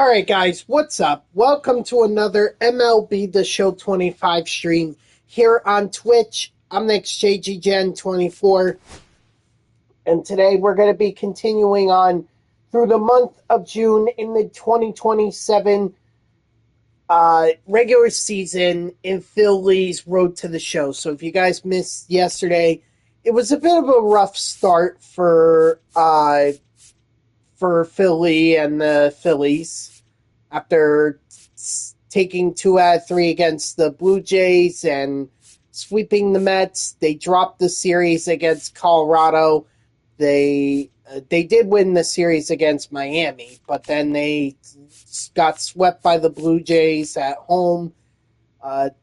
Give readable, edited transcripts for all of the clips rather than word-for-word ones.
All right, guys, what's up? Welcome to another MLB The Show 25 stream here on Twitch. I'm NextJGGen24, and today we're going to be continuing on through the month of June in the 2027 regular season in Philly's Road to the Show. So if you guys missed yesterday, it was a bit of a rough start for Philly and the Phillies after taking 2 out of 3 against the Blue Jays and sweeping the Mets. They dropped the series against Colorado. They did win the series against Miami, but then they got swept by the Blue Jays at home.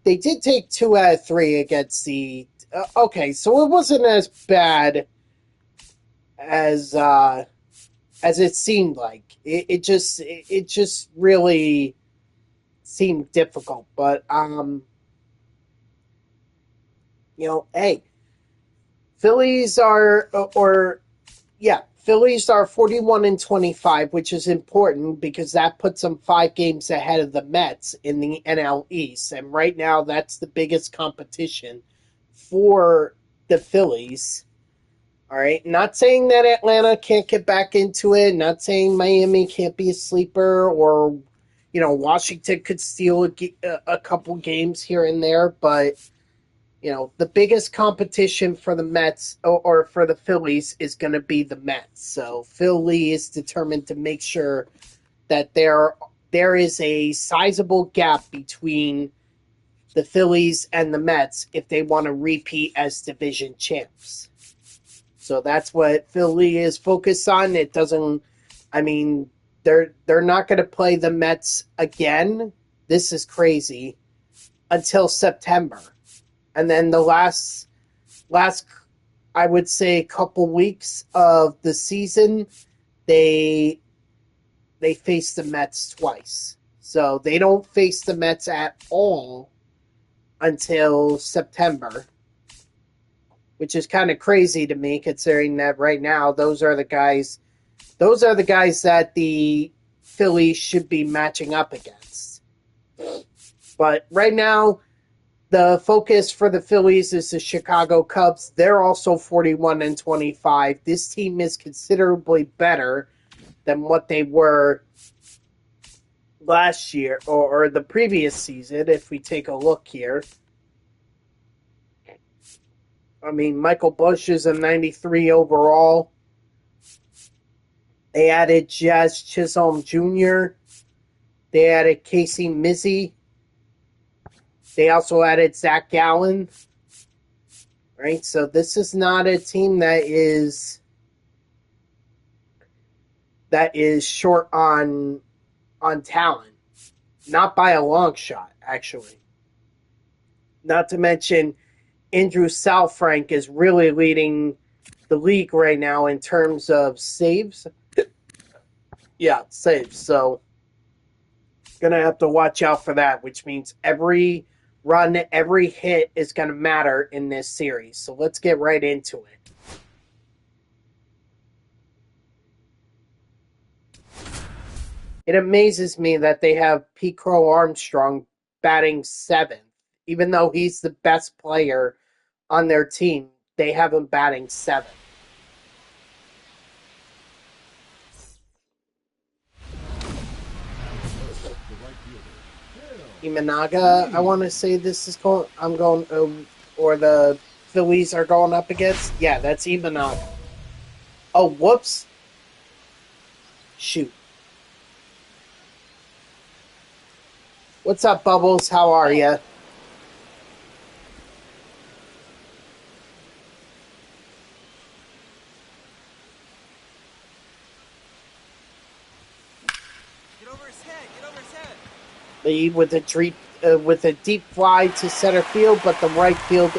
They did take 2 out of 3 against the... okay, so it wasn't as bad as it seemed like. It just really seemed difficult. But hey, Phillies are 41-25, which is important because that puts them 5 games ahead of the Mets in the NL East, and right now that's the biggest competition for the Phillies. All right, not saying that Atlanta can't get back into it, not saying Miami can't be a sleeper, or, Washington could steal a couple games here and there, but, the biggest competition for the Mets or for the Phillies is going to be the Mets. So Philly is determined to make sure that there is a sizable gap between the Phillies and the Mets if they want to repeat as division champs. So that's what Philly is focused on. It doesn't, they're not going to play the Mets again. This is crazy. Until September. And then the last I would say couple weeks of the season, they face the Mets twice. So they don't face the Mets at all until September, which is kind of crazy to me, considering that right now those are the guys that the Phillies should be matching up against. But right now, the focus for the Phillies is the Chicago Cubs. They're also 41-25. This team is considerably better than what they were last year or the previous season, if we take a look here. Michael Busch is a 93 overall. They added Jazz Chisholm Jr. They added Casey Mizzou. They also added Zach Gallen. Right? So this is not a team that is short on talent. Not by a long shot, actually. Not to mention Andrew Saalfrank is really leading the league right now in terms of saves. Yeah, saves. So, going to have to watch out for that, which means every run, every hit is going to matter in this series. So, let's get right into it. It amazes me that they have Pete Crow Armstrong batting 7th. Even though he's the best player on their team, they have him batting 7th. Imanaga, I want to say this is going. Or the Phillies are going up against. Yeah, that's Imanaga. Oh, whoops. Shoot. What's up, Bubbles? How are you? With a deep fly to center field, but the right field,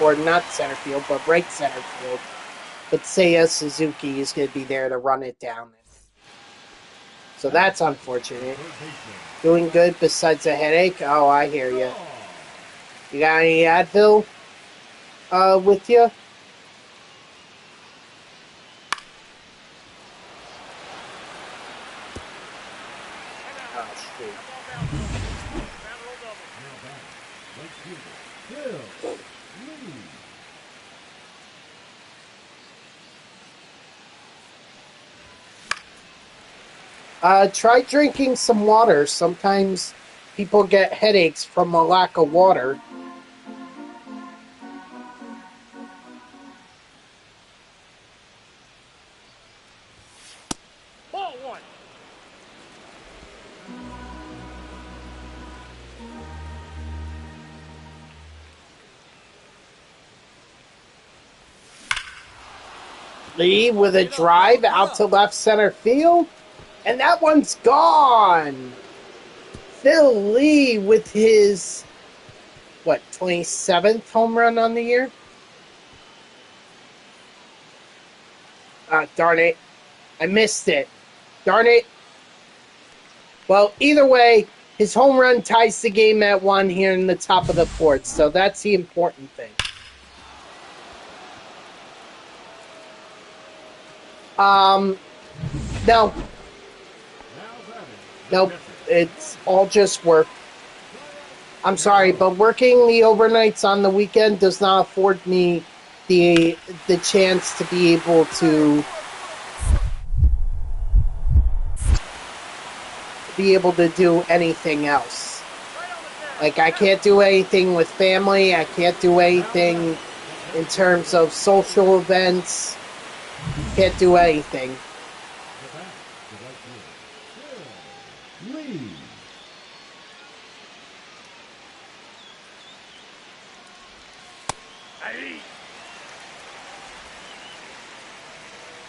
or not center field, but right center field. But Seiya Suzuki is going to be there to run it down. So that's unfortunate. Doing good besides a headache? Oh, I hear you. You got any Advil with you? streak. Try drinking some water. Sometimes people get headaches from a lack of water. Ball one. Lee with a drive out to left center field. And that one's gone. Phil Lee with his, 27th home run on the year? Darn it. I missed it. Darn it. Well, either way, his home run ties the game at 1 here in the top of the 4th. So that's the important thing. No. Nope. It's all just work. I'm sorry, but working the overnights on the weekend does not afford me the chance to be able to do anything else. Like, I can't do anything with family. I can't do anything in terms of social events. Can't do anything.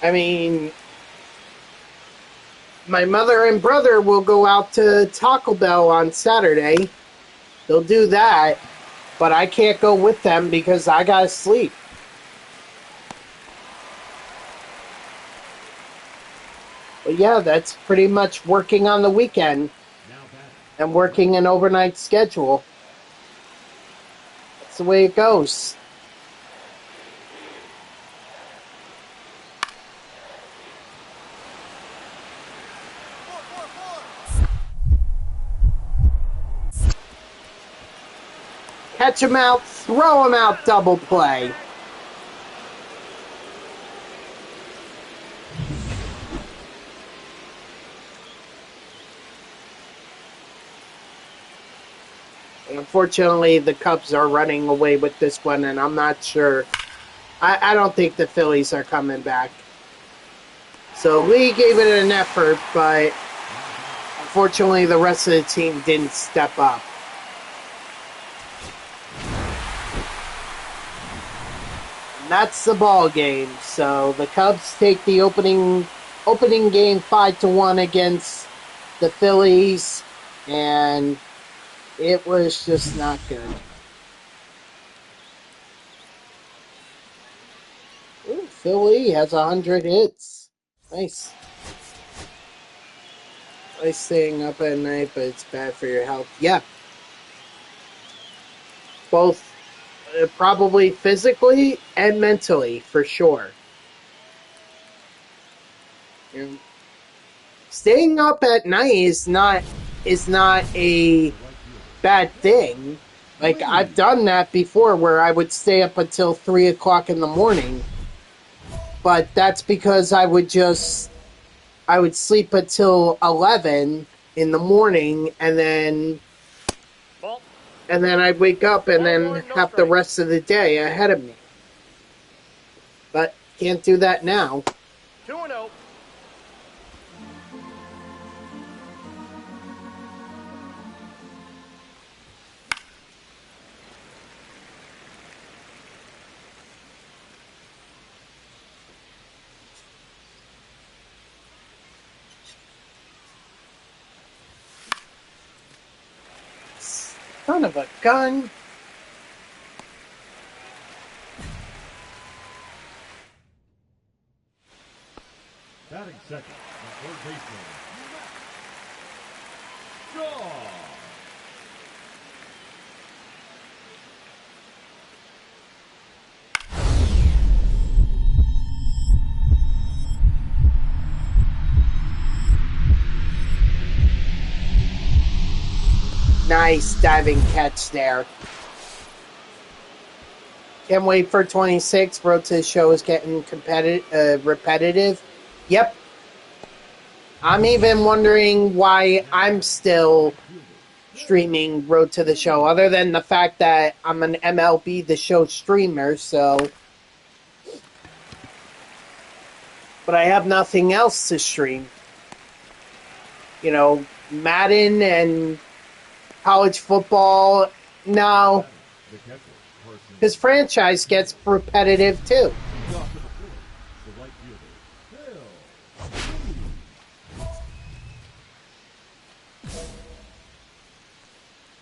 I mean, my mother and brother will go out to Taco Bell on Saturday. They'll do that, but I can't go with them because I gotta sleep. But yeah, that's pretty much working on the weekend and working an overnight schedule. That's the way it goes. Catch him out, throw him out, double play. Unfortunately, the Cubs are running away with this one, and I'm not sure. I don't think the Phillies are coming back. So Lee gave it an effort, but unfortunately, the rest of the team didn't step up. And that's the ball game. So the Cubs take the opening game 5-1 against the Phillies, and it was just not good. Ooh, Philly has 100 hits. Nice. Nice staying up at night, but it's bad for your health. Yeah. Both probably physically and mentally, for sure. You know, staying up at night is not a bad thing. Like, I've done that before where I would stay up until 3 o'clock in the morning. But that's because I would sleep until 11 in the morning, and then I'd wake up and then have the rest of the day ahead of me. But can't do that now. 2-0. Son of a gun. Batting second, the third baseman, Shaw. Nice diving catch there. Can't wait for 26. Road to the show is getting repetitive. Yep. I'm even wondering why I'm still streaming Road to the Show, other than the fact that I'm an MLB The Show streamer, so. But I have nothing else to stream. You know, Madden and college football. No. His franchise gets repetitive too.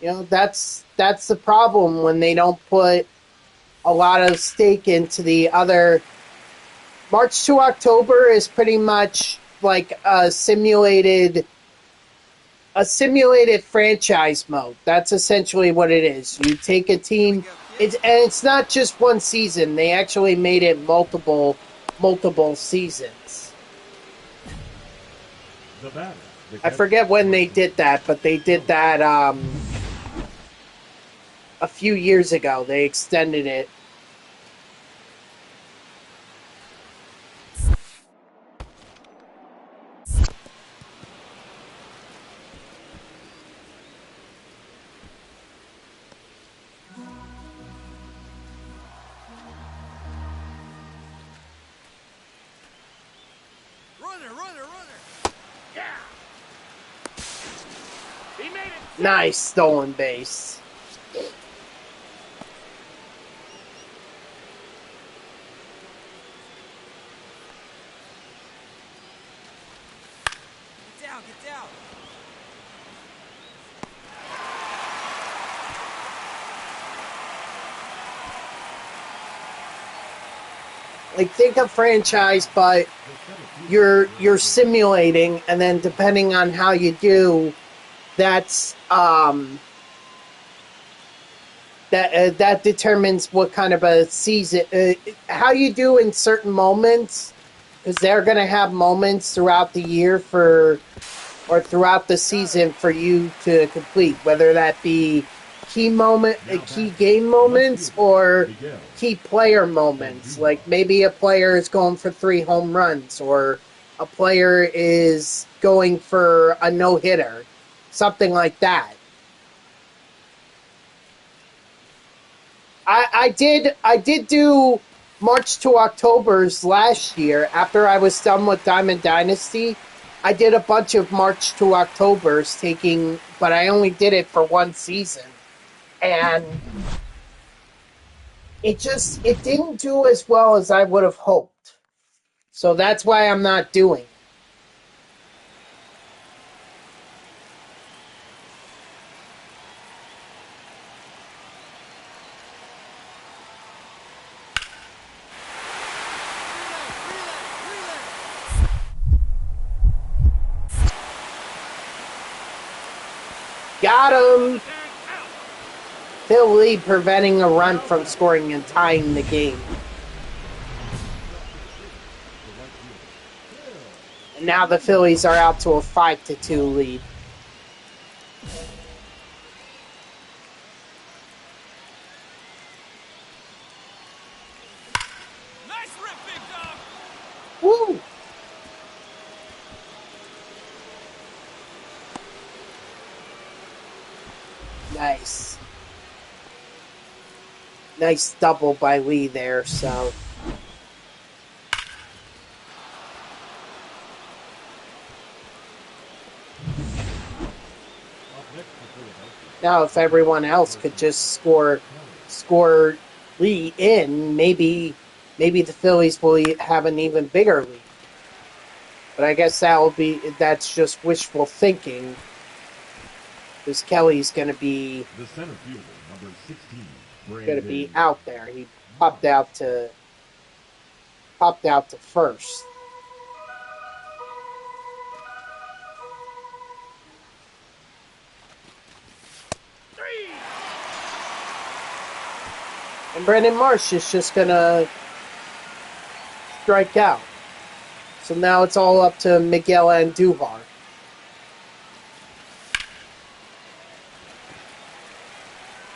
You know, that's the problem when they don't put a lot of stake into the other. March to October is pretty much like a simulated franchise mode. That's essentially what it is. You take a team, it's not just one season. They actually made it multiple seasons. I forget when they did that, but they did that a few years ago. They extended it. Nice stolen base. Get down. Like, think of franchise, but you're simulating, and then depending on how you do, that's that determines what kind of a season, how you do in certain moments, because they're going to have moments throughout the year or throughout the season for you to complete, whether that be key game moments or key player moments. Like maybe a player is going for 3 home runs, or a player is going for a no-hitter, something like that. I did do March to October's last year after I was done with Diamond Dynasty. I did a bunch of March to October's but I only did it for one season. And it didn't do as well as I would have hoped. So that's why I'm not doing it. Got him! Philly preventing a run from scoring and tying the game. And now the Phillies are out to a 5-2 lead. Nice rip, big dog. Woo! Nice. Nice double by Lee there, so. Now if everyone else could just score Lee in, maybe the Phillies will have an even bigger lead. But I guess that's just wishful thinking. Because Kelly's gonna be The center fielder, number 16, gonna be out there. He popped out to first. And Brandon Marsh is just gonna strike out. So now it's all up to Miguel Andujar.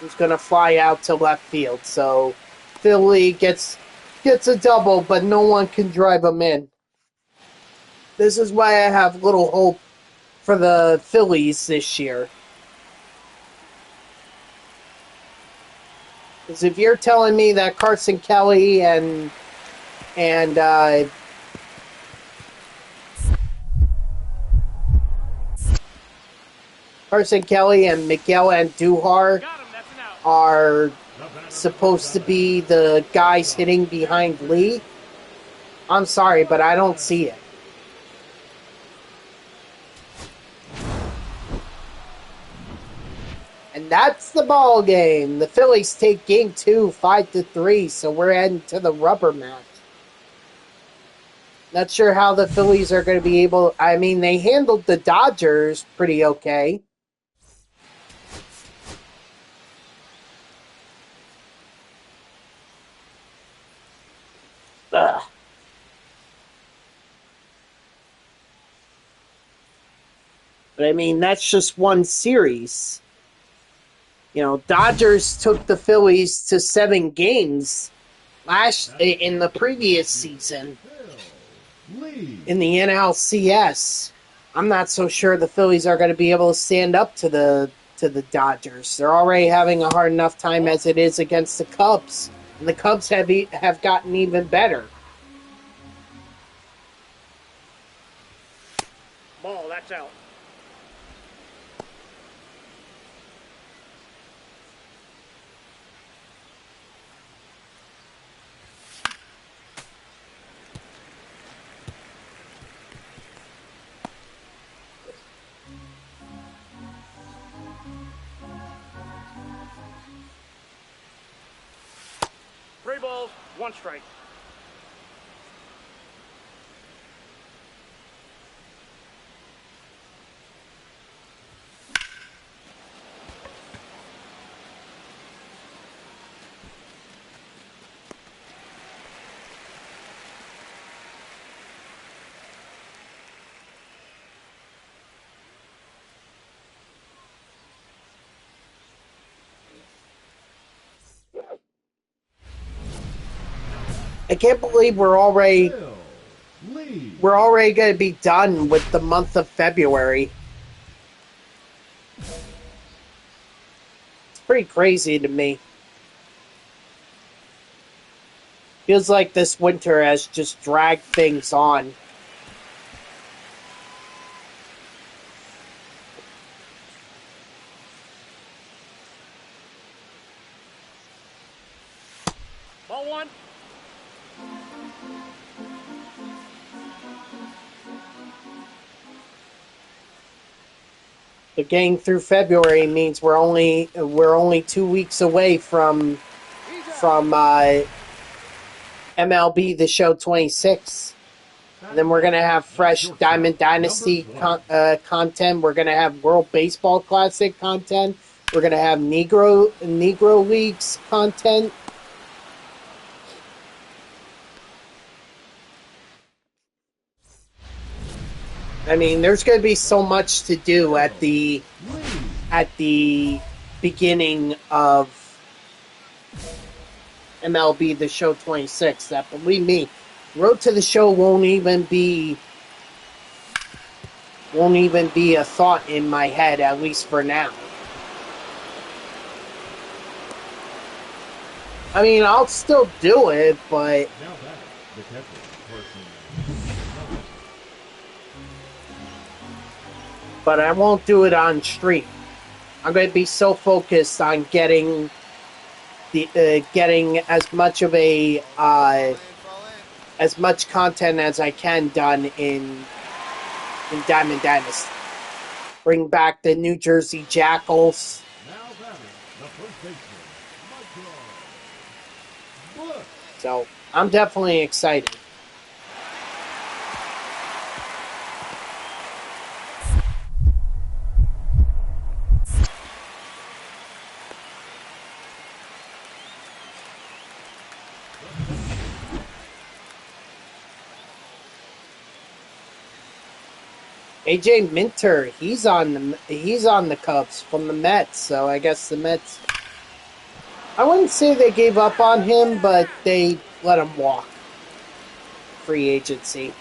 who's going to fly out to left field. So Philly gets a double, but no one can drive him in. This is why I have little hope for the Phillies this year. Because if you're telling me that Carson Kelly and Carson Kelly and Miguel Andujar are supposed to be the guys hitting behind Lee, I'm sorry, but I don't see it. And that's the ball game. The Phillies take game 2, 5-3, so we're heading to the rubber match. Not sure how the Phillies are going to be able... I mean, they handled the Dodgers pretty okay. Ugh. But I mean, that's just one series. You know, Dodgers took the Phillies to 7 games in the previous season in the NLCS. I'm not so sure the Phillies are going to be able to stand up to the Dodgers. They're already having a hard enough time as it is against the Cubs, and the Cubs have gotten even better. Ball, that's out. Three balls, 1 strike. I can't believe we're already going to be done with the month of February. It's pretty crazy to me. Feels like this winter has just dragged things on. Ball 1. But getting through February means we're only 2 weeks away from MLB The Show 26. And then we're gonna have fresh Diamond Dynasty content. We're gonna have World Baseball Classic content. We're gonna have Negro Leagues content. I mean, there's going to be so much to do at the beginning of MLB The Show 26 that, believe me, Road to the Show won't even be a thought in my head, at least for now. I mean, I'll still do it, but I won't do it on stream. I'm going to be so focused on getting as much of as much content as I can done in Diamond Dynasty. Bring back the New Jersey Jackals. So I'm definitely excited. AJ Minter, he's on the Cubs from the Mets, so I guess the Mets I wouldn't say they gave up on him, but they let him walk. Free agency.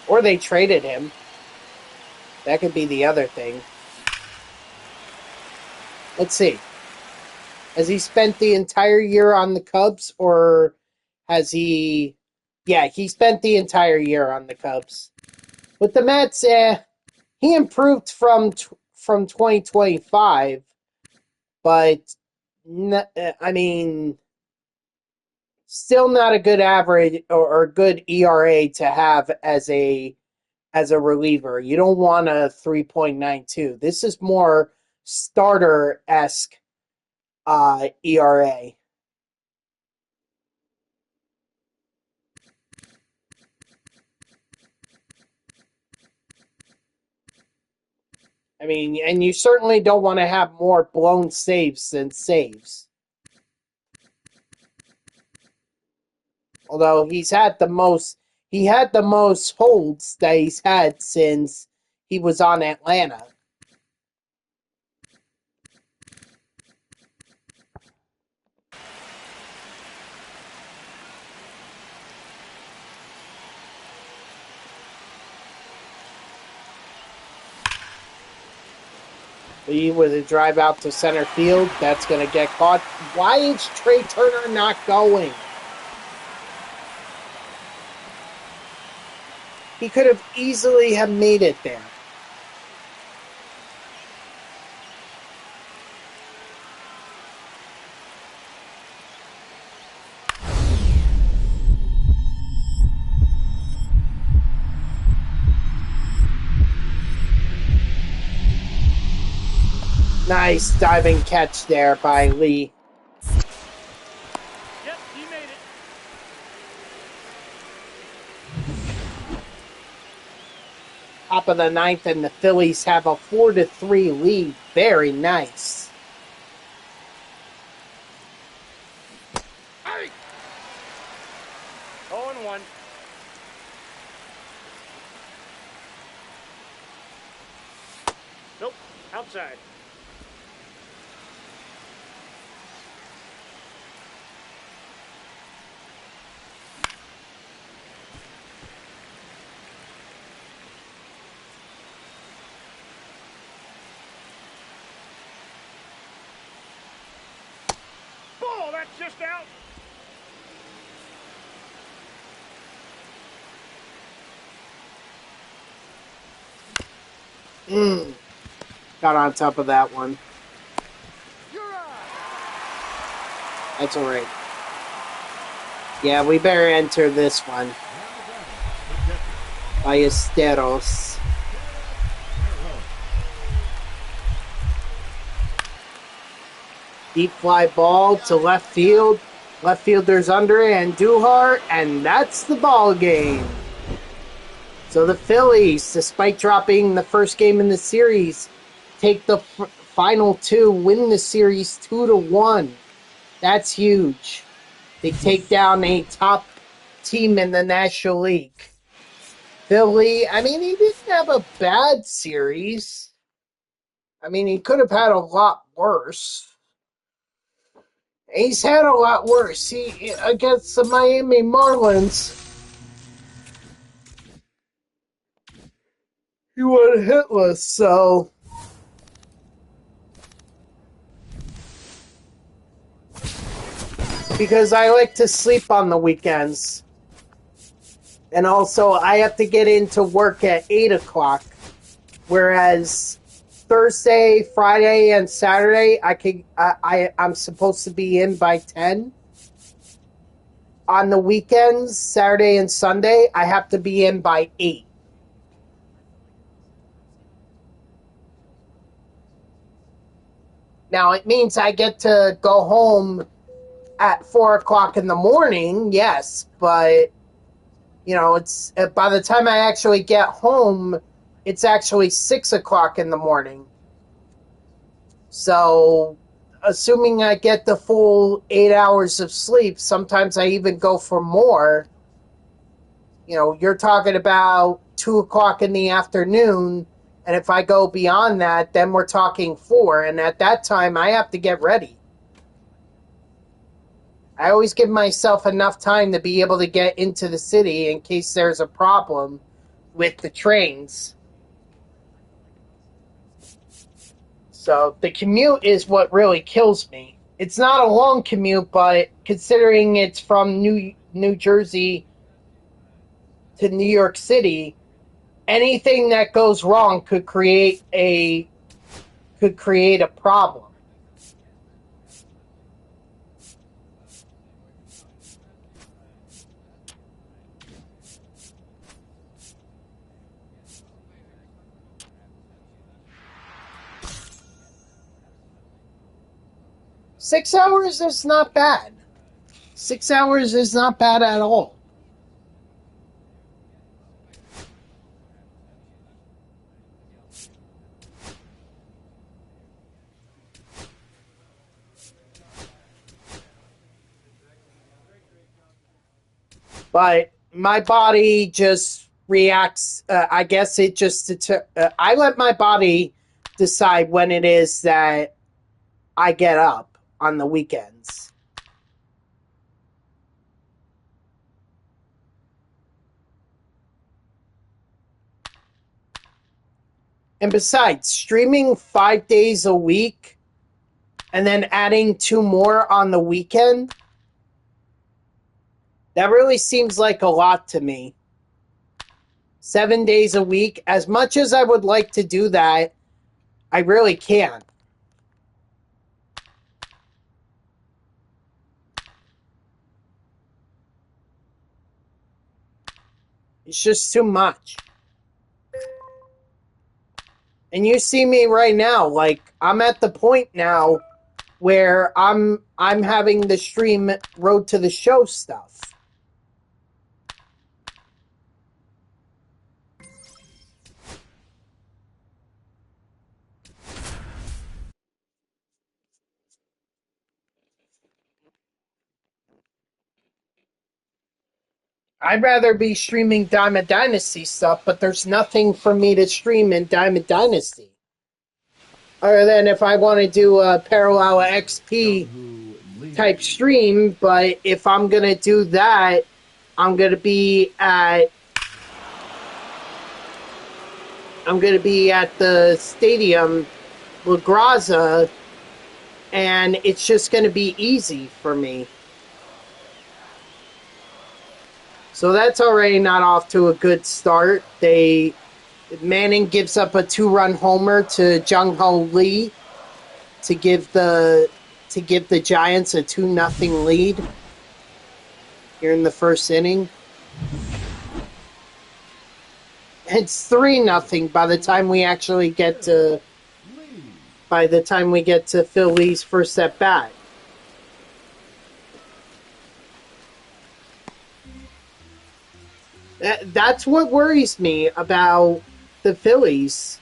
Or they traded him. That could be the other thing. Let's see. Has he spent the entire year on the Cubs, or has he... Yeah, he spent the entire year on the Cubs. With the Mets, he improved from 2025, but I mean, still not a good average or good ERA to have as a reliever. You don't want a 3.92. This is more starter-esque ERA. I mean, and you certainly don't want to have more blown saves than saves. Although he had the most holds that he's had since he was on Atlanta. Lee with a drive out to center field. That's going to get caught. Why is Trey Turner not going? He could have easily have made it there. Nice diving catch there by Lee. Yep, he made it. Top of the ninth, and the Phillies have a 4-3 lead. Very nice. Hey! 0-1. Nope, outside. Ball, that's just out. Got on top of that one. You're out. That's all right. Yeah, we better enter this one. Ballesteros. Deep fly ball to left field. Left fielder's under it, and Duhar, and that's the ball game. So the Phillies, despite dropping the first game in the series, take the final two, win the series 2-1. That's huge. They take down a top team in the National League. Philly, I mean, he didn't have a bad series. I mean, he could have had a lot worse. He's had a lot worse. He against the Miami Marlins, he went hitless, so because I like to sleep on the weekends. And also I have to get into work at 8 o'clock. Whereas Thursday, Friday, and Saturday I'm supposed to be in by 10. On the weekends, Saturday and Sunday, I have to be in by 8. Now, it means I get to go home at 4 o'clock in the morning, yes, but, you know, it's by the time I actually get home, it's actually 6 o'clock in the morning. So, assuming I get the full 8 hours of sleep, sometimes I even go for more. You know, you're talking about 2 o'clock in the afternoon, And if I go beyond that, then we're talking 4. And at that time, I have to get ready. I always give myself enough time to be able to get into the city in case there's a problem with the trains. So the commute is what really kills me. It's not a long commute, but considering it's from New Jersey to New York City, anything that goes wrong could create a problem. Six hours is not bad. 6 hours is not bad at all. But my body just reacts. I guess it just. I let my body decide when it is that I get up on the weekends. And besides, streaming 5 days a week and then adding 2 more on the weekend, that really seems like a lot to me. 7 days a week, as much as I would like to do that, I really can't. It's just too much. And you see me right now, like I'm at the point now where I'm having the stream Road to the Show stuff. I'd rather be streaming Diamond Dynasty stuff, but there's nothing for me to stream in Diamond Dynasty. Other than if I want to do a parallel XP type stream, but if I'm going to do that, I'm going to be at the stadium, La Graza, and it's just going to be easy for me. So that's already not off to a good start. Manning gives up a 2-run homer to Jung-Ho Lee to give the Giants a 2-0 lead here in the first inning. It's 3-0 by the time we actually get to Philly's first at bat. That's what worries me about the Phillies.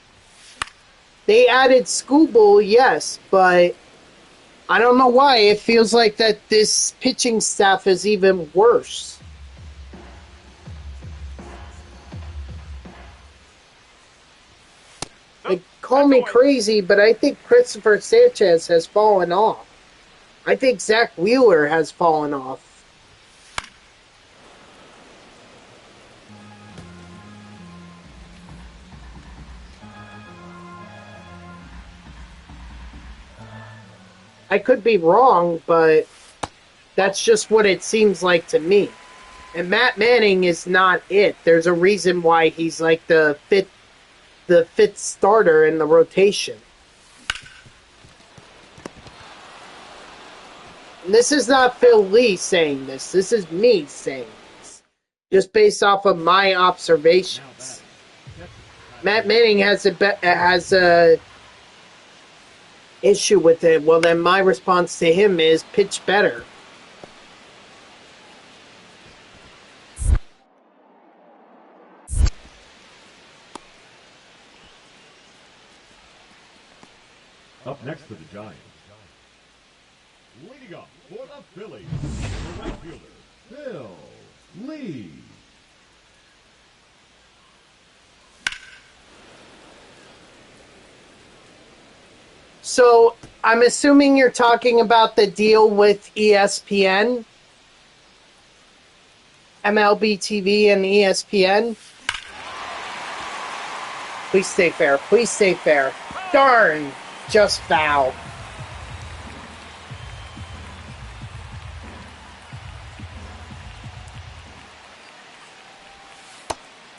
They added Skubal, yes, but I don't know why. It feels like that this pitching staff is even worse. Like, call me crazy, but I think Christopher Sanchez has fallen off. I think Zach Wheeler has fallen off. I could be wrong, but that's just what it seems like to me. And Matt Manning is not it. There's a reason why he's like the fifth starter in the rotation. And this is not Phil Lee saying this. This is me saying this. Just based off of my observations. Matt Manning has a issue with it. Well, then my response to him is pitch better. Up next for the Giants. Leading up for the Phillies, the right fielder, Phil Lee. So I'm assuming you're talking about the deal with ESPN, MLB TV, and ESPN. Please stay fair. Please stay fair. Darn! Just foul.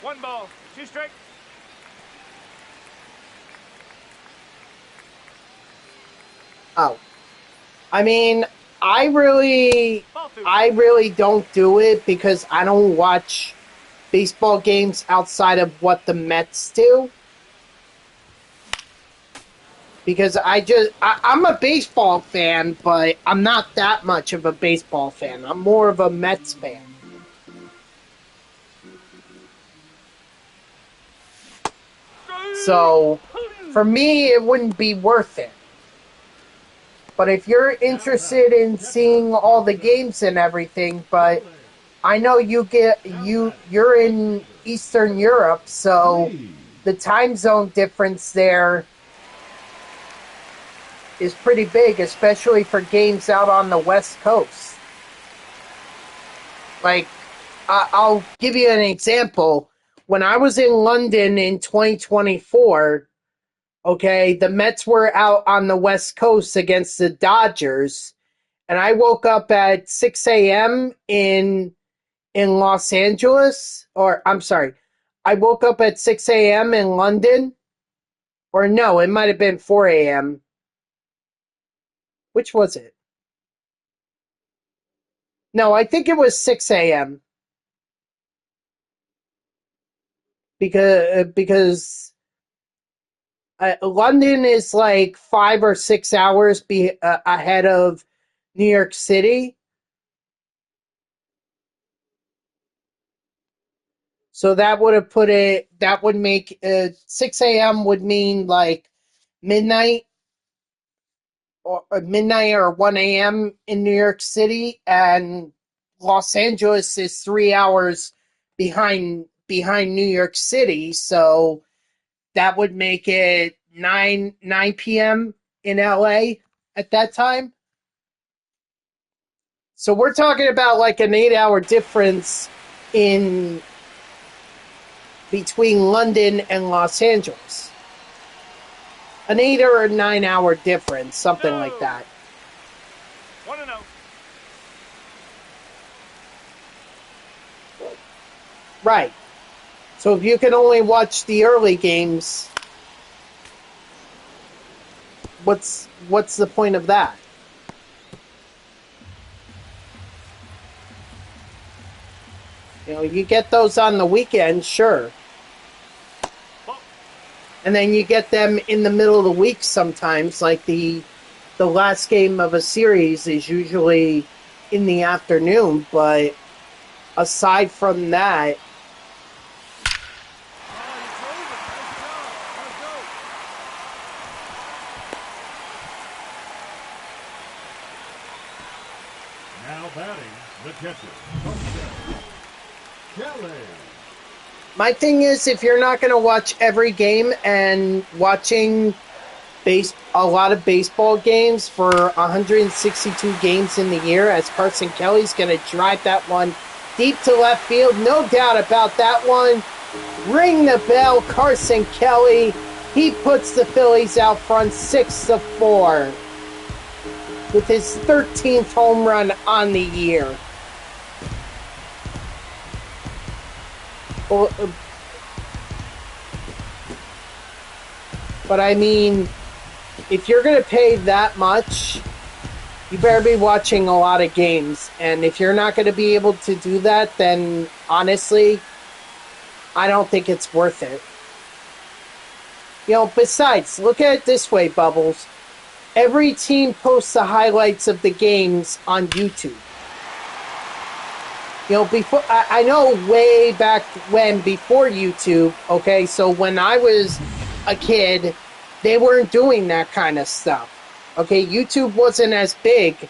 One ball, two strike. Oh. I mean, I really Ball two. I really don't do it because I don't watch baseball games outside of what the Mets do. Because I'm a baseball fan, but I'm not that much of a baseball fan. I'm more of a Mets fan. So, for me, it wouldn't be worth it. But if you're interested in seeing all the games and everything, but I know you're in Eastern Europe, so the time zone difference there is pretty big, especially for games out on the West Coast. Like, I'll give you an example. When I was in London in 2024, okay, the Mets were out on the West Coast against the Dodgers, and I woke up at 6 a.m. in Los Angeles, or I'm sorry, I woke up at 6 a.m. in London, or no, it might have been 4 a.m. Which was it? No, I think it was 6 a.m. because London is like 5 or 6 hours ahead of New York City. So that would have put it, that would make 6 a.m. would mean like midnight or midnight or 1 a.m. in New York City, and Los Angeles is 3 hours behind New York City. So that would make it 9 p.m. in LA at that time. So we're talking about like an 8 hour difference in between London and Los Angeles. An 8 or 9 hour difference, something like that. 1-0. Right. So if you can only watch the early games, what's the point of that? You know, you get those on the weekend, sure. And then you get them in the middle of the week sometimes, like the last game of a series is usually in the afternoon, but aside from that, Now batting, the catcher, Kelly. my thing is, if you're not going to watch every game, and watching a lot of baseball games for 162 games in the year, as Carson Kelly's going to drive that one deep to left field, no doubt about that one. Ring the bell, Carson Kelly. He puts the Phillies out front 6-4 with his 13th home run on the year. But I mean, if you're going to pay that much, you better be watching a lot of games. And if you're not going to be able to do that, then honestly, I don't think it's worth it. You know, besides, look at it this way, Bubbles. Every team posts the highlights of the games on YouTube. You know, before I know way back when, before YouTube, okay, so when I was a kid, they weren't doing that kind of stuff. Okay, YouTube wasn't as big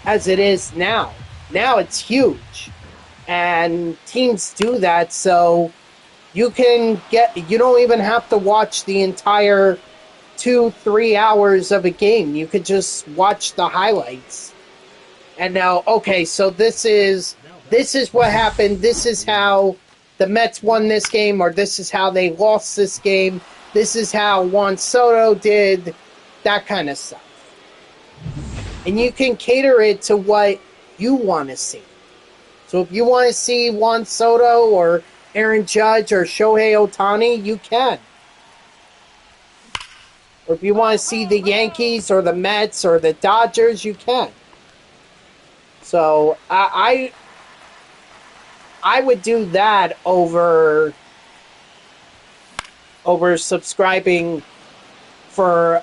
as it is now. Now it's huge. And teams do that, so you don't even have to watch the entire 2-3 hours of a game. You could just watch the highlights and now, okay, so this is what happened. This is how the Mets won this game, or this is how they lost this game. This is how Juan Soto did, that kind of stuff. And you can cater it to what you want to see. So if you want to see Juan Soto or Aaron Judge or Shohei Ohtani, you can. Or if you want to see the Yankees or the Mets or the Dodgers, you can. So I would do that over subscribing for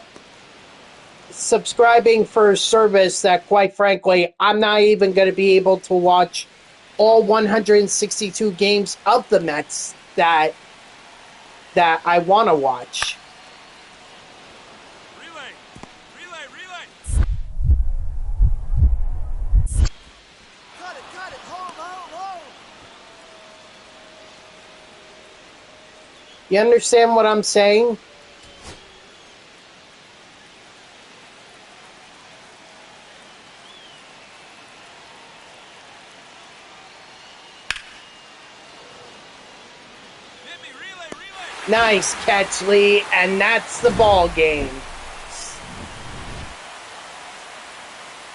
a service that, quite frankly, I'm not even going to be able to watch all 162 games of the Mets that I want to watch. Relay. Cut it. Hold. You understand what I'm saying? Relay. Nice catch, Lee, and that's the ball game.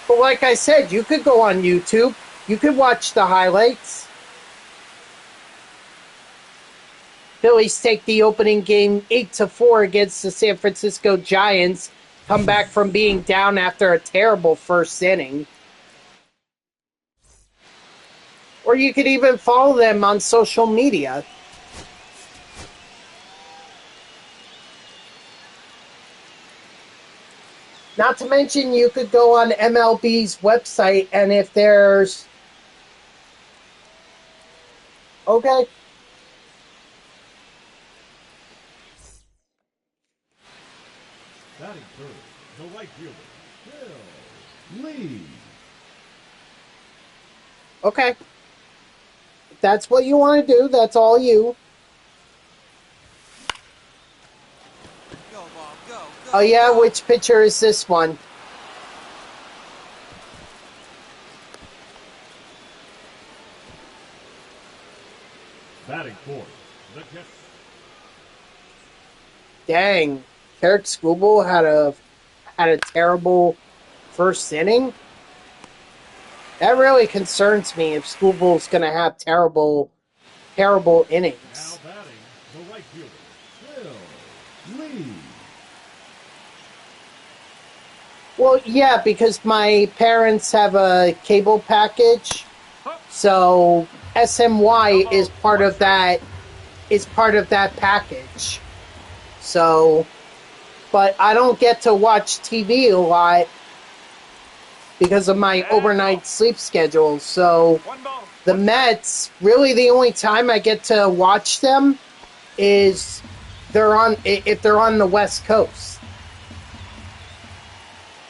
But like I said, you could go on YouTube. You could watch the highlights. Phillies take the opening game 8-4 against the San Francisco Giants. Come back from being down after a terrible first inning. Or you could even follow them on social media. Not to mention, you could go on MLB's website, and if there's... Okay. Batting third, the right fielder, Phil Lee. Okay. If that's what you want to do, that's all you. Go, ball. Go. Oh yeah, which pitcher is this one? Batting fourth, the catcher. Dang. Carrick Scooble had a terrible first inning. That really concerns me if Schoolball's going to have terrible innings. Now batting, the right fielder, Phil Lee. Well, yeah, because my parents have a cable package, so SMY is part of that. Is part of that package. So, but I don't get to watch TV a lot because of my overnight sleep schedule. So, the Mets, really the only time I get to watch them is if they're on the West Coast.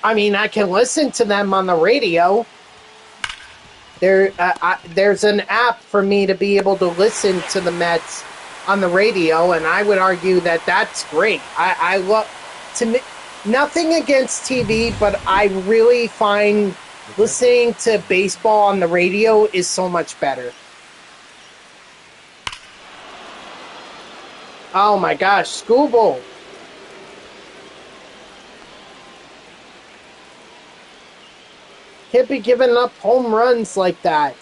I mean, I can listen to them on the radio. There's an app for me to be able to listen to the Mets on the radio, and I would argue that that's great. I love, to me, nothing against TV, but I really find listening to baseball on the radio is so much better. Oh my gosh, Scooble. Can't be giving up home runs like that.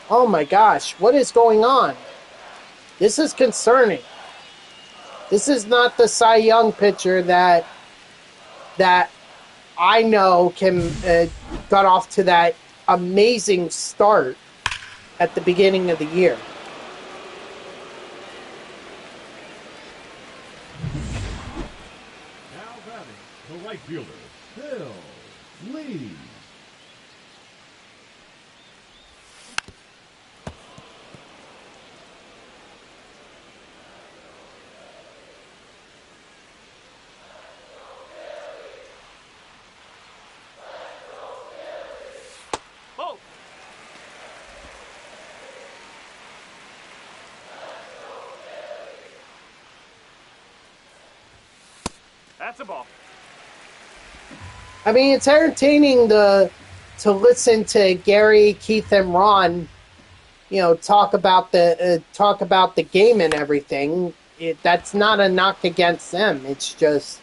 Oh my gosh, what is going on? This is concerning. This is not the Cy Young pitcher that I know got off to that amazing start at the beginning of the year. Now batting, the right fielder, Phil Lee. That's a ball. I mean, it's entertaining to listen to Gary, Keith, and Ron, talk about the game and everything. That's not a knock against them. It's just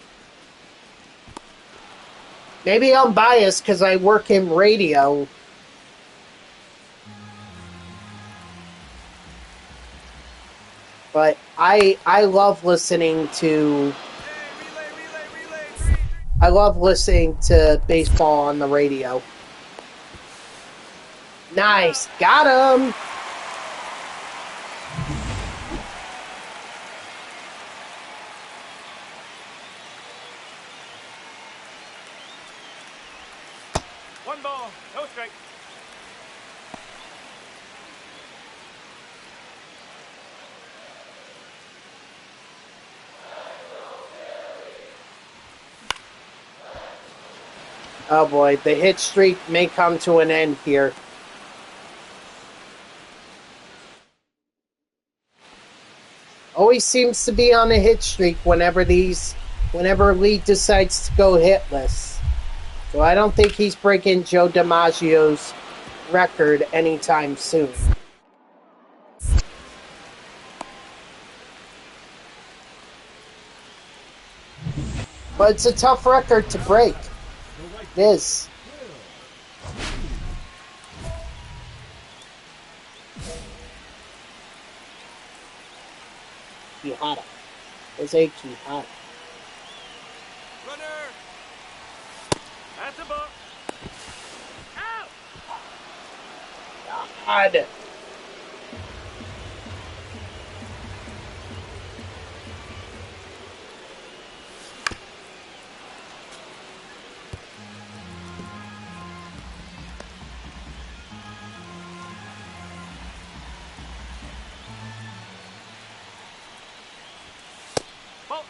maybe I'm biased because I work in radio. But I love listening to Relay. I love listening to baseball on the radio. Nice, got him. One ball, no strike. Oh boy, the hit streak may come to an end here. Always seems to be on a hit streak whenever Lee decides to go hitless. So I don't think he's breaking Joe DiMaggio's record anytime soon. But it's a tough record to break. It is. Quijada. Jose Quijada. Runner. That's a ball. Out! God. Ball.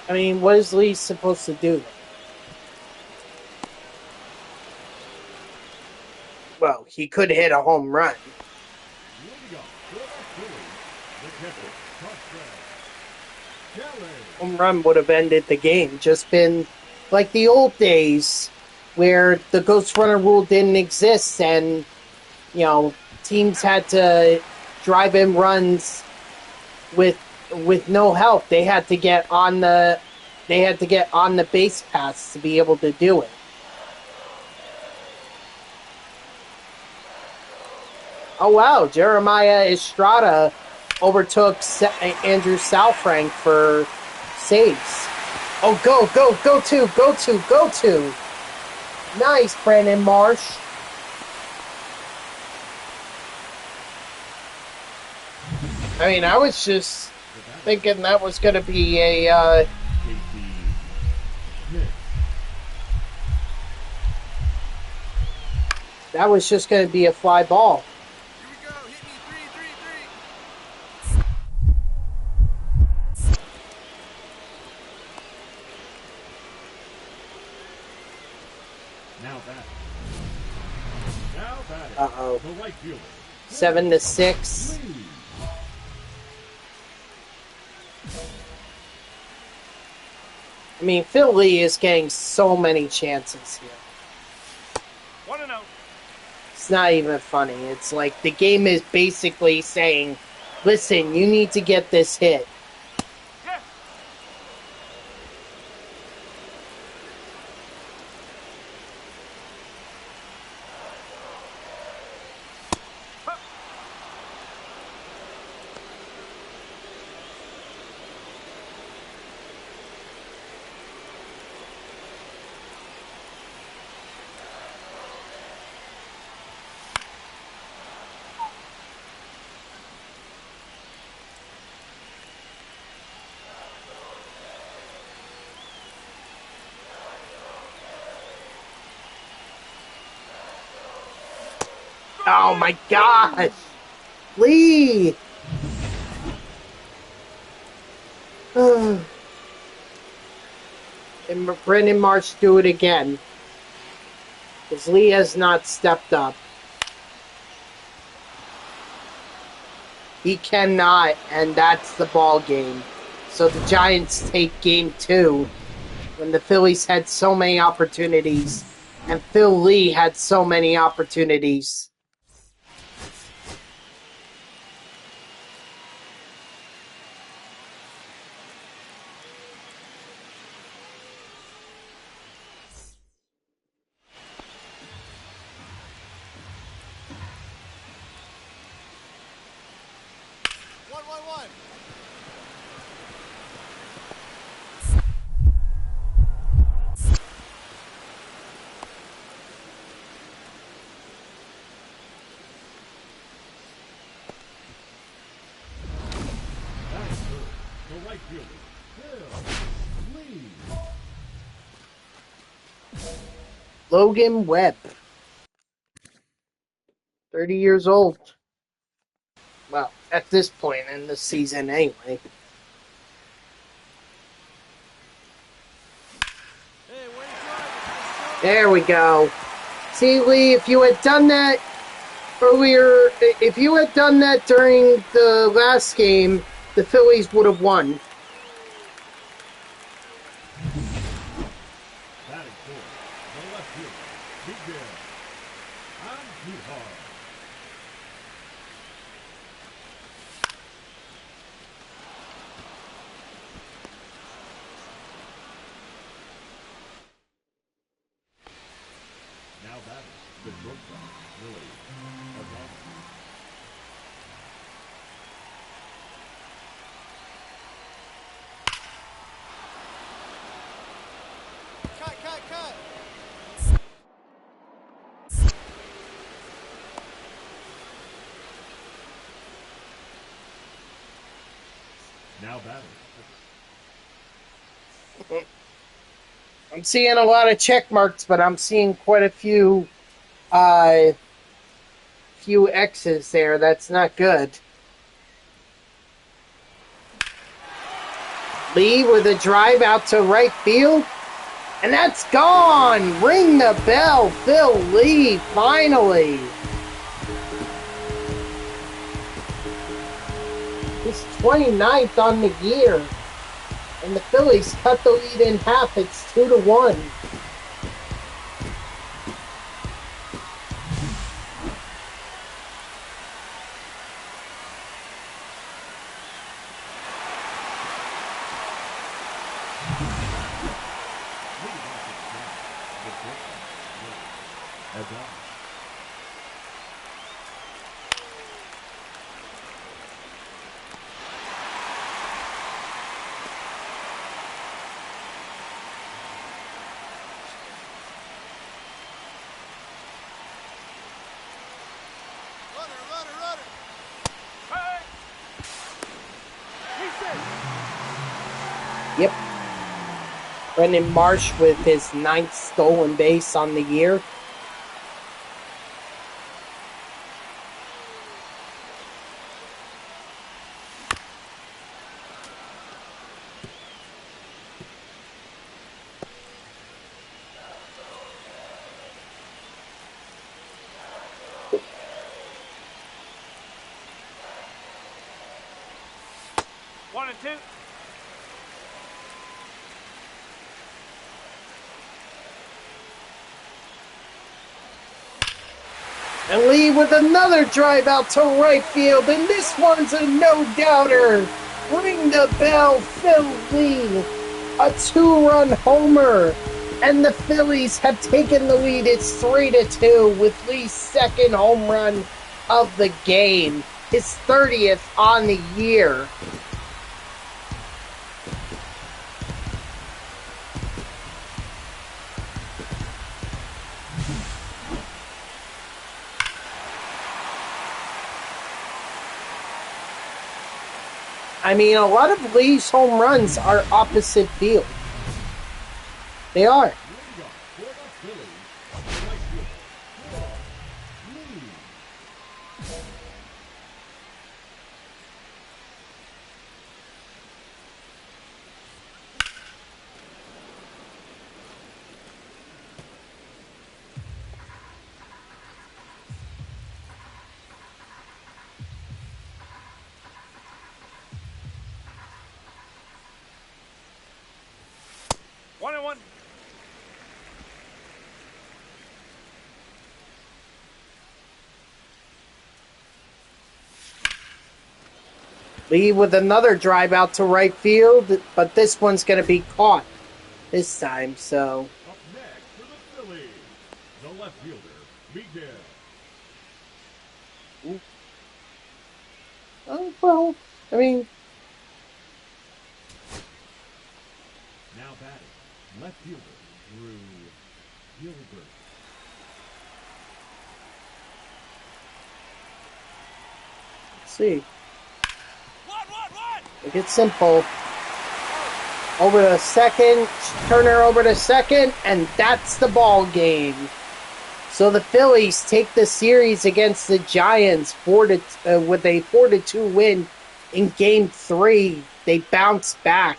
I mean, what is Lee supposed to do? Well, he could hit a home run. Leading off for the Phillies, the catcher, touchdown. Home run would have ended the game. Just been like the old days where the ghost runner rule didn't exist and, teams had to drive in runs with no help. They had to get on the base paths to be able to do it. Oh wow, Jeremiah Estrada overtook Andrew Salfrank for saves. Oh, go to. Nice, Brandon Marsh. I mean, I was just thinking that was going to be a... that was just going to be a fly ball. Here we go. Hit me. 3. Now batting. Uh-oh. The right fielder. 7-6. Lee. I mean, Philly is getting so many chances here. 1-0. It's not even funny. It's like the game is basically saying, listen, you need to get this hit. Yes. Oh my gosh! Lee! And Brendan Marsh do it again. Because Lee has not stepped up. He cannot, and that's the ball game. So the Giants take game 2 when the Phillies had so many opportunities and Phil Lee had so many opportunities. One. Batting third, the right fielder, Phil Lee. Logan Webb, 30 years old. Well, at this point in the season anyway. Hey, way to drive it. There we go. See, Lee, if you had done that earlier, if you had done that during the last game, the Phillies would have won. Batting fourth, the left fielder, Miguel Andujar. Now batting, the shortstop, Willie Adams. Cut. Now batting, I'm seeing a lot of check marks, but I'm seeing quite a few X's there. That's not good. Lee with a drive out to right field. And that's gone! Ring the bell, Phil Lee, finally! He's 29th on the year. And the Phillies cut the lead in half. It's 2-1. Adams. Runner. Hey! He's safe. Yep. Brendan Marsh with his 9th stolen base on the year. One and two. And Lee with another drive out to right field, and this one's a no-doubter. Ring the bell, Phil Lee. A 2-run homer. And the Phillies have taken the lead. It's 3-2 with Lee's second home run of the game. His 30th on the year. I mean, a lot of Lee's home runs are opposite field. They are. Leading off for the Phillies, the right fielder, Phil Lee. Lee with another drive out to right field, but this one's going to be caught this time, so. Up next for the Phillies, the left fielder, Miguel. Oh, well, I mean, Now batting, left fielder, Drew Gilbert. let's see. One. Make it simple. Over to second, Turner over to second, and that's the ball game. So the Phillies take the series against the Giants with a 4-2 win in Game 3. They bounce back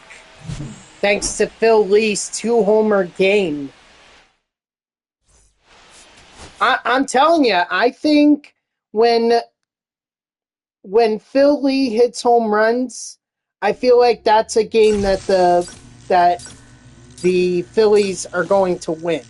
thanks to Phil Lee's 2-homer game. I'm telling you, I think when Phil Lee hits home runs, I feel like that's a game that the Phillies are going to win.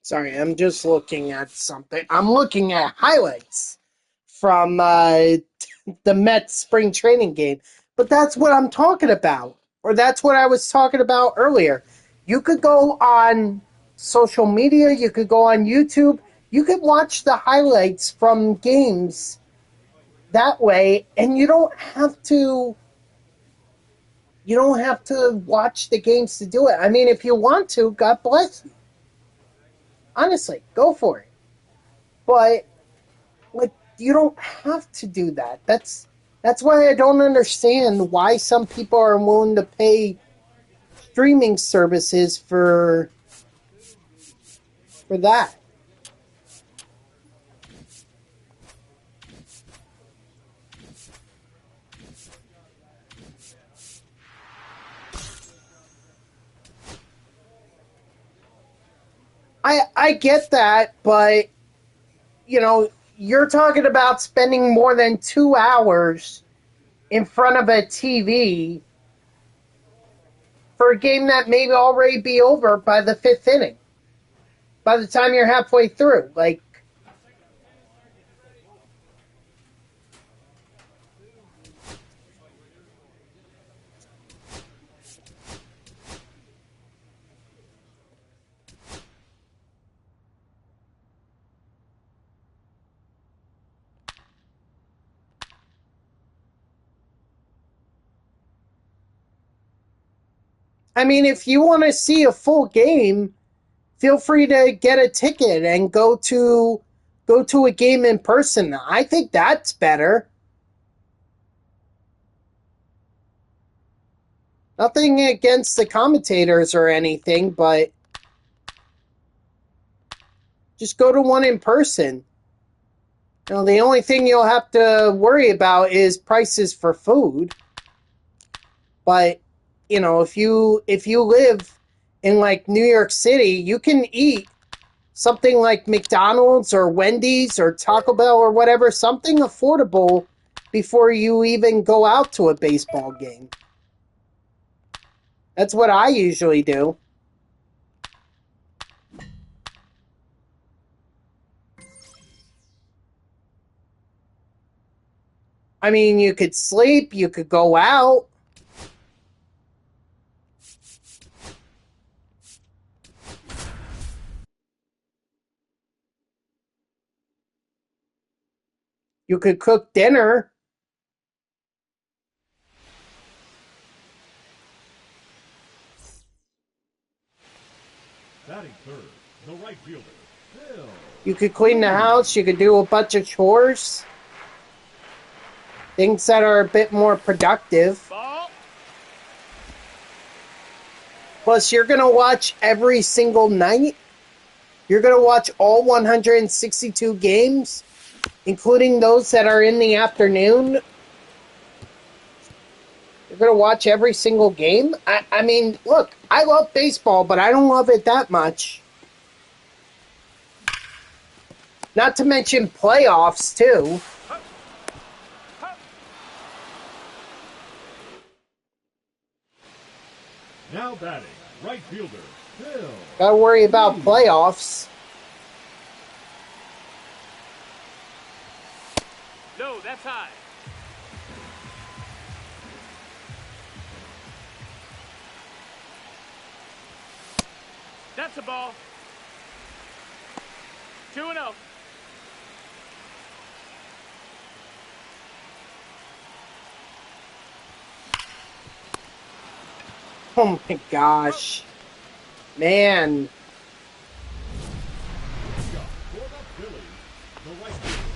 Sorry, I'm just looking at something. I'm looking at highlights from the Mets spring training game. But that's what I'm talking about. Or that's what I was talking about earlier. You could go on social media, you could go on YouTube, you could watch the highlights from games that way, and you don't have to watch the games to do it. I mean, if you want to, God bless you. Honestly, go for it. But like you don't have to do that. That's why I don't understand why some people are willing to pay streaming services for that. I get that, but you're talking about spending more than 2 hours in front of a TV for a game that may already be over by the fifth inning. By the time you're halfway through, like, I mean, if you want to see a full game, feel free to get a ticket and go to a game in person. I think that's better. Nothing against the commentators or anything, but just go to one in person. The only thing you'll have to worry about is prices for food. But if you live in like New York City, you can eat something like McDonald's or Wendy's or Taco Bell or whatever, something affordable before you even go out to a baseball game. That's what I usually do. I mean, you could sleep, you could go out, you could cook dinner. Batting third, the right fielder, Phil. You could clean the house, you could do a bunch of chores, things that are a bit more productive. Ball. Plus, you're going to watch every single night. You're going to watch all 162 games, including those that are in the afternoon. You're going to watch every single game. I mean, look, I love baseball, but I don't love it that much. Not to mention playoffs, too. Now batting, right fielder, Phil. Got to worry about playoffs. No, that's high. That's a ball. 2-0. Oh my gosh. Man. Shot for the Phillies, the right fielder,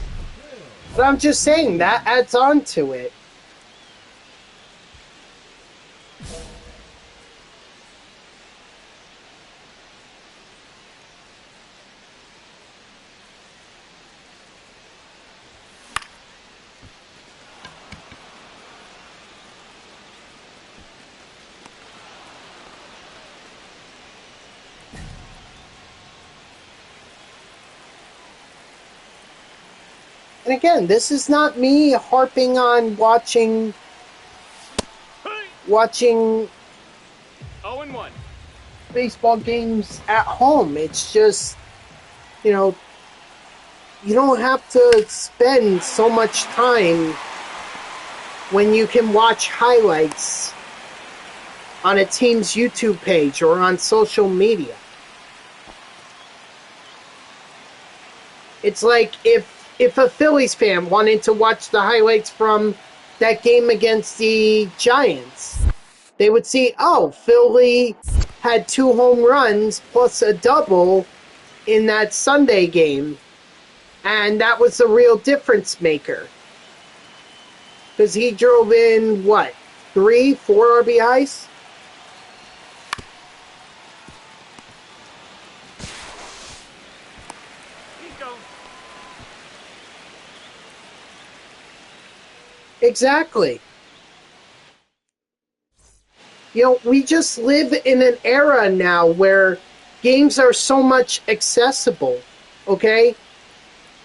Phil. But I'm just saying, that adds on to it. And again, this is not me harping on watching 0-1. baseball games at home. It's just, you know, you don't have to spend so much time when you can watch highlights on a team's YouTube page or on social media. It's like if a Phillies fan wanted to watch the highlights from that game against the Giants, they would see, oh, Philly had 2 home runs plus a double in that Sunday game. And that was the real difference maker. Because he drove in, what, 3, 4 RBIs? He's going. Exactly. You know, we just live in an era now where games are so much accessible, okay?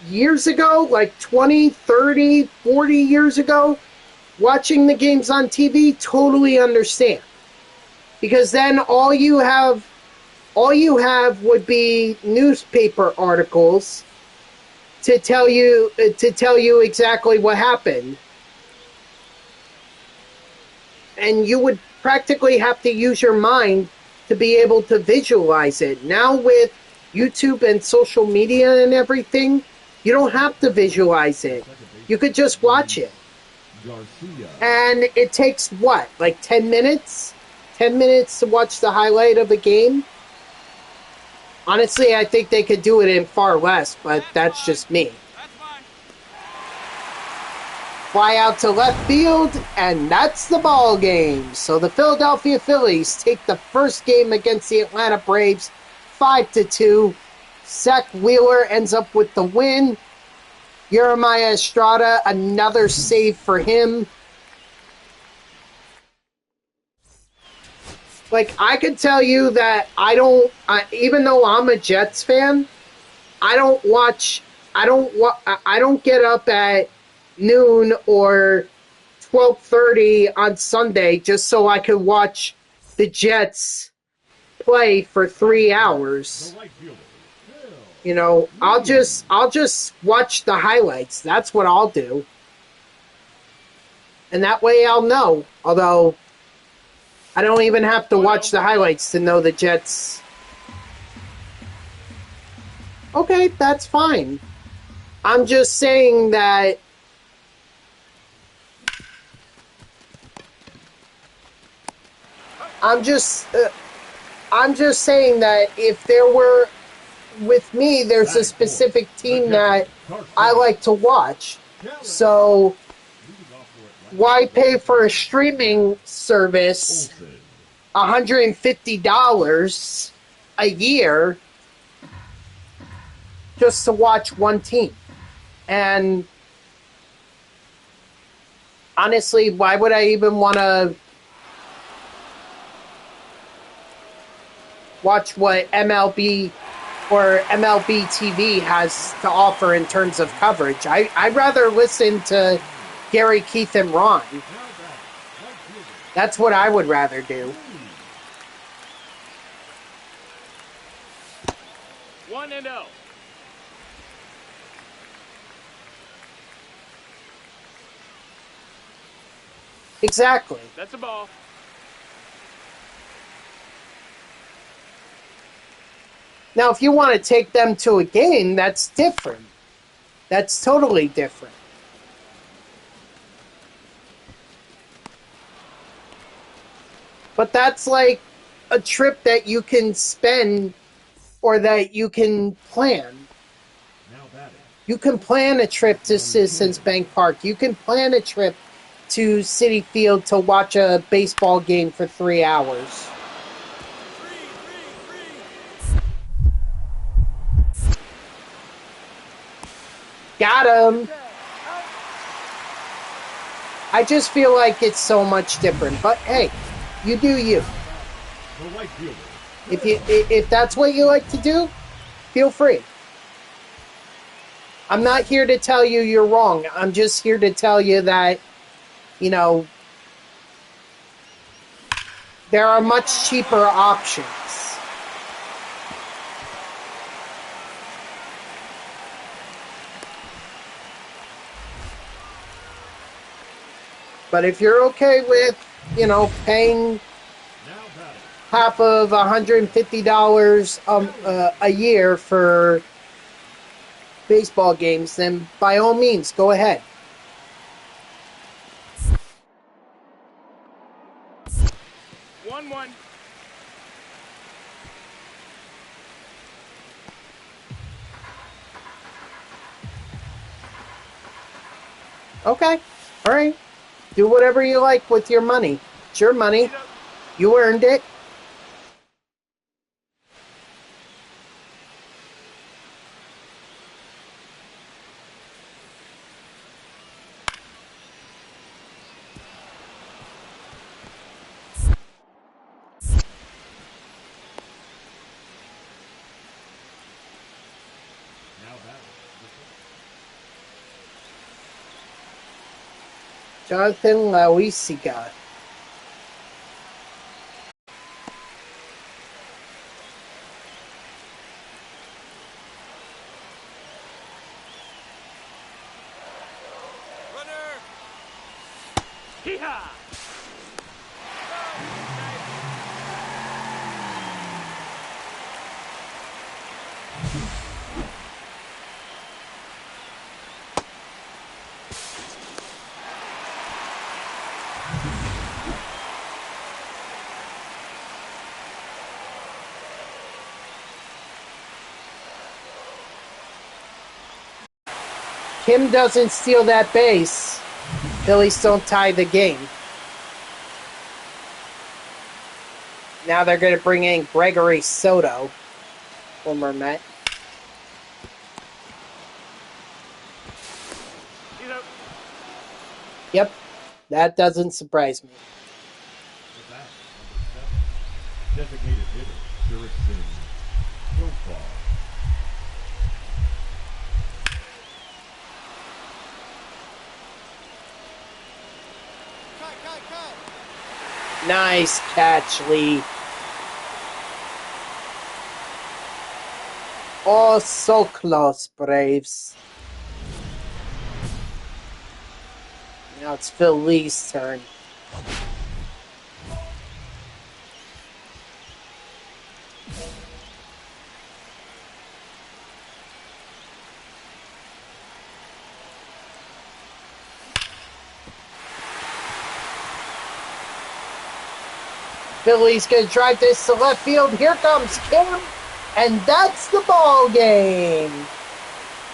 Years ago, like 20, 30, 40 years ago, watching the games on TV, totally understand. Because then all you have would be newspaper articles to tell you exactly what happened. And you would practically have to use your mind to be able to visualize it. Now with YouTube and social media and everything, you don't have to visualize it. You could just watch it. Garcia. And it takes what, like 10 minutes? 10 minutes to watch the highlight of a game? Honestly, I think they could do it in far less, but that's just me. That's mine. Fly out to left field, and that's the ball game. So the Philadelphia Phillies take the first game against the Atlanta Braves 5-2. Zach Wheeler ends up with the win. Jeremiah Estrada, another save for him. Like, I can tell you that even though I'm a Jets fan, I don't get up at noon or 12:30 on Sunday just so I could watch the Jets play for 3 hours. The right fielder, Phil. You know, I'll just watch the highlights. That's what I'll do. And that way I'll know. Although I don't even have to watch the highlights to know the Jets. Okay, that's fine. I'm just saying that I'm just saying that if there were with me, there's a specific team that I like to watch. So why pay for a streaming service $150 a year just to watch one team? And honestly, why would I even want to watch what MLB or MLB TV has to offer in terms of coverage? I'd rather listen to Gary, Keith, and Ron. That's what I would rather do. 1-0. Exactly. That's a ball. Now, if you want to take them to a game, that's different. That's totally different. But that's like a trip that you can spend or that you can plan. You can plan a trip to Citizens Bank Park. You can plan a trip to Citi Field to watch a baseball game for 3 hours. Got him. I just feel like it's so much different. But hey, you do you. If that's what you like to do, feel free. I'm not here to tell you you're wrong. I'm just here to tell you that, you know, there are much cheaper options. But if you're okay with, you know, paying half of $150 a year for baseball games, then by all means, go ahead. One. Okay, all right. Do whatever you like with your money. It's your money. You earned it. Jonathan Lauisiga. Runner. Hee-haw! Kim doesn't steal that base. Phillies don't tie the game. Now they're going to bring in Gregory Soto, former Met. Yep, that doesn't surprise me. Designated hitter, Jurickson. So far. Cut. Nice catch, Lee. Oh, so close, Braves. Now it's Phil Lee's turn. Philly's going to drive this to left field. Here comes Kim. And that's the ball game.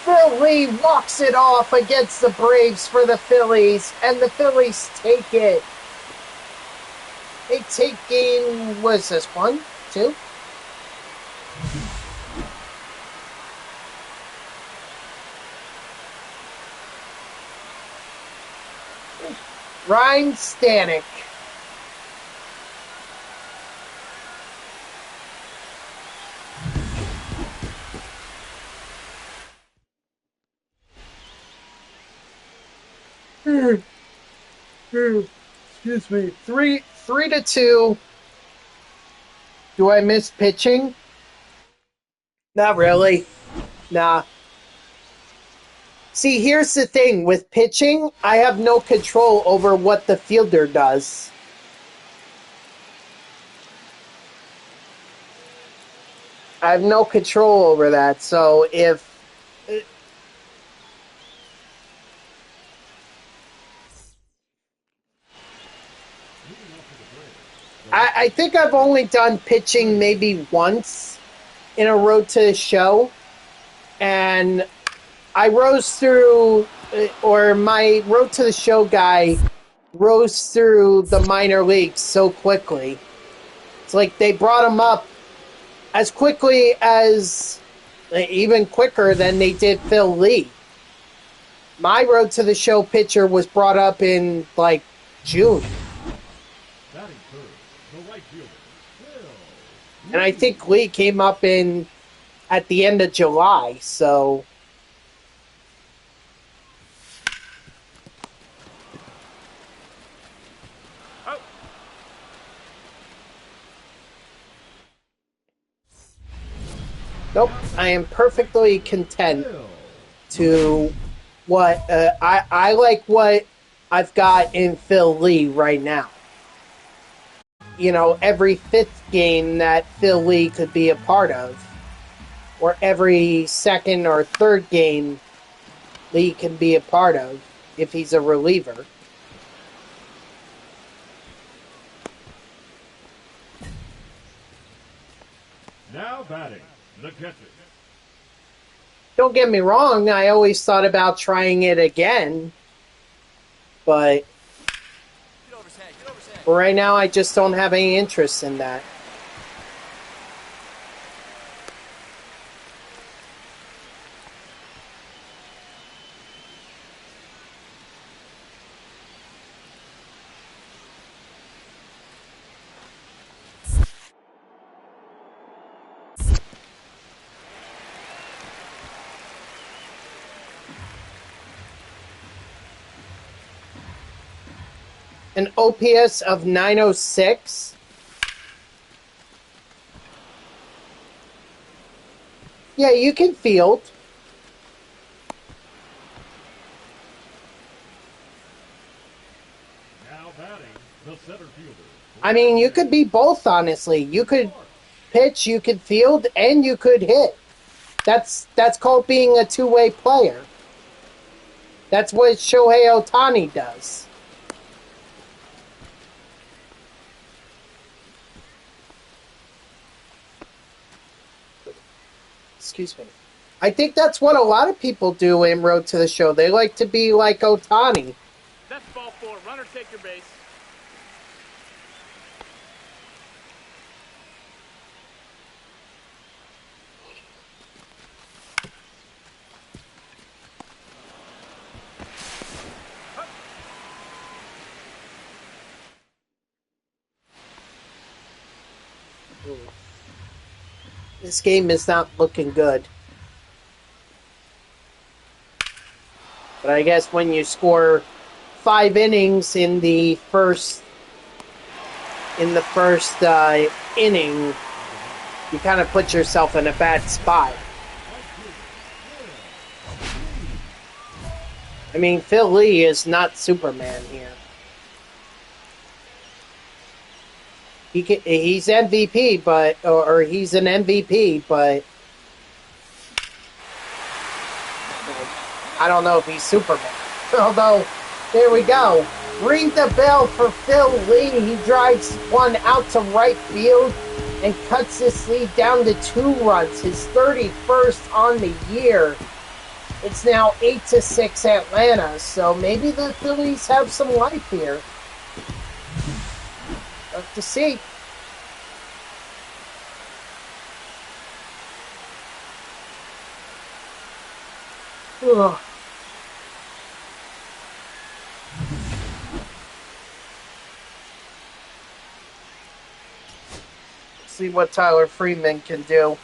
Philly walks it off against the Braves for the Phillies, and the Phillies take it. They take game, what is this, 1, 2? Ryan Stanek. Excuse me. 3-2. Do I miss pitching? Not really. Nah. See, here's the thing. With pitching, I have no control over what the fielder does. I have no control over that. So if... I think I've only done pitching maybe once in a road to the show. And I rose through, or my road to the show guy rose through the minor leagues so quickly. It's like they brought him up as quickly as, even quicker than they did Phil Lee. My road to the show pitcher was brought up in like June. Batting third, the right fielder, Phil. And I think Lee came up at the end of July, so... Oh, Nope, I am perfectly content Phil. to what I like what I've got in Phil Lee right now. You know, every fifth game that Phil Lee could be a part of, or every second or third game Lee can be a part of if he's a reliever. Now batting, the catcher. Don't get me wrong, I always thought about trying it again, but Get over his head. Get over his head. for right now I just don't have any interest in that. An OPS of 906. Yeah, you can field. Now batting, the center fielder. I mean, you could be both, honestly. You could pitch, you could field, and you could hit. That's called being a two-way player. That's what Shohei Ohtani does. Excuse me. I think that's what a lot of people do in Road to the Show. They like to be like Ohtani. that's ball 4. Runner, take your base. This game is not looking good. But I guess when you score 5 innings in the first inning, you kind of put yourself in a bad spot. I mean, Phil Lee is not Superman here. He's MVP, or he's an MVP, but I don't know if he's Superman. Although, there we go. Ring the bell for Phil Lee. He drives one out to right field. and cuts this lead down to 2 runs, his 31st on the year. It's now 8-6 Atlanta, so maybe the Phillies have some life here. Have to see. Ugh. See what Tyler Freeman can do.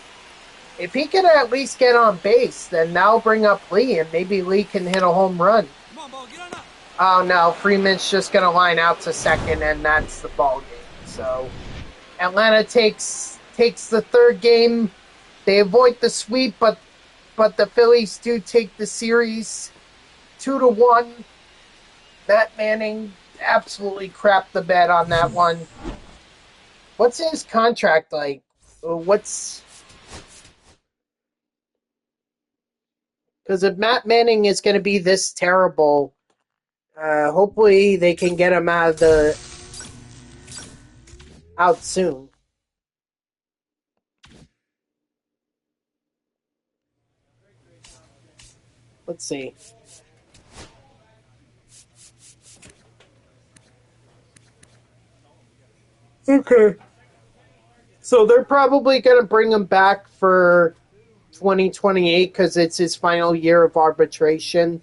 If he can at least get on base, then now bring up Lee, and maybe Lee can hit a home run. Come on, ball, get on up. Oh no, Freeman's just going to line out to second, and that's the ball game. So Atlanta takes the third game. They avoid the sweep, but the Phillies do take the series 2-1. Matt Manning absolutely crapped the bed on that one. What's his contract like? Because if Matt Manning is going to be this terrible, hopefully they can get him out soon. Let's see. Okay. So they're probably going to bring him back for 2028 because it's his final year of arbitration.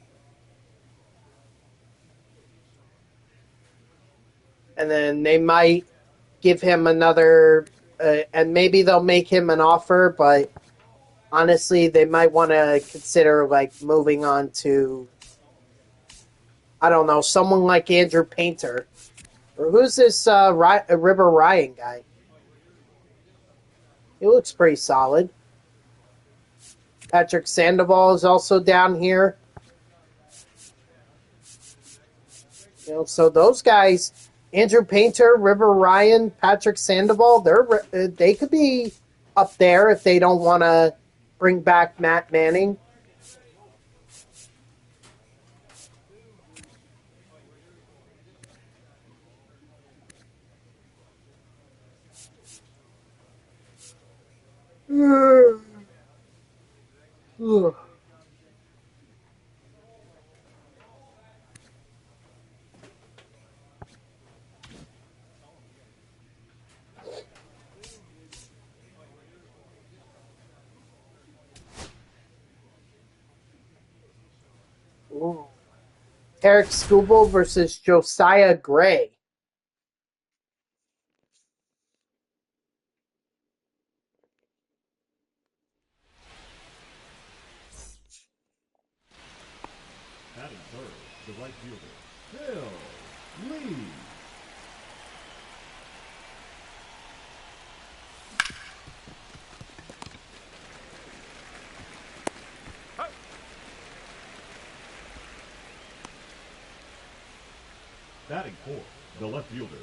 And then they might give him another, and maybe they'll make him an offer, but honestly, they might want to consider like moving on to, I don't know, someone like Andrew Painter. Or who's this River Ryan guy? He looks pretty solid. Patrick Sandoval is also down here. So those guys, Andrew Painter, River Ryan, Patrick Sandoval, they could be up there if they don't want to bring back Matt Manning. Ooh. Tarek Skubal versus Josiah Gray. Batting third, the right fielder, Phil Lee. Batting fourth, the left fielder,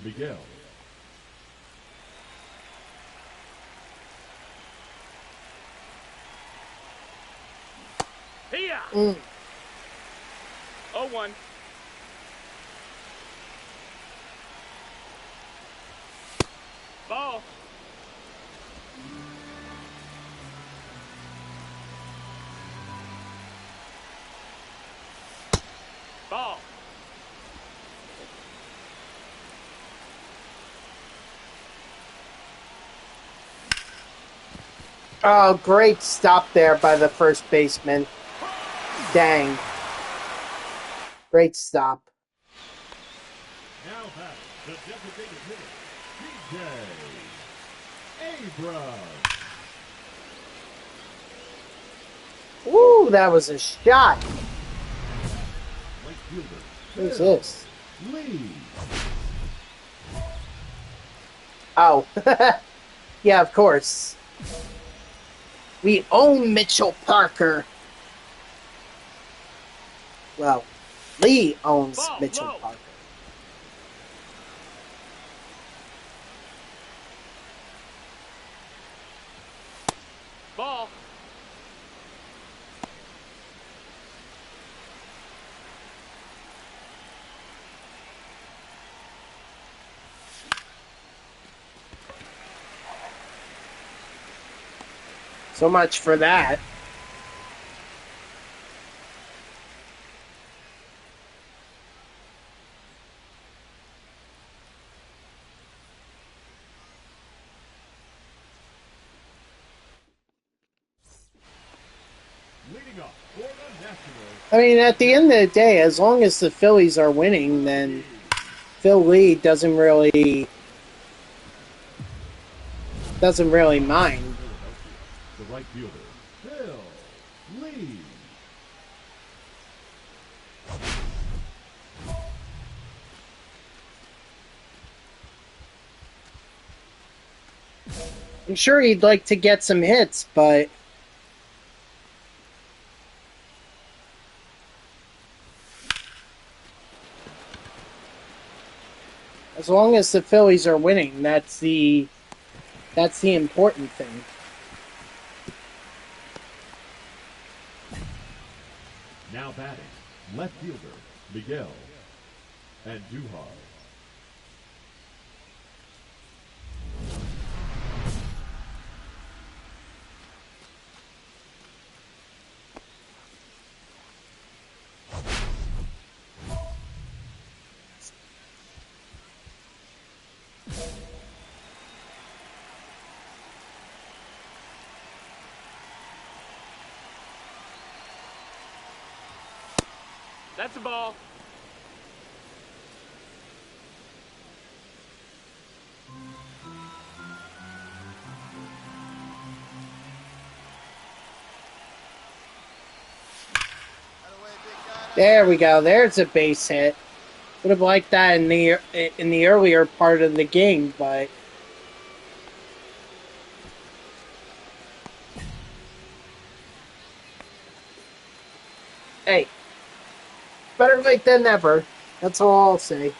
Miguel. Here. 0-1. Ball. Ball. Oh, great stop there by the first baseman. Dang. Great stop. Now batting, the designated hitter, DJ Abrams. Woo, that was a shot. Right fielder, Who's Phil this? Lee. Oh. Yeah, of course. We own Mitchell Parker. Well, Lee owns Ball, Mitchell low. Parker. Ball. So much for that. Leading up for the Nationals, I mean, at the end of the day, as long as the Phillies are winning, then Phil Lee doesn't really mind. Philadelphia. The right fielder, Phil Lee. I'm sure he'd like to get some hits, but as long as the Phillies are winning, that's the important thing. Now batting, left fielder, Miguel Andujar. That's a ball. There we go. There's a base hit. Would have liked that in the earlier part of the game, but hey, better late than never. That's all I'll say.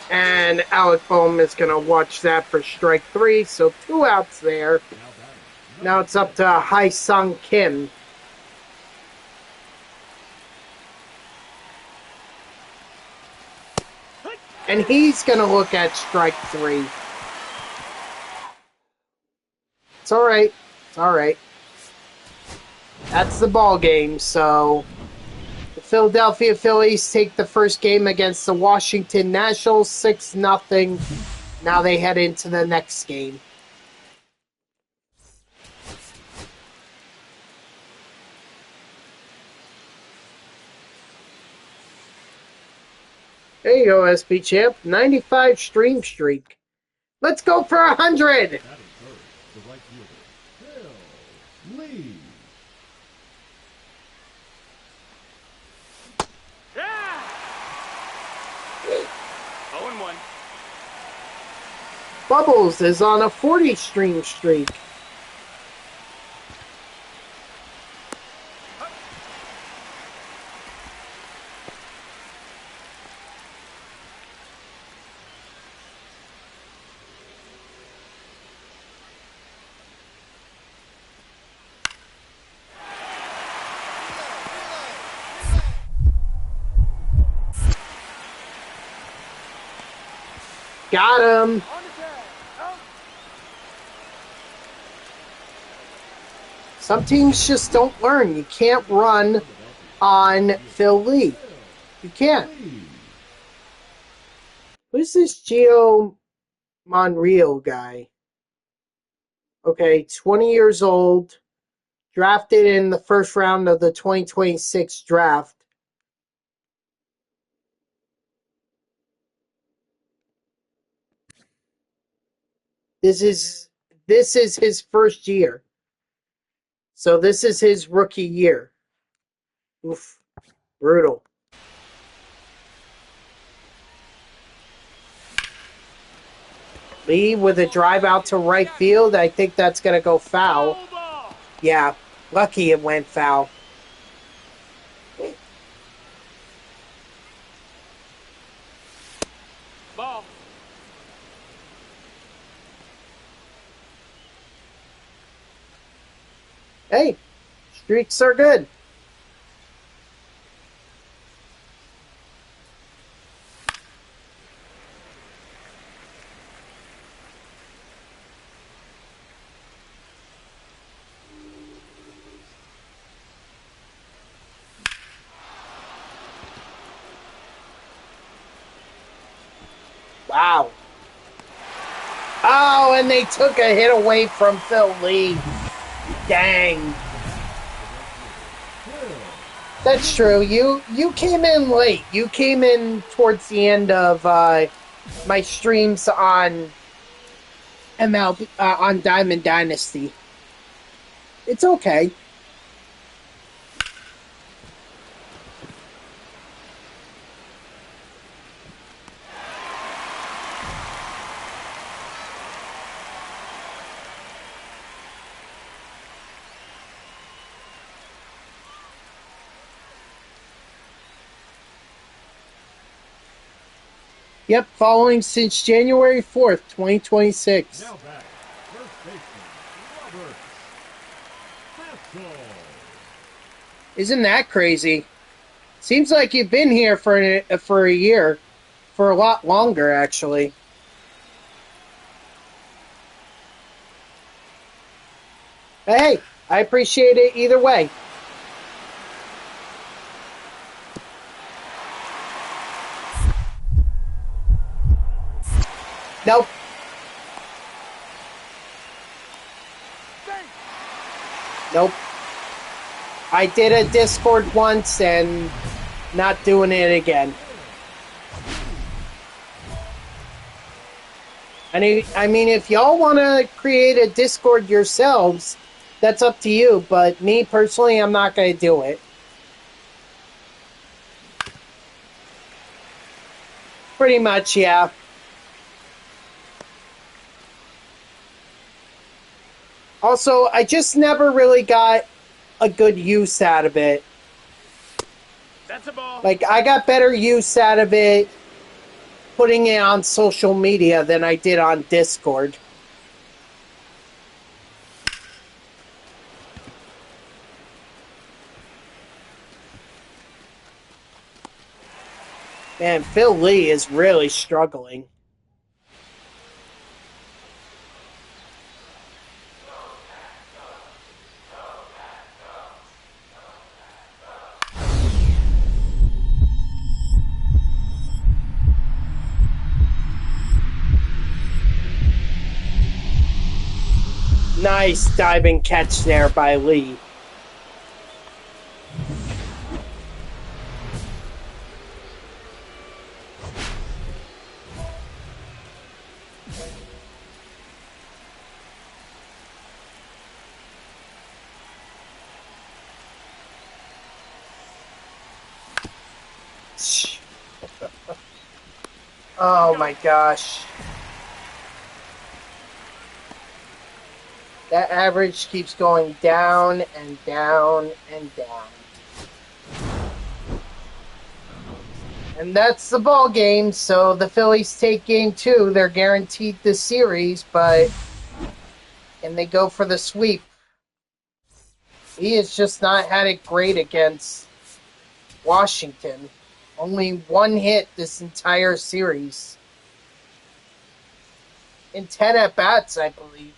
And Alec Boehm is going to watch that for strike 3, so 2 outs there. Now it's up to Hai Sung Kim. And he's going to look at strike 3. It's all right. It's all right. That's the ball game, so the Philadelphia Phillies take the first game against the Washington Nationals 6-0. Now they head into the next game. There you go, SB Champ. 95 stream streak. Let's go for 100. Batting third, the right fielder, Phil Lee. Yeah! 0-1. Bubbles is on a 40 stream streak. Got him. Some teams just don't learn. You can't run on Phil Lee. You can't. Who's this Gio Monreal guy? Okay, 20 years old. Drafted in the first round of the 2026 draft. This is his first year. So this is his rookie year. Oof. Brutal. Lee with a drive out to right field. I think that's going to go foul. Foul ball. Yeah, lucky it went foul. Ball. Hey, streaks are good. Wow. Oh, and they took a hit away from Phil Lee. Dang. That's true. You came in late. You came in towards the end of my streams on MLB on Diamond Dynasty. It's okay. Yep, following since January 4th, 2026. Now back, first baseman, Robert Hassel. Isn't that crazy? Seems like you've been here for a year, for a lot longer actually. But hey, I appreciate it either way. Nope. Nope. I did a Discord once and not doing it again. I mean, if y'all want to create a Discord yourselves, that's up to you. But me personally, I'm not going to do it. Pretty much, yeah. Also, I just never really got a good use out of it. That's a ball. Like, I got better use out of it putting it on social media than I did on Discord. Man, Phil Lee is really struggling. Nice diving catch there by Lee. Oh my gosh. That average keeps going down and down and down. And that's the ball game, so the Phillies take game 2. They're guaranteed the series, but and they go for the sweep. He has just not had it great against Washington. Only one hit this entire series. In 10 at-bats, I believe.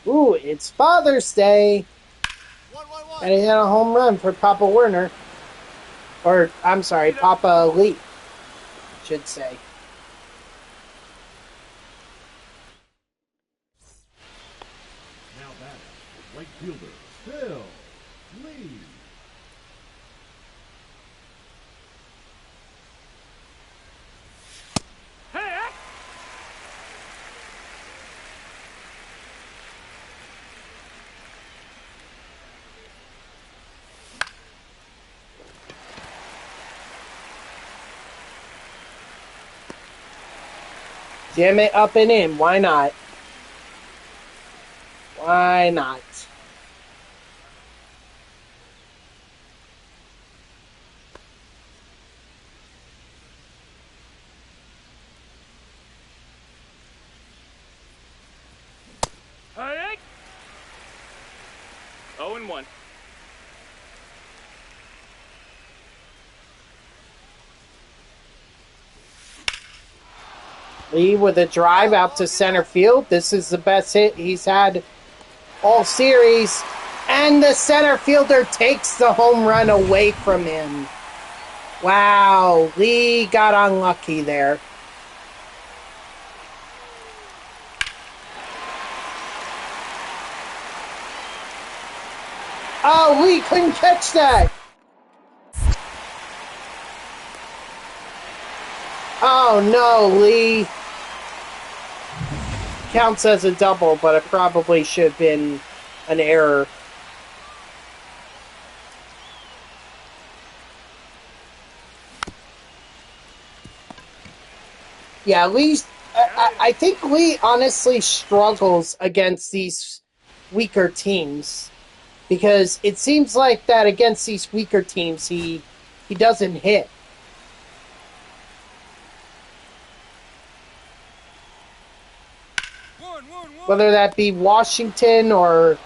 Ooh, it's Father's Day. 1-1-1. And he had a home run for Papa Werner. Or, I'm sorry, Papa Lee, should say. Now back, right fielder, Phil Lee. Hey! Jam it up and in. Why not? Why not? Hey! 0-1. Lee with a drive out to center field. This is the best hit he's had all series. And the center fielder takes the home run away from him. Wow, Lee got unlucky there. Oh, Lee couldn't catch that. Oh, no, Lee. Counts as a double, but it probably should have been an error. Yeah, Lee's. I think Lee honestly struggles against these weaker teams because it seems like that against these weaker teams he doesn't hit. Whether that be Washington or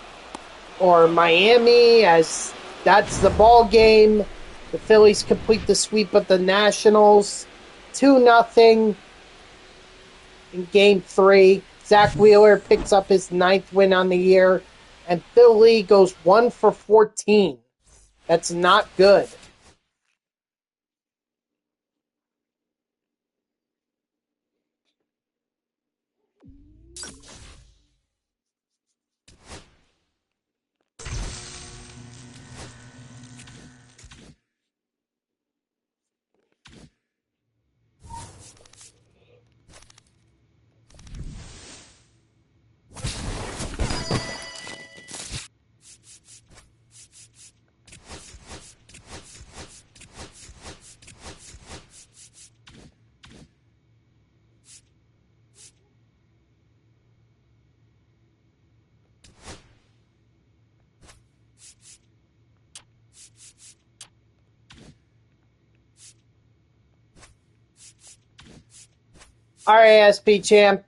Miami, as that's the ball game. The Phillies complete the sweep of the Nationals, 2-0 in Game 3. Zach Wheeler picks up his 9th win on the year, and Philly goes 1 for 14. That's not good. RASP champ.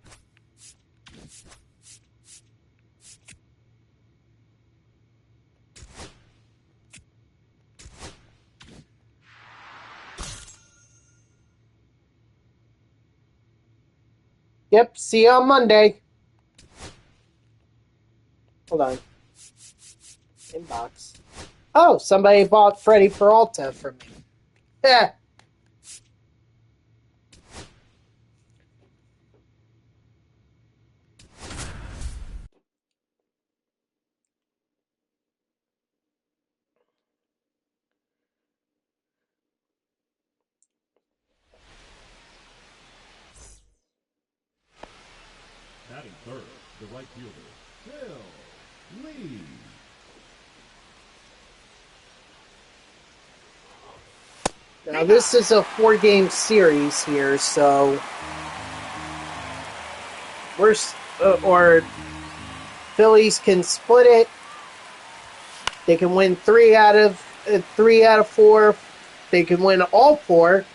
Yep, see you on Monday. Hold on. Inbox. Oh, somebody bought Freddie Peralta for me. Yeah. Batting third, the right fielder, Phil Lee. Now, this is a 4-game series here, so Phillies can split it. They can win 3 out of 4. They can win all 4,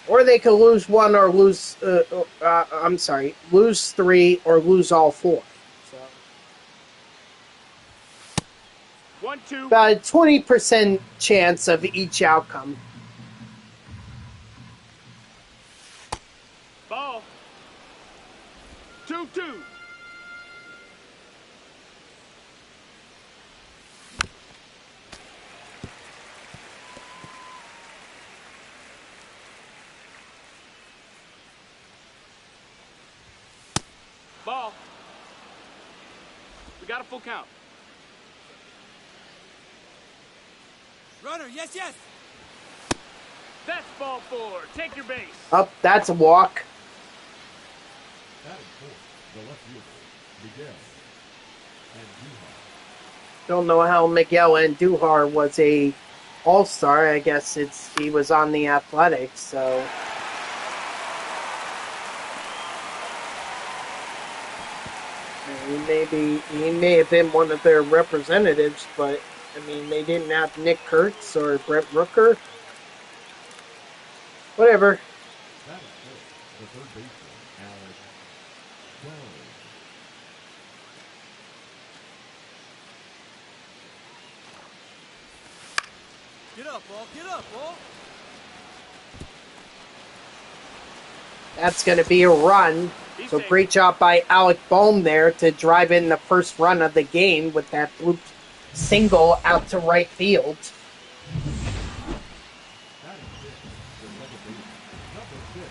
or they could lose 1 or lose. Lose 3 or lose all 4. So 1-2. about a 20% chance of each outcome. Ball. 2-2. Ball. We got a full count. Runner, yes, yes. That's ball 4. Take your base. Up, that's a walk. Batting fourth, the left fielder, Miguel Andujar. Don't know how Miguel Andujar was a all-star. I guess he was on the Athletics, so He may have been one of their representatives, but I mean, they didn't have Nick Kurtz or Brett Rooker. Whatever. That is good. The third baseman, Alex Jones. Get up, ball. Get up, ball. That's going to be a run. So great job by Alec Bohm there to drive in the first run of the game with that bloop single out to right field. That is it. The second baseman, number 6.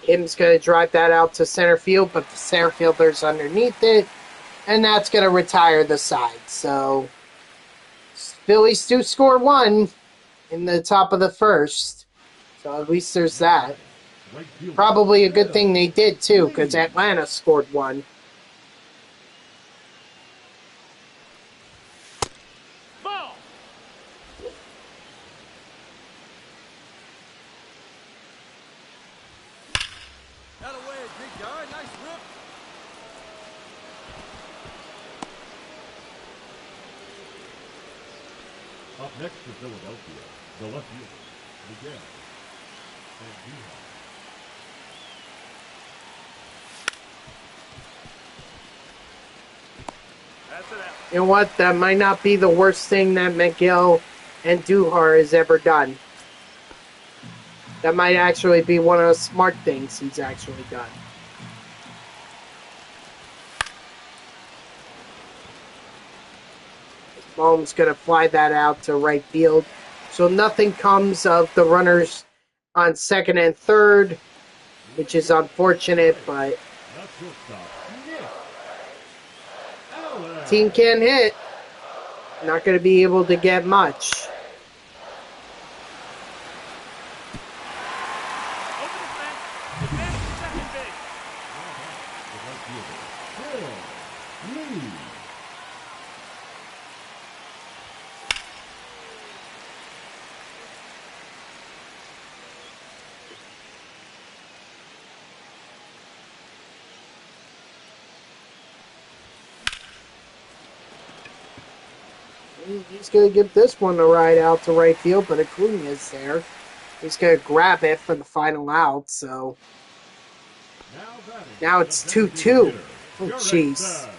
Kim's going to drive that out to center field, but the center fielder's underneath it, and that's going to retire the side. So Phillies do score one in the top of the first. So at least there's that. Right fielder, Probably a good thing they did, too, because Atlanta scored one. Ball. Out of the way, big guy. Nice rip. Up next for Philadelphia, the left fielder, Miguel and That's it out. You know what? That might not be the worst thing that Miguel and Duhar has ever done. That might actually be one of the smart things he's actually done. Bohm's going to fly that out to right field. So nothing comes of the runners on second and third, which is unfortunate, but team can't hit. Not going to be able to get much. Open the fence. Advance to second base. He's going to give this one a ride out to right field, but Acuna is there. He's going to grab it for the final out, so now it's 2-2. Oh, jeez.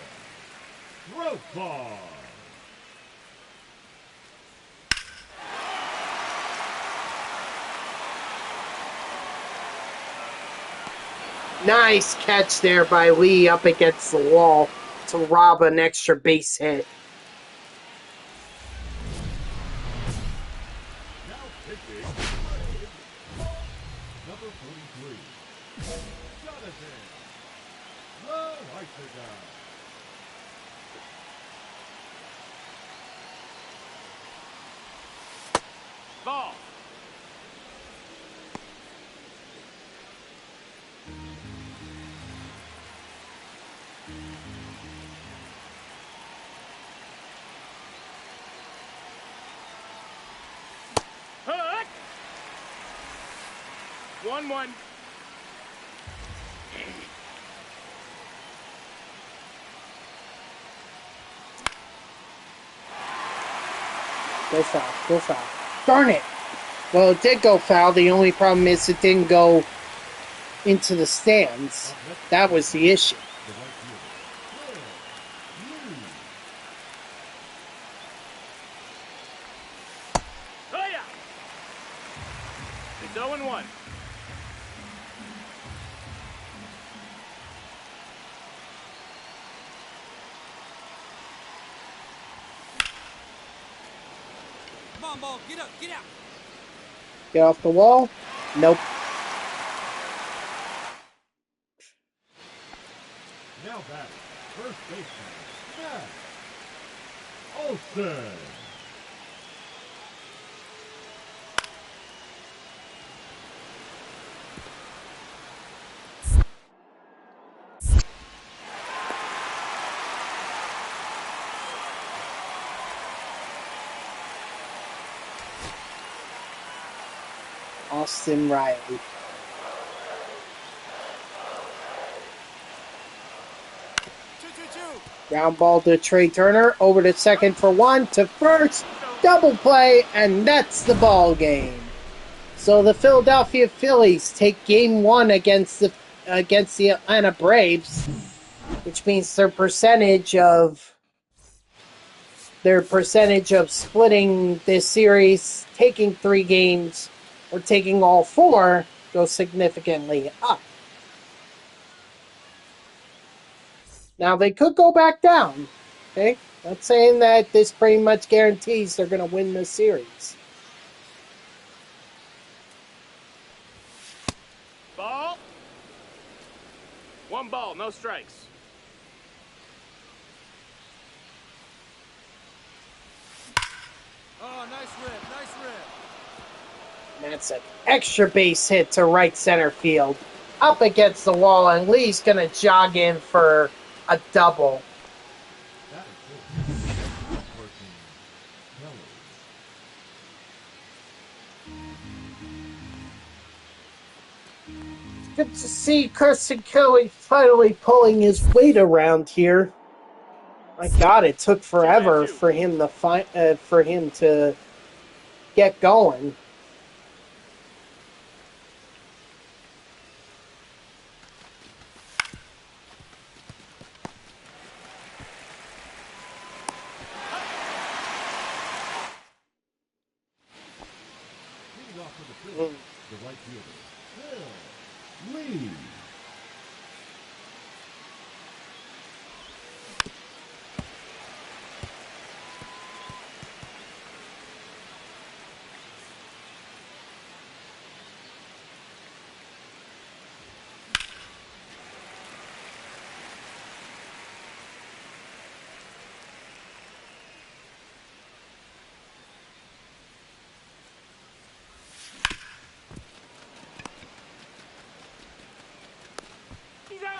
Nice catch there by Lee up against the wall to rob an extra base hit. number 43, Jonathan Loaizaga. Ball. Hook. 1-1. Go foul, go foul. Darn it! Well, it did go foul. The only problem is it didn't go into the stands. That was the issue. Oh, yeah. It's 0-1. Come on, ball. Get up. Get out. Get off the wall? Nope. Now batting, first baseman, Matt Olson. Austin Riley. 2-2-2. Ground ball to Trey Turner, over to second for one, to first, double play, and that's the ball game. So the Philadelphia Phillies take game one against the Atlanta Braves, which means their percentage of splitting this series, taking 3 games or taking all 4, goes significantly up. Now they could go back down. Okay, not saying that this pretty much guarantees they're going to win this series. Ball. 1 ball, no strikes. Oh, nice rip, nice rip. And that's an extra base hit to right center field, up against the wall, and Lee's going to jog in for a double. That is good. Working. Kelly. Good to see Kirsten Kelly finally pulling his weight around here. My God, it took forever for him to get going. Leading off for the Phillies, the right fielder, Phil Lee. He's out.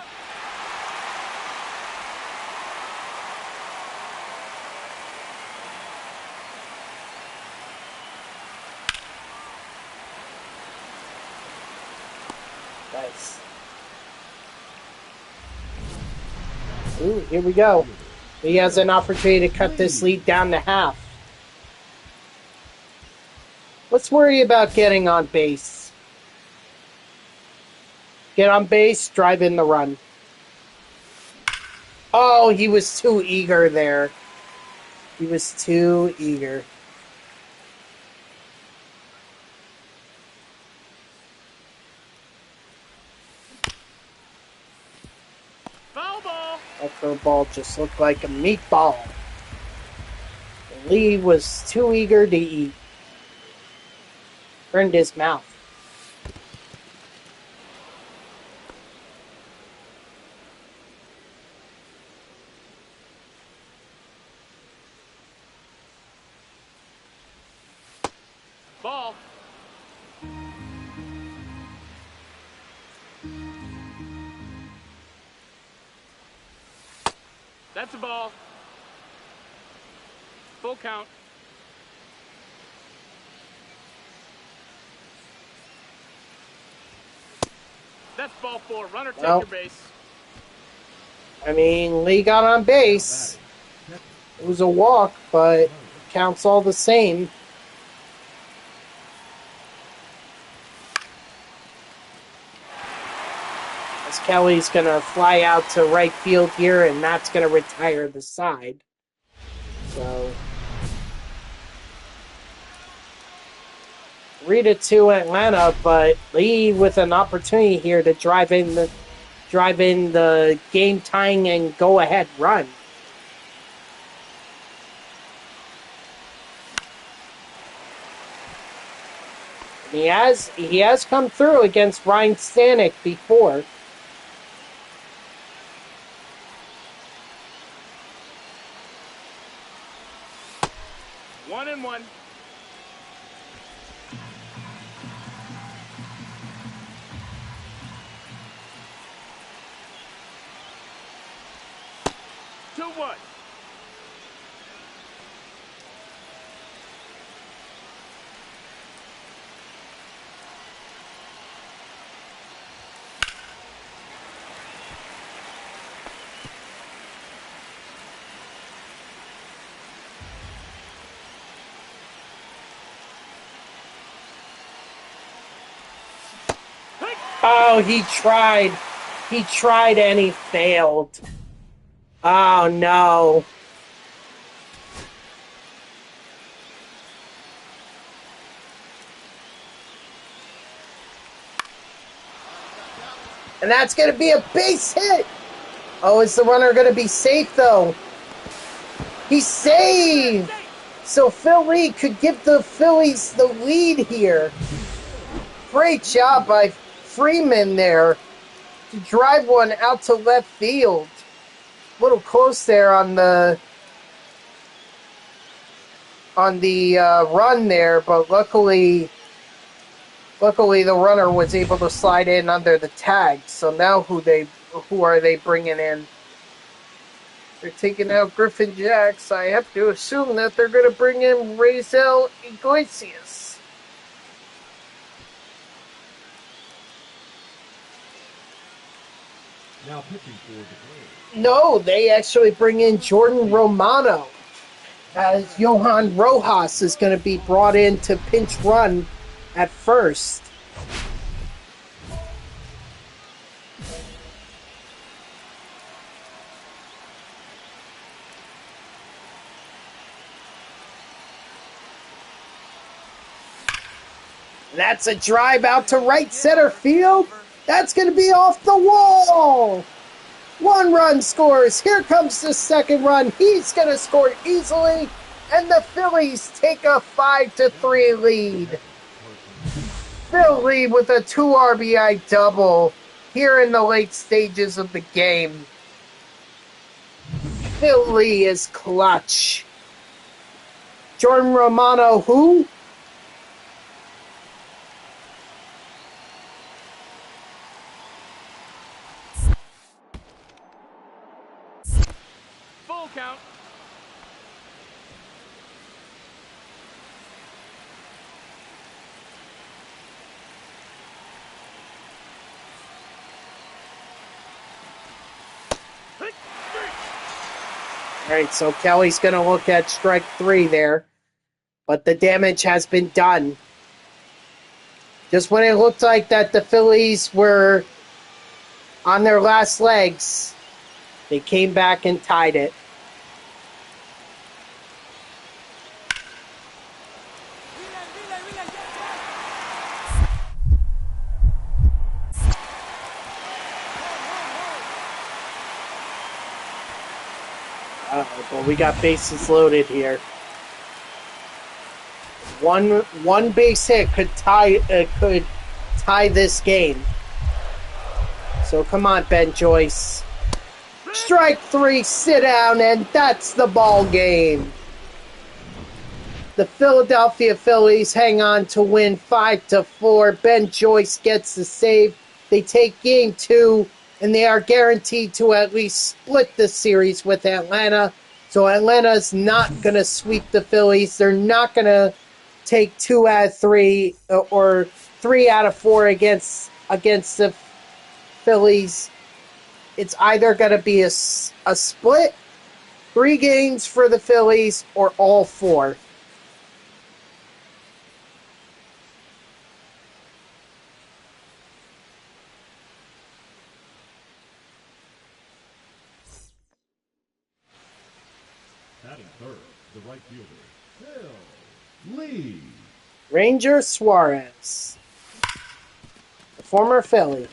Nice. Ooh, here we go. He has an opportunity to cut this lead down to half. Let's worry about getting on base. Get on base, drive in the run. Oh, he was too eager there. He was too eager. Foul ball. That curveball just looked like a meatball. Lee was too eager to eat. Burned his mouth. Ball. That's a ball. Full count. That's ball 4. Runner, take Well, your base. I mean, Lee got on base. It was a walk, but it counts all the same. As Kelly's going to fly out to right field here, and that's going to retire the side. So 3-2 Atlanta, but Lee with an opportunity here to drive in the game tying and go ahead run. He has come through against Ryan Stanek before. One and one. Two one. Oh, he tried. He tried and he failed. Oh, no. And that's going to be a base hit. Oh, is the runner going to be safe, though? He's saved. So Phil Lee could give the Phillies the lead here. Great job by Freeman there to drive one out to left field. A little close there on the run there, but luckily the runner was able to slide in under the tag. So now who are they bringing in? They're taking out Griffin Jacks. I have to assume that they're going to bring in Razel Iglesias. Now pitching for the Braves. No, they actually bring in Jordan Romano, as Johan Rojas is going to be brought in to pinch run at first. That's a drive out to right center field. That's going to be off the wall. 1 run scores. Here comes the second run. He's going to score easily. And the Phillies take a 5-3 lead. Phil Lee with a 2 RBI double here in the late stages of the game. Phil Lee is clutch. Jordan Romano, who? Full count. All right, so Kelly's going to look at strike 3 there. But the damage has been done. Just when it looked like that the Phillies were on their last legs, they came back and tied it. But we got bases loaded here. One base hit could tie this game. So come on, Ben Joyce. Strike 3, sit down, and that's the ball game. The Philadelphia Phillies hang on to win 5-4. Ben Joyce gets the save. They take game 2, and they are guaranteed to at least split the series with Atlanta. So Atlanta's not going to sweep the Phillies. They're not going to take 2 out of 3 or 3 out of 4 against the Phillies. It's either going to be a split, 3 games for the Phillies, or all 4. Batting third, the right fielder, Phil Lee. Ranger Suarez, the former Philly.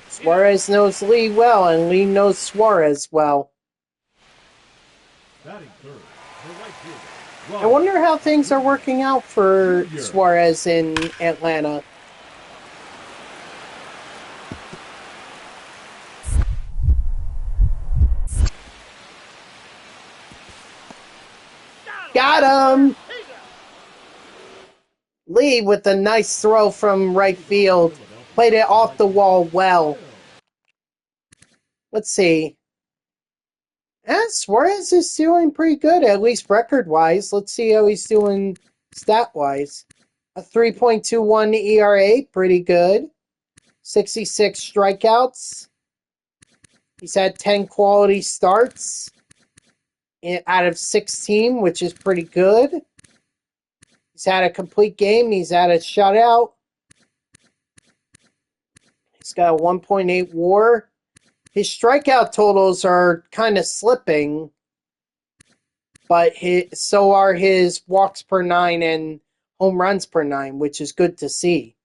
Suarez knows Lee well, and Lee knows Suarez well. Batting third, the right fielder, I wonder how things are working out for Suarez in Atlanta. Got him! Lee with a nice throw from right field. Played it off the wall well. Let's see. Suarez is doing pretty good, at least record-wise. Let's see how he's doing stat-wise. A 3.21 ERA, pretty good. 66 strikeouts. He's had 10 quality starts out of 16, which is pretty good. He's had a complete game. He's had a shutout. He's got a 1.8 WAR. His strikeout totals are kind of slipping, but so are his walks per 9 and home runs per 9, which is good to see.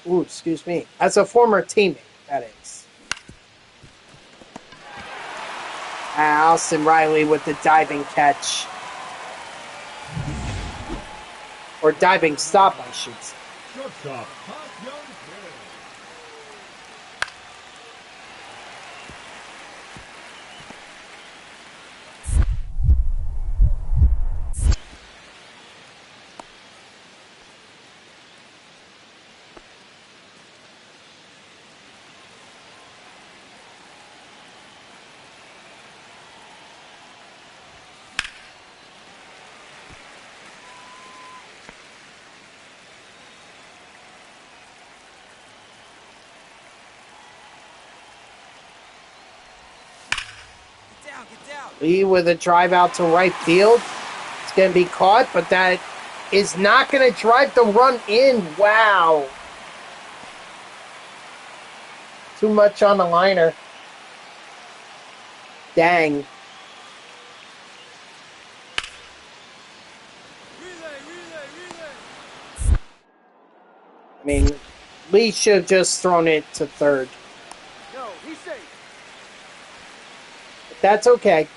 Ooh, excuse me. As a former teammate, that is. Austin Riley with the diving catch. Or diving stop, I should say. Shortstop, Hot Young Kid. Get down. Lee with a drive out to right field. It's going to be caught, but that is not going to drive the run in. Wow. Too much on the liner. Dang. Relay. I mean, Lee should have just thrown it to third. No, he's safe. But that's okay.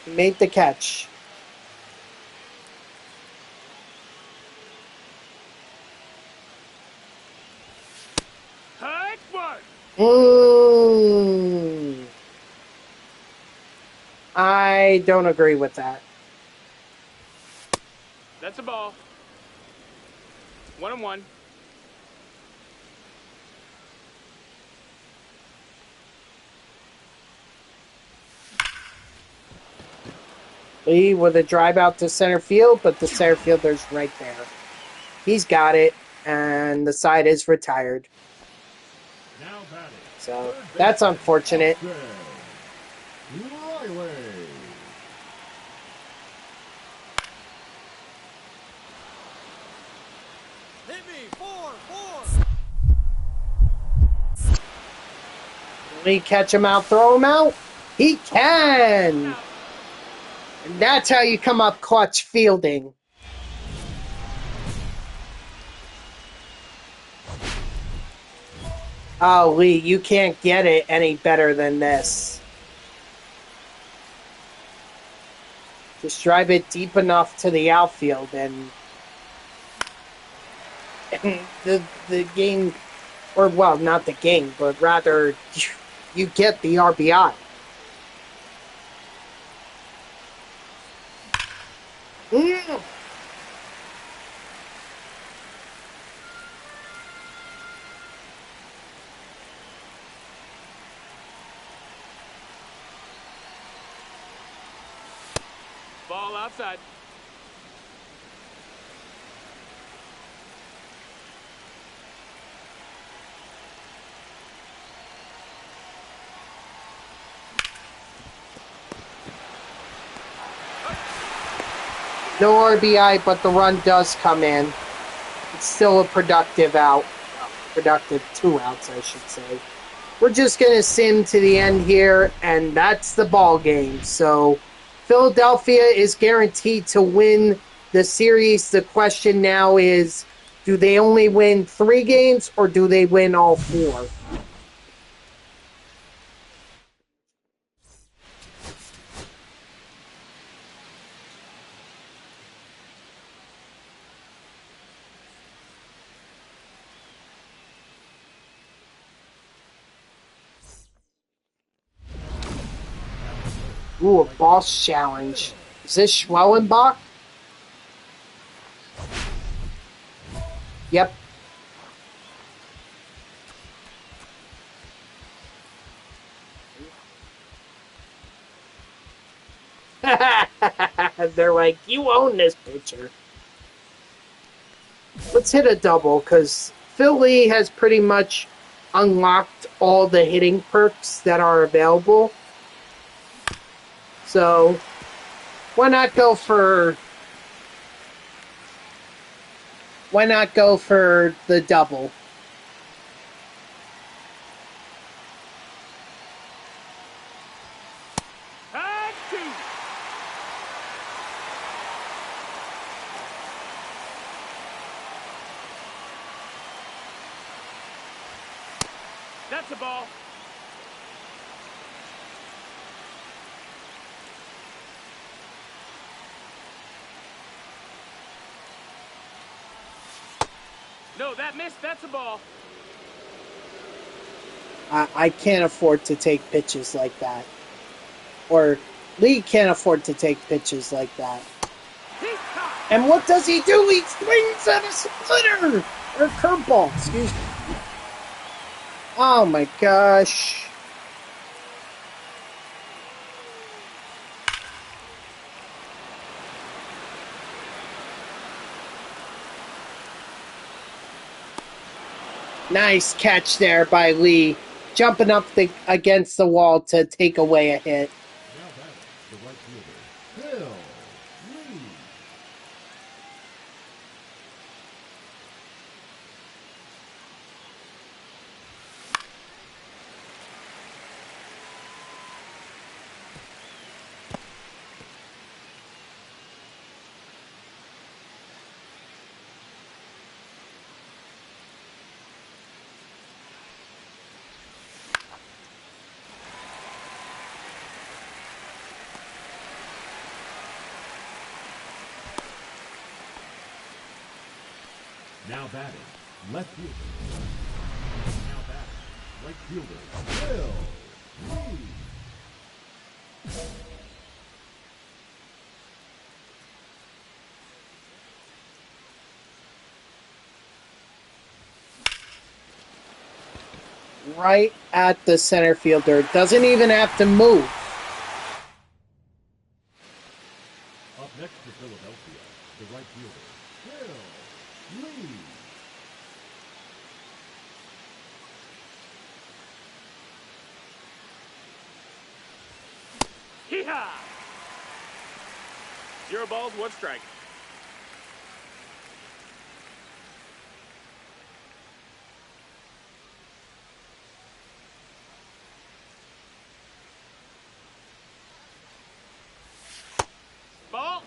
He made the catch. Hot one. I don't agree with that. That's a ball. 1-1. Lee with a drive out to center field, but the center fielder's right there. He's got it, and the side is retired. Now batting. So that's unfortunate. Riley. Hit me. 4. Can he catch him out, throw him out? He can! And that's how you come up clutch fielding. Oh, Lee, you can't get it any better than this. Just drive it deep enough to the outfield, and the game, or well, not the game, but rather you get the RBI. Ball outside. No RBI, but the run does come in. It's still a productive out. Productive 2 outs, I should say. We're just going to sim to the end here, and that's the ball game. So Philadelphia is guaranteed to win the series. The question now is, do they only win 3 games, or do they win all 4? Ooh, a boss challenge. Is this Schwellenbach? Yep. They're like, you own this pitcher. Let's hit a double, because Philly has pretty much unlocked all the hitting perks that are available. So, why not go for Why not go for the double? High two. That's a ball. No, that missed. That's a ball. I can't afford to take pitches like that. Or Lee can't afford to take pitches like that. He's caught. And what does he do? He swings at a splitter! Or curveball, excuse me. Oh my gosh. Nice catch there by Lee. Jumping up against the wall to take away a hit. Now batting, the right fielder, Bill Lee. Now batting, left fielder. Now batting, right fielder, Bill Lee. Right at the center fielder. Doesn't even have to move. Up next for Philadelphia, the right fielder, Bill Lee. Hee-haw. 0 balls, 1 strike. Ball.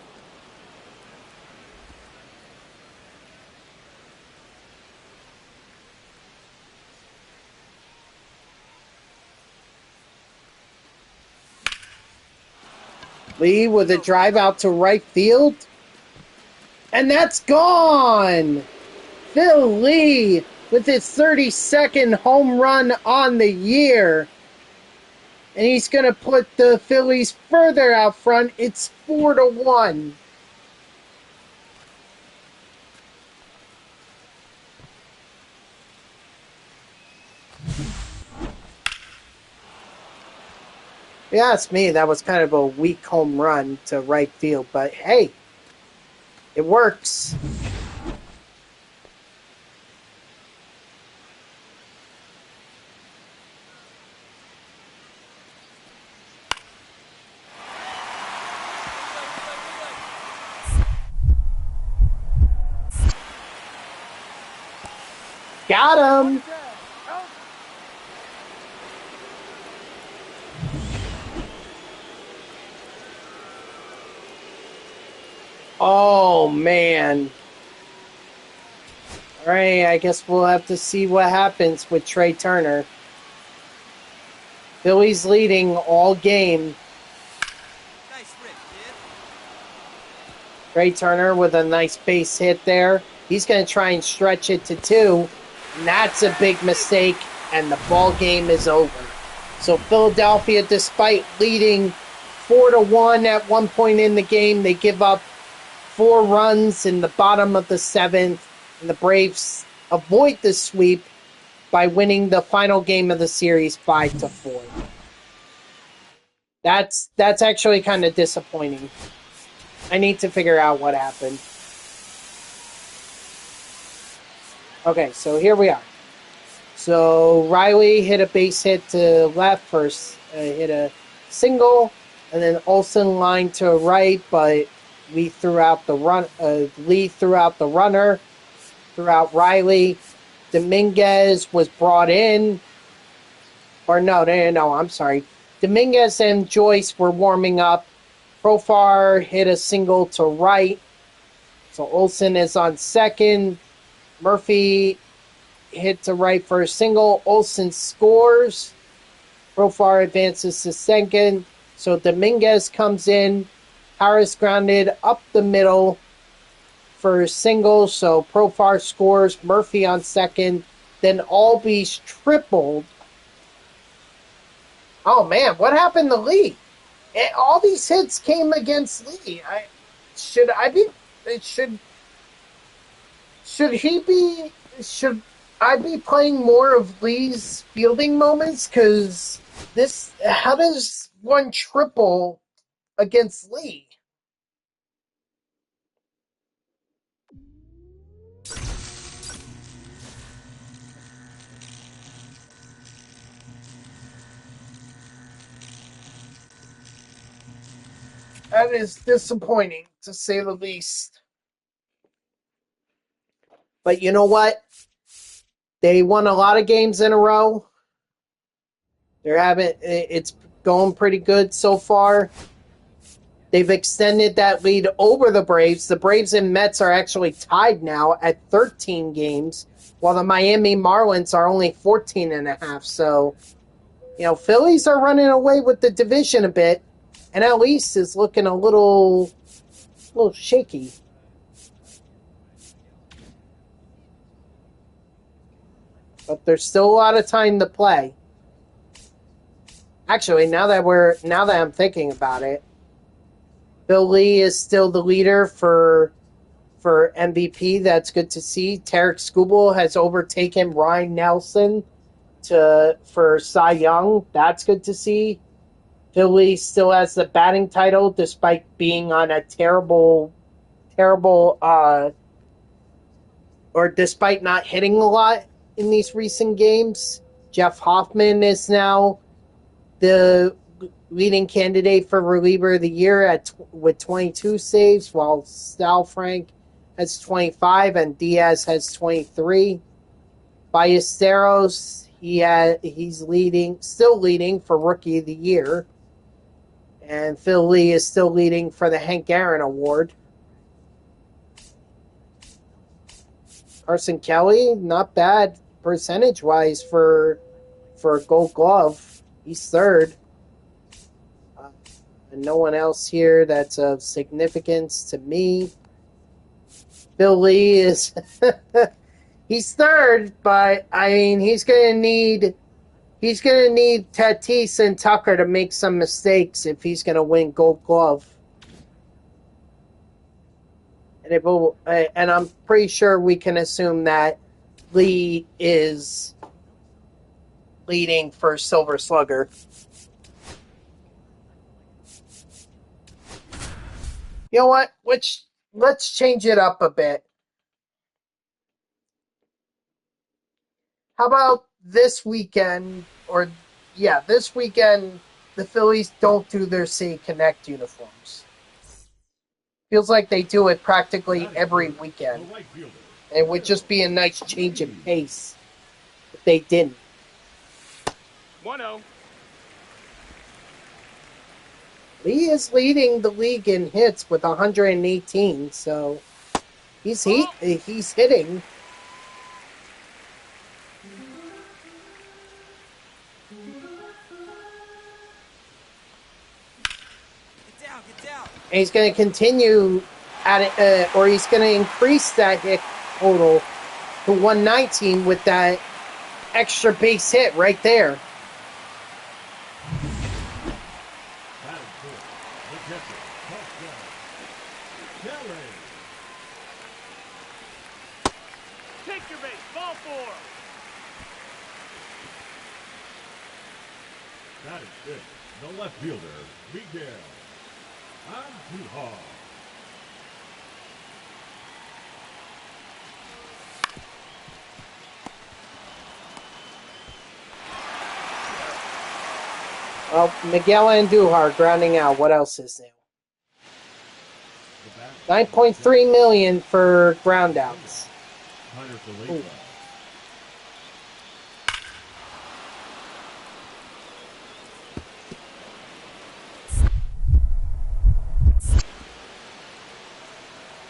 Lee with a drive out to right field. And that's gone! Phil Lee with his 32nd home run on the year. And he's going to put the Phillies further out front. It's 4-1. If you ask me, that was kind of a weak home run to right field. But hey, it works. Got him! Oh, man. All right, I guess we'll have to see what happens with Trey Turner. Phillies leading all game. Nice rip, kid. Trey Turner with a nice base hit there. He's going to try and stretch it to 2. And that's a big mistake, and the ball game is over. So Philadelphia, despite leading 4-1 at one point in the game, they give up 4 runs in the bottom of the 7th, and the Braves avoid the sweep by winning the final game of the series 5-4. That's actually kind of disappointing. I need to figure out what happened. Okay, so here we are. So Riley hit a base hit to left first, hit a single, and then Olsen lined to right, but Lee threw out the runner. throughout Riley. Dominguez was brought in. Or no, I'm sorry. Dominguez and Joyce were warming up. Profar hit a single to right. So Olsen is on second. Murphy hit to right for a single. Olsen scores. Profar advances to second. So Dominguez comes in. Harris grounded up the middle for a single. So Profar scores. Murphy on second. Then Albies tripled. Oh man, what happened to Lee? All these hits came against Lee. Should I be? Should he be? Should I be playing more of Lee's fielding moments? Because this, how does one triple against Lee? That is disappointing, to say the least. But you know what? They won a lot of games in a row. It's going pretty good so far. They've extended that lead over the Braves. The Braves and Mets are actually tied now at 13 games, while the Miami Marlins are only 14 and a half. So, Phillies are running away with the division a bit, and at least is looking a little shaky. But there's still a lot of time to play. Actually, now that I'm thinking about it, Bill Lee is still the leader for MVP. That's good to see. Tarek Skubal has overtaken Ryan Nelson for Cy Young. That's good to see. Bill Lee still has the batting title despite being on a terrible, or despite not hitting a lot in these recent games. Jeff Hoffman is now the leading candidate for reliever of the year with 22 saves, while Sal Frank has 25 and Diaz has 23. Ballesteros, he's still leading for rookie of the year, and Phil Lee is still leading for the Hank Aaron Award. Carson Kelly, not bad percentage-wise for a Gold Glove. He's third. And no one else here that's of significance to me. Bill Lee is he's third, but I mean he's gonna need Tatis and Tucker to make some mistakes if he's gonna win Gold Glove. And I'm pretty sure we can assume that Lee is leading for Silver Slugger. You know what? Let's change it up a bit. How about this weekend, this weekend, the Phillies don't do their City Connect uniforms. Feels like they do it practically every weekend. It would just be a nice change of pace if they didn't. 1-0. Lee is leading the league in hits with 118, so he's hitting. Get down. And he's going to continue he's going to increase that hit total to 119 with that extra base hit right there. Take your base. Ball 4. That is it. The left fielder, Miguel Andujar. Well, Miguel Andujar grounding out. What else is new? $9.3 million for groundouts. Hunter for late Ooh. ball.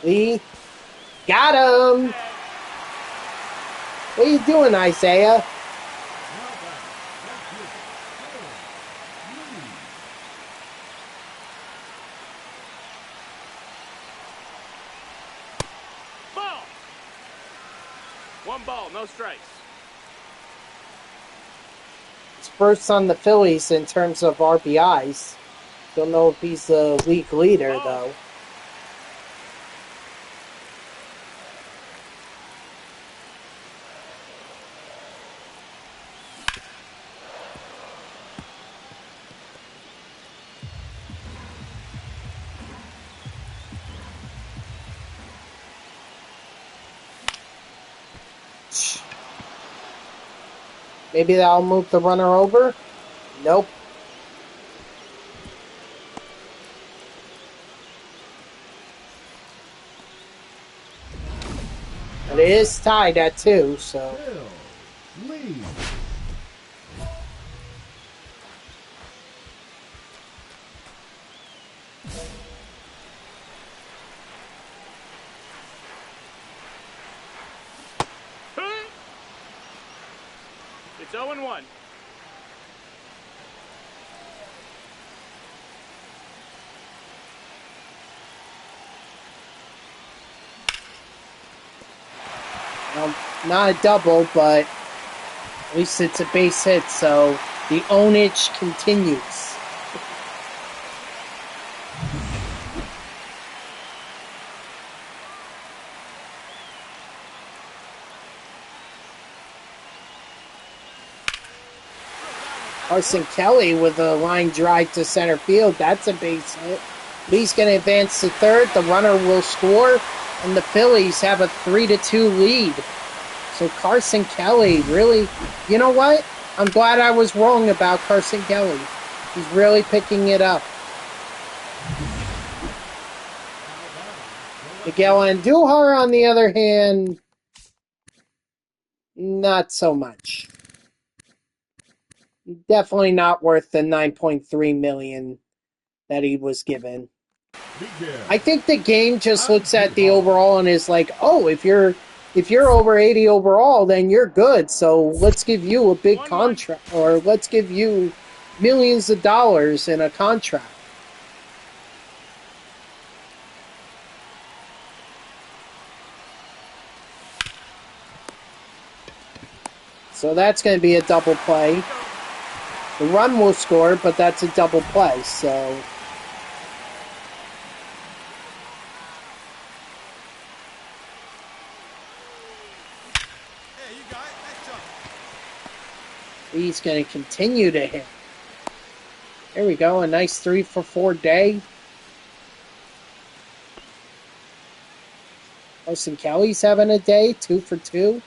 Lee. Got him! What are you doing, Isaiah? Now back. Left fielder. Phil. Lee. Ball. 1 ball, no strikes. He's first on the Phillies in terms of RBIs. Don't know if he's the league leader, Ball. though. Maybe that'll move the runner over? Nope. But it is tied at 2, so... Phil. Lee. It's 0-1. Not a double, but at least it's a base hit, so the ownage continues. Carson Kelly with a line drive to center field. That's a base hit. Lee's going to advance to third. The runner will score, and the Phillies have a 3-2 lead. So Carson Kelly really, you know what? I'm glad I was wrong about Carson Kelly. He's really picking it up. Miguel Andujar, on the other hand, not so much. Definitely not worth the $9.3 million that he was given. Miguel. I think the game just looks at the overall and is like, oh, if you're over 80 overall, then you're good. So let's give you a big contract, or let's give you millions of dollars in a contract. So that's going to be a double play. The run will score, but that's a double play, so... Hey, you got it. Nice job. He's going to continue to hit. There we go, a nice 3-for-4 day. Carson Kelly's having a day, 2 for 2.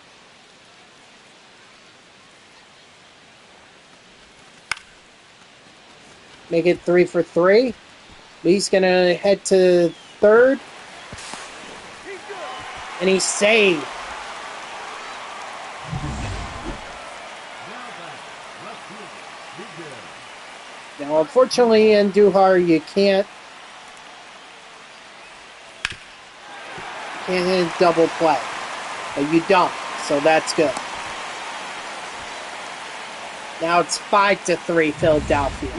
Make it 3 for 3. Lee's going to head to third. And he's saved. Now, unfortunately, Andujar, you can't hit a double play. But you don't, so that's good. Now it's 5-3 Philadelphia.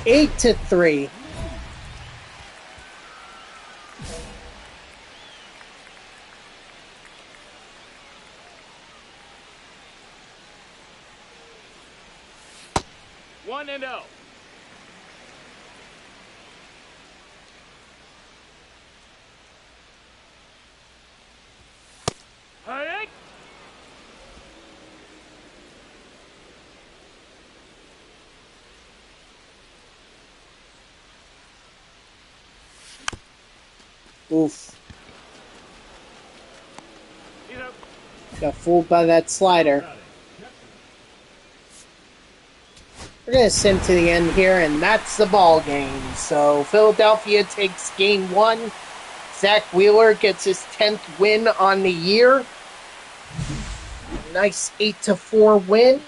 8-3. One and oh. Hey! Oof. You know, Got fooled by that slider. We're going to send to the end here, and that's the ball game. So Philadelphia takes game 1, Zach Wheeler gets his 10th win on the year. Nice 8-4 win.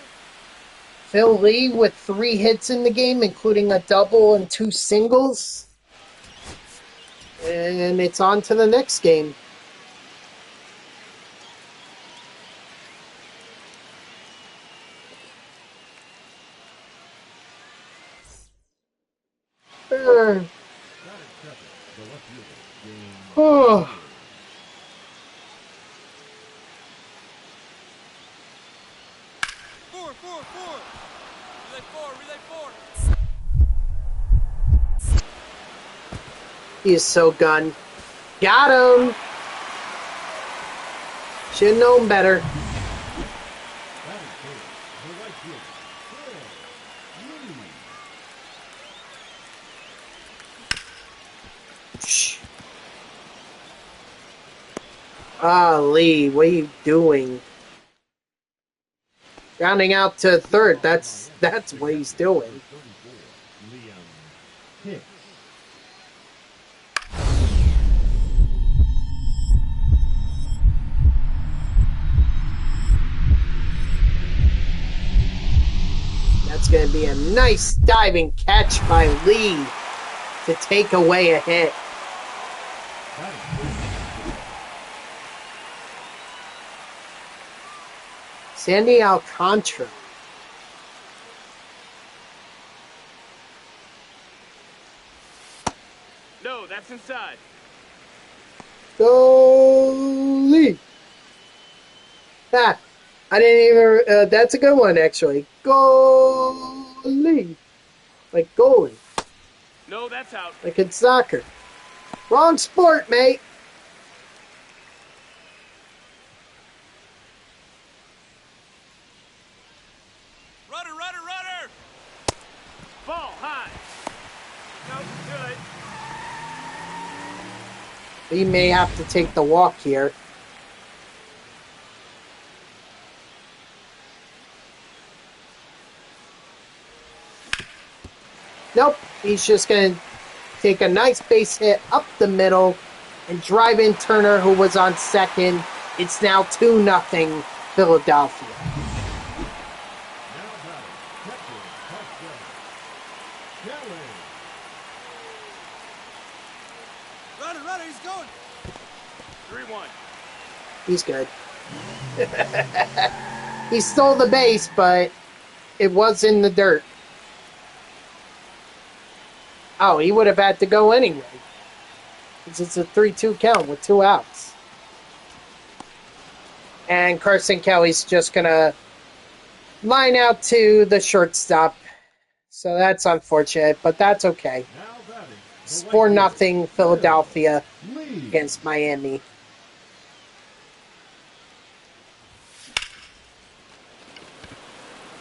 Phil Lee with 3 hits in the game, including a double and 2 singles. And it's on to the next game. Oh. Four. Relay four. He is so gun. Got him. Should have known better. Ah, Lee, what are you doing? Rounding out to third. That's what he's doing. That's going to be a nice diving catch by Lee to take away a hit. Sandy Alcantara. No, that's inside. Go Lee. Ah, I didn't even. That's a good one, actually. Goalie. Like goalie. No, that's out. Like in soccer. Wrong sport, mate. Runner! Ball high. No, good. We may have to take the walk here. Nope. He's just going to take a nice base hit up the middle and drive in Turner, who was on second. It's now 2-0 Philadelphia. Runner, he's going. 3-1. He's good. He stole the base, but it was in the dirt. Oh, he would have had to go anyway. It's a 3-2 count with 2 outs. And Carson Kelly's just going to line out to the shortstop. So that's unfortunate, but that's okay. It's 4-0 Philadelphia against Miami.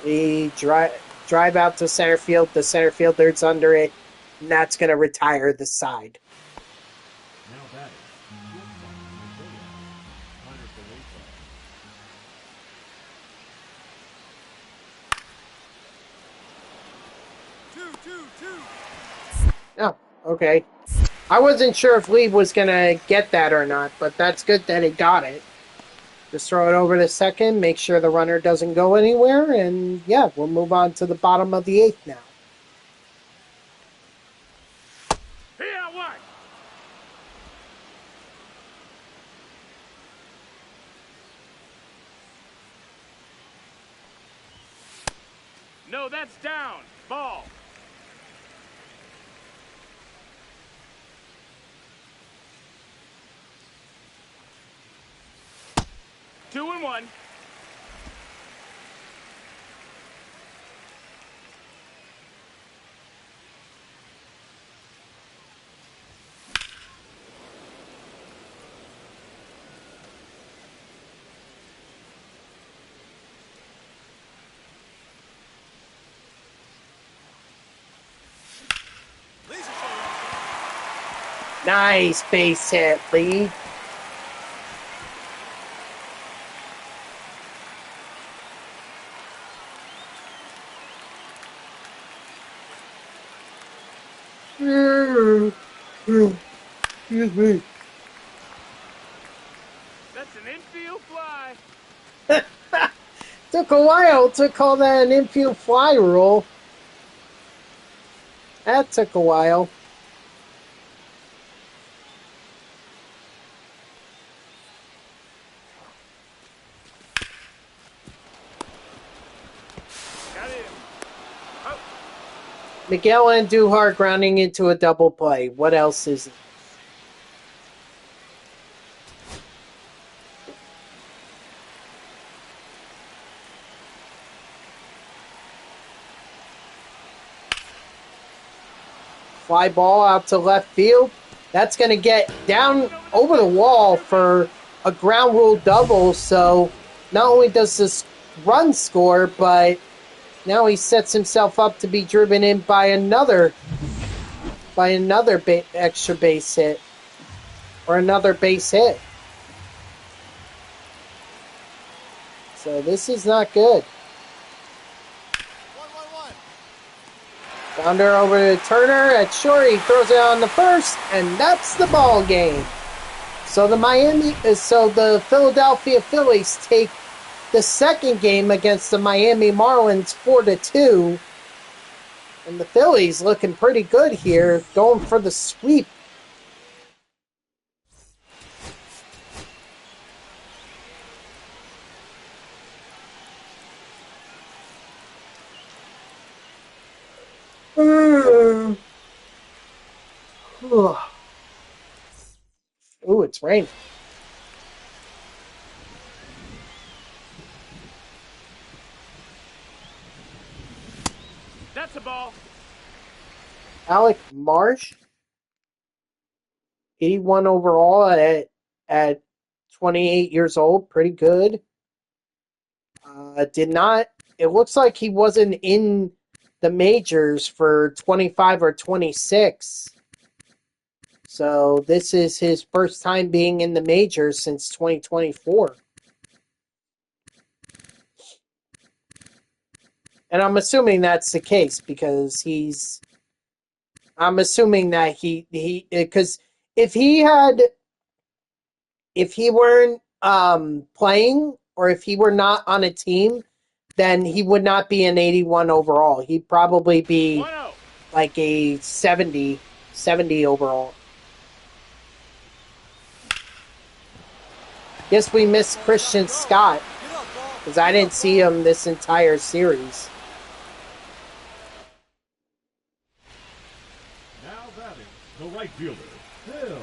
We drive out to center field. The center fielder's under it, and that's going to retire the side. Oh, okay. I wasn't sure if Lee was going to get that or not, but that's good that he got it. Just throw it over to second, make sure the runner doesn't go anywhere, and yeah, we'll move on to the bottom of the 8th now. Here, what? No, that's down. Ball. Two and one. Nice base hit, Lee. Excuse me. That's an infield fly. Took a while to call that an infield fly rule. That took a while. Got him. Oh, Miguel Andujar grounding into a double play. What else is it? Fly ball out to left field. That's going to get down over the wall for a ground rule double. So not only does this run score, but now he sets himself up to be driven in by another extra base hit or another base hit. So this is not good. 1-1-1. Grounder over to Turner at short. He throws it on the first, and that's the ball game. So the Philadelphia Phillies take the second game against the Miami Marlins 4-2. And the Phillies looking pretty good here, going for the sweep. Ooh, it's raining. that's a ball. Alec Marsh, 81 overall at 28 years old, pretty good. It looks like he wasn't in the majors for 25 or 26. So this is his first time being in the majors since 2024. And I'm assuming that's the case because I'm assuming that because if he weren't playing or if he were not on a team, then he would not be an 81 overall. He'd probably be 1-0. like a 70 overall. Guess we missed Christian Scott Get up, ball. because I didn't see him this entire series. Now batting, the right fielder, Phil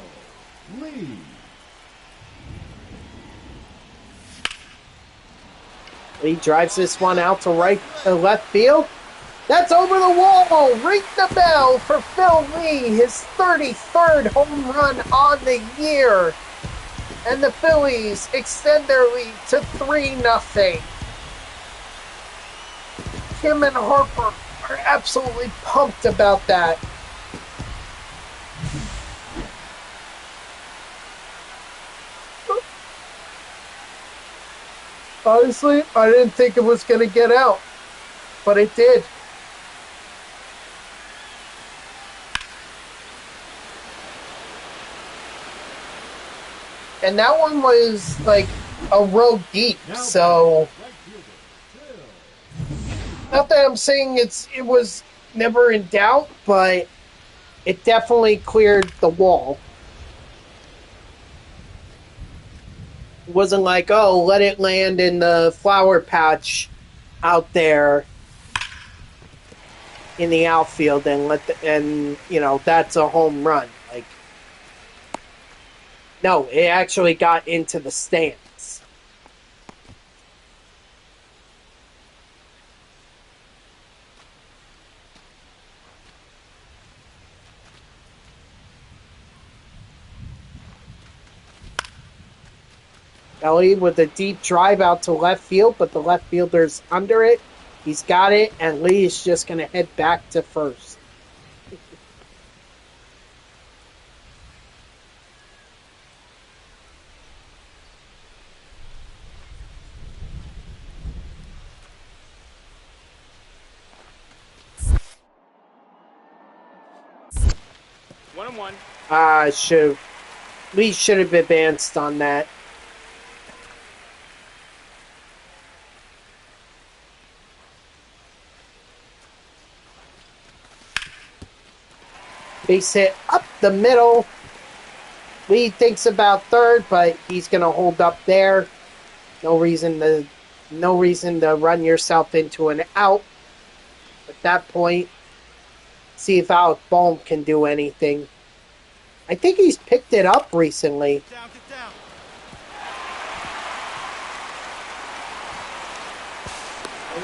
Lee. He drives this one out to left field. That's over the wall. Ring the bell for Phil Lee, his 33rd home run on the year. And the Phillies extend their lead to 3-0. Kim and Harper are absolutely pumped about that. Honestly, I didn't think it was going to get out, but it did. And that one was like a row deep, so Right fielder, Phil. not that I'm saying it was never in doubt, but it definitely cleared the wall. It wasn't like, oh, let it land in the flower patch out there in the outfield and that's a home run. Like, no, it actually got into the stands. Ellie with a deep drive out to left field, but the left fielder's under it. He's got it, and Lee is just going to head back to first. One and one. Lee should have advanced on that. Base hit up the middle. Lee thinks about third, but he's going to hold up there. No reason to run yourself into an out. At that point, see if Alec Bohm can do anything. I think he's picked it up recently. Get down.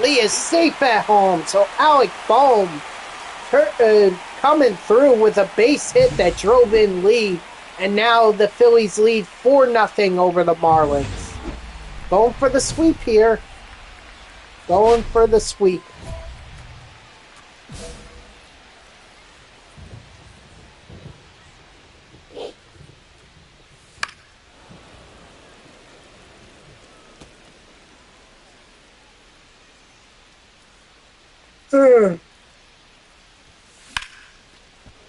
Lee is safe at home, so Alec Bohm coming through with a base hit that drove in Lee, and now the Phillies lead 4-0 over the Marlins. Going for the sweep here. Going for the sweep.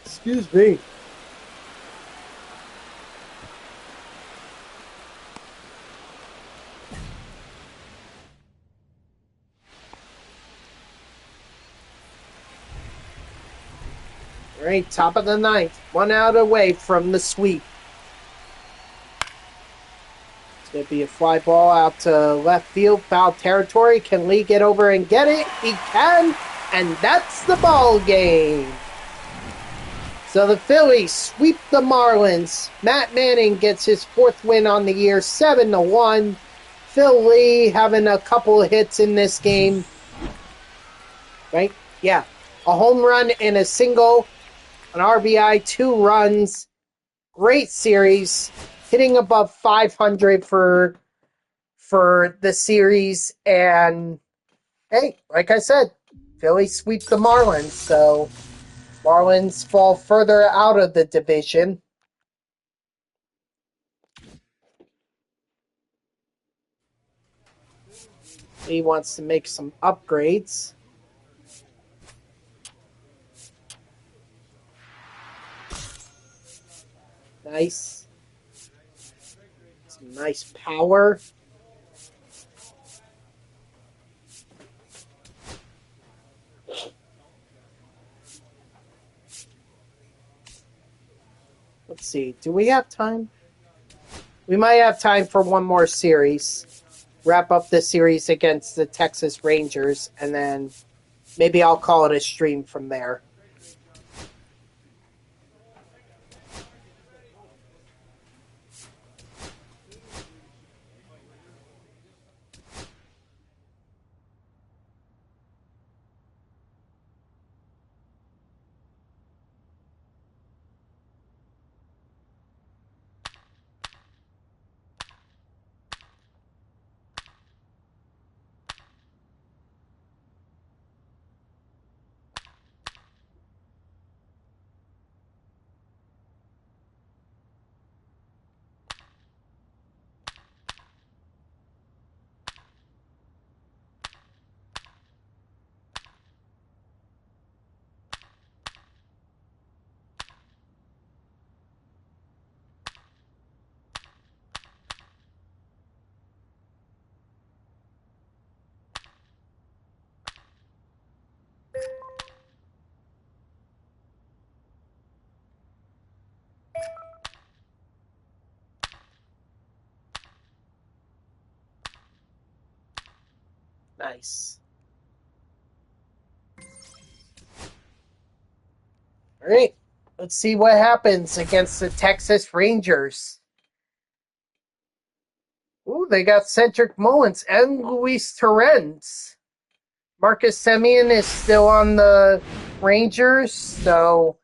Excuse me. All right, top of the ninth. 1 out away from the sweep. It's going to be a fly ball out to left field, foul territory. Can Lee get over and get it? He can, and that's the ball game. So the Phillies sweep the Marlins. Matt Manning gets his 4th win on the year, 7-1. Phil Lee having a couple of hits in this game. Right? Yeah. A home run and a single. An RBI, 2 runs. Great series. Hitting above 500 for the series. And, hey, like I said, Phillies sweep the Marlins. So Marlins fall further out of the division. He wants to make some upgrades. Nice. Some nice power. Let's see. Do we have time? We might have time for one more series. Wrap up the series against the Texas Rangers, and then maybe I'll call it a stream from there. Nice. All right. Let's see what happens against the Texas Rangers. Ooh, they got Cedric Mullins and Luis Torrens. Marcus Semien is still on the Rangers, so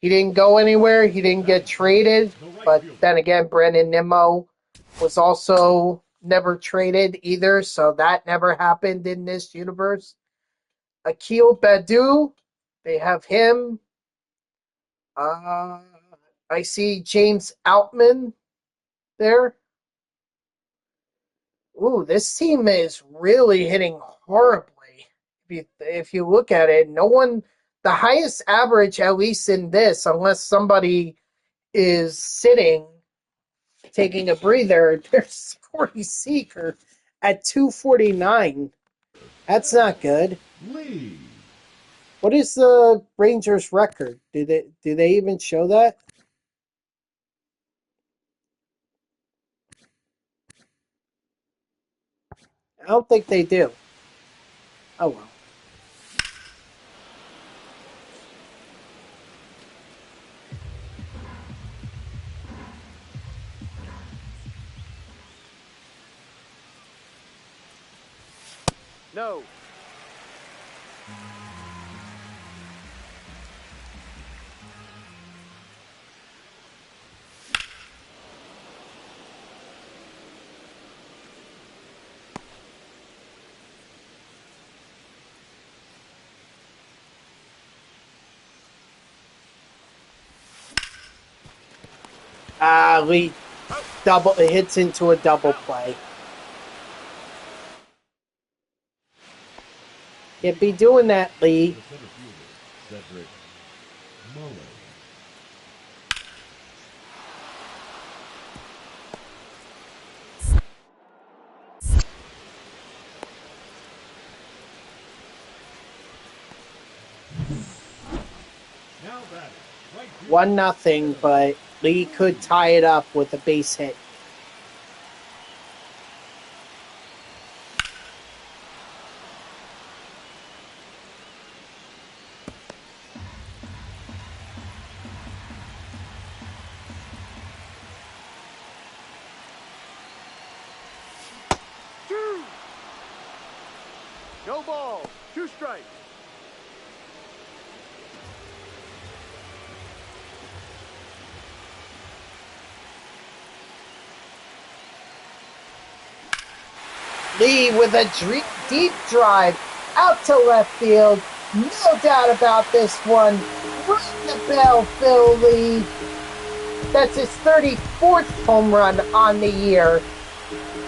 he didn't go anywhere. He didn't get traded. But then again, Brandon Nimmo was also never traded either, so that never happened in this universe. Akil Badu, they have him. I see James Outman there. Ooh, this team is really hitting horribly. If you look at it, the highest average, at least in this, unless somebody is sitting, taking a breather, there's Corey Seager at 249. That's not good. Lee. What is the Rangers' record? Do they even show that? I don't think they do. Oh well. No. Lee hits into a double play. Can't be doing that, Lee. The center fielder, Cedric Mullins. Now batting, right fielder, 1-0, but Lee could tie it up with a base hit. Two. No ball. 2 strikes. Lee with a deep drive out to left field. No doubt about this one. Ring the bell, Phil Lee. That's his 34th home run on the year.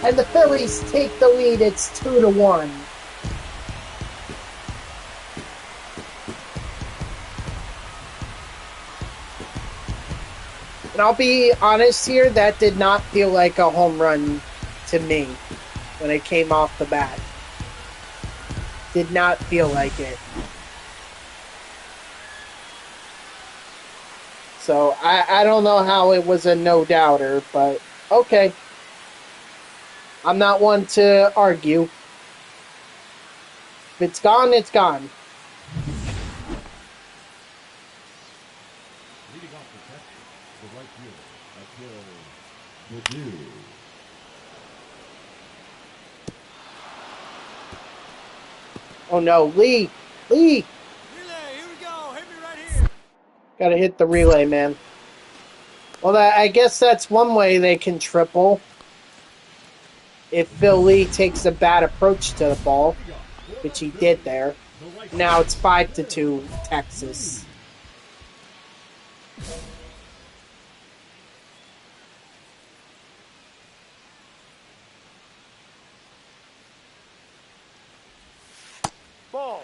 And the Phillies take the lead. It's 2-1. And I'll be honest here, that did not feel like a home run to me when it came off the bat. Did not feel like it. So I don't know how it was a no-doubter, but okay. I'm not one to argue. If it's gone, it's gone. leading off the Texas, the right fielder, Akil Baddoo. Oh no, Lee! Lee! Relay. Here we go. Hit me right here. Gotta hit the relay, man. Well, I guess that's one way they can triple. If Phil Lee takes a bad approach to the ball, which he did there. Now it's 5-2 Texas. Ball.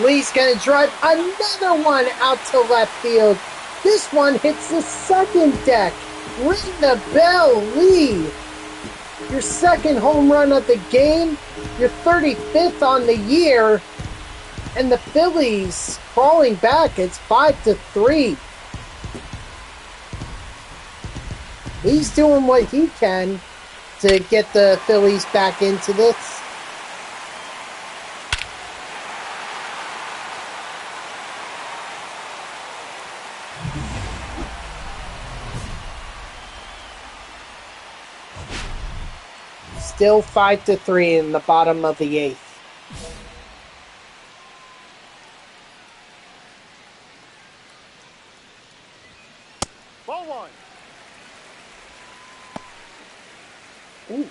Lee's gonna drive another one out to left field. This one hits the second deck. Ring the bell, Lee. Your second home run of the game, your 35th on the year, and the Phillies crawling back. It's 5-3. He's doing what he can to get the Phillies back into this. Still 5-3 in the bottom of the 8th. Ball 1. Ooh.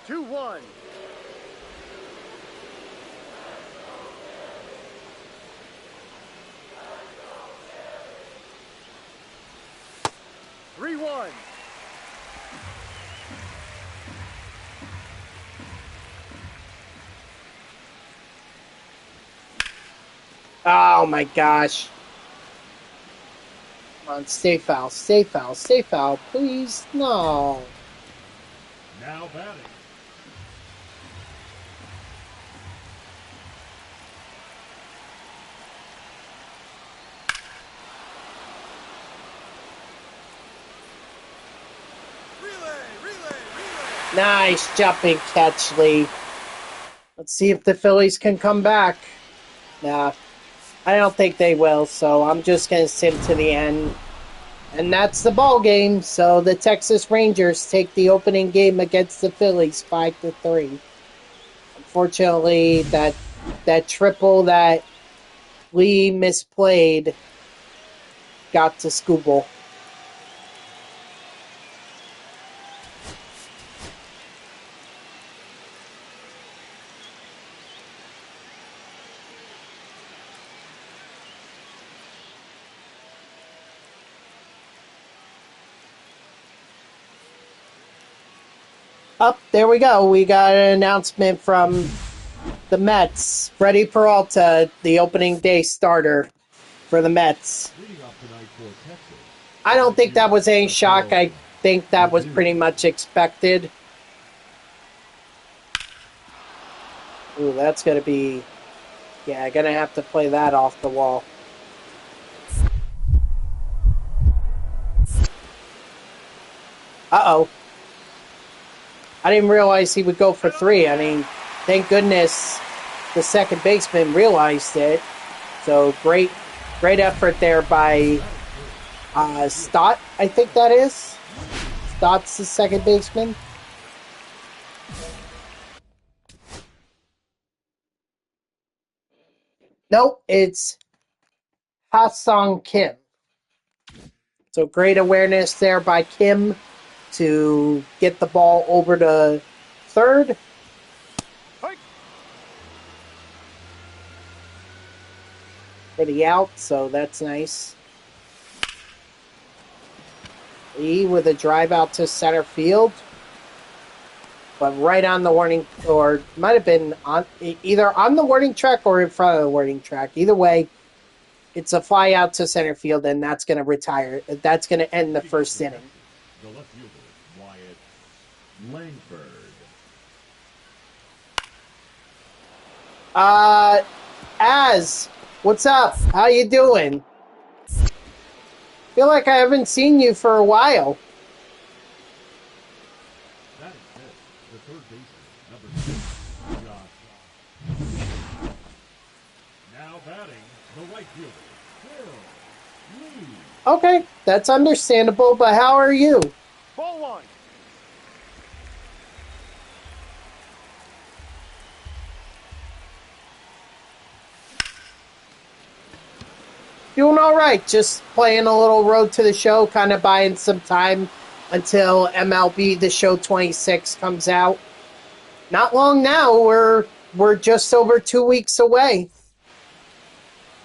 2-1. Three one. Oh my gosh. Come on, stay foul, stay foul, stay foul, please. No. Now batting. Nice jumping catch, Lee. Let's see if the Phillies can come back. Nah, I don't think they will, so I'm just going to sim to the end. And that's the ball game. So the Texas Rangers take the opening game against the Phillies 5-3. Unfortunately, that triple that Lee misplayed got to Skubal. Up, there we go. We got an announcement from the Mets. Freddie Peralta, the opening day starter for the Mets. Leading off tonight for Texas. I don't think that was any shock. I think that was pretty much expected. Ooh, that's going to be... Yeah, going to have to play that off the wall. Uh-oh. I didn't realize he would go for 3. I mean, thank goodness the second baseman realized it. So great effort there by Stott, I think that is. Stott's the second baseman. Nope, it's Ha-Sung Kim. So great awareness there by Kim to get the ball over to third. For the out, so that's nice. Lee with a drive out to center field. But right on the warning, or might have been on either on the warning track or in front of the warning track. Either way, it's a fly out to center field, and that's going to retire. That's going to end the first inning. The left fielder, Wyatt Langford. Az, what's up? How you doing? Feel like I haven't seen you for a while. That is it. The third baseman, number 6, Josh. Now batting, the right fielder, Phil Lee. Okay, that's understandable, but how are you? Ball one. Doing all right. Just playing a little road to the show, kind of buying some time until MLB The Show 26 comes out. Not long now. We're just over 2 weeks away.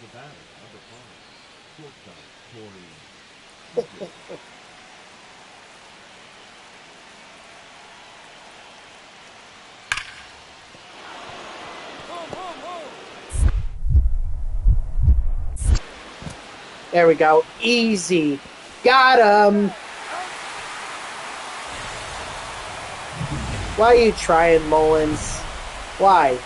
The batter, number 5, shortstop, Corey. There we go. Easy. Got him. Why are you trying, Mullins? Why?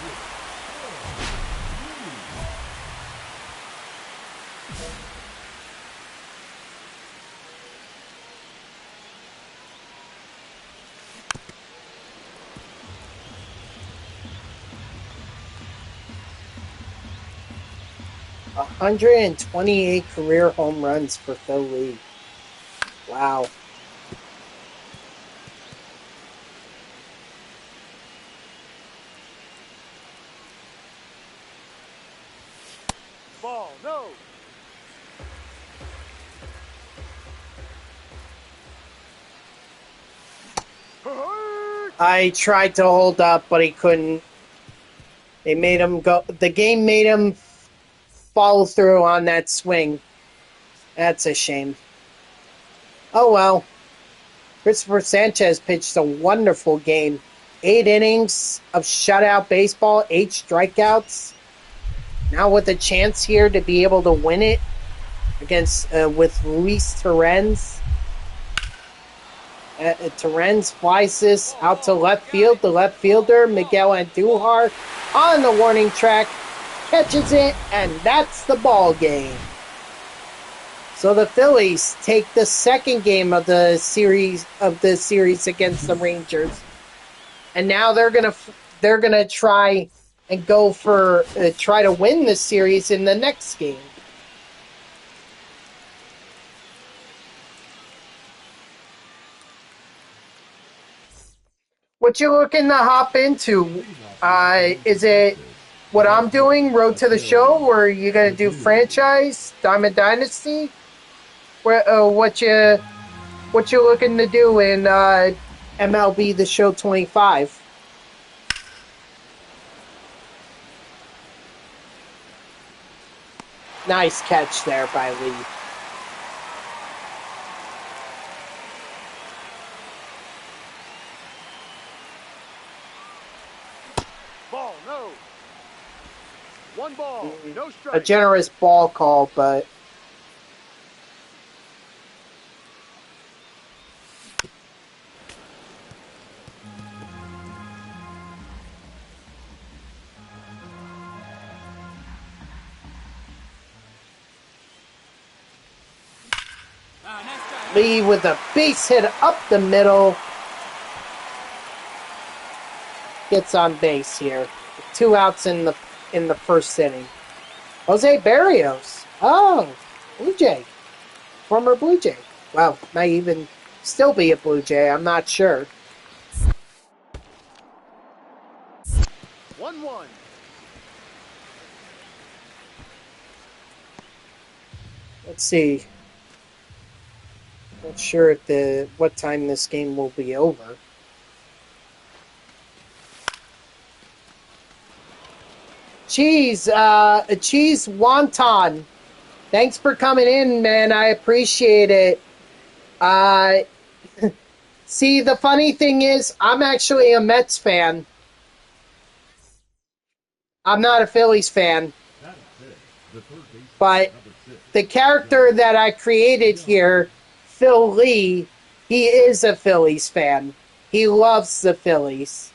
A 128 career home runs for Phil Lee. Wow. Ball, no. Hurt. I tried to hold up, but he couldn't. They made him go. The game made him follow through on that swing. That's a shame. Oh well. Christopher Sanchez pitched a wonderful game. 8 innings of shutout baseball, 8 strikeouts. Now with a chance here to be able to win it against with Luis Torrens. Torrens flies this out to left field. The left fielder, Miguel Andujar, on the warning track, catches it, and that's the ball game. So the Phillies take the second game of the series against the Rangers, and now they're gonna try and go for try to win the series in the next game. What you looking to hop into? Is it what I'm doing, Road to the Show, or are you gonna do franchise, Diamond Dynasty? What you looking to do in MLB The Show 25? Nice catch there by Lee. Ball, no. One ball, no strike. A generous ball call, but Lee with a base hit up the middle. Gets on base here. 2 outs in the first inning. Jose Barrios. Oh, Blue Jay. Former Blue Jay. Well, might even still be a Blue Jay. I'm not sure. 1-1. Let's see. Not sure at what time this game will be over. Cheese Wonton. Thanks for coming in, man. I appreciate it. See, the funny thing is, I'm actually a Mets fan. I'm not a Phillies fan. But the character that I created here, Phil Lee, he is a Phillies fan. He loves the Phillies.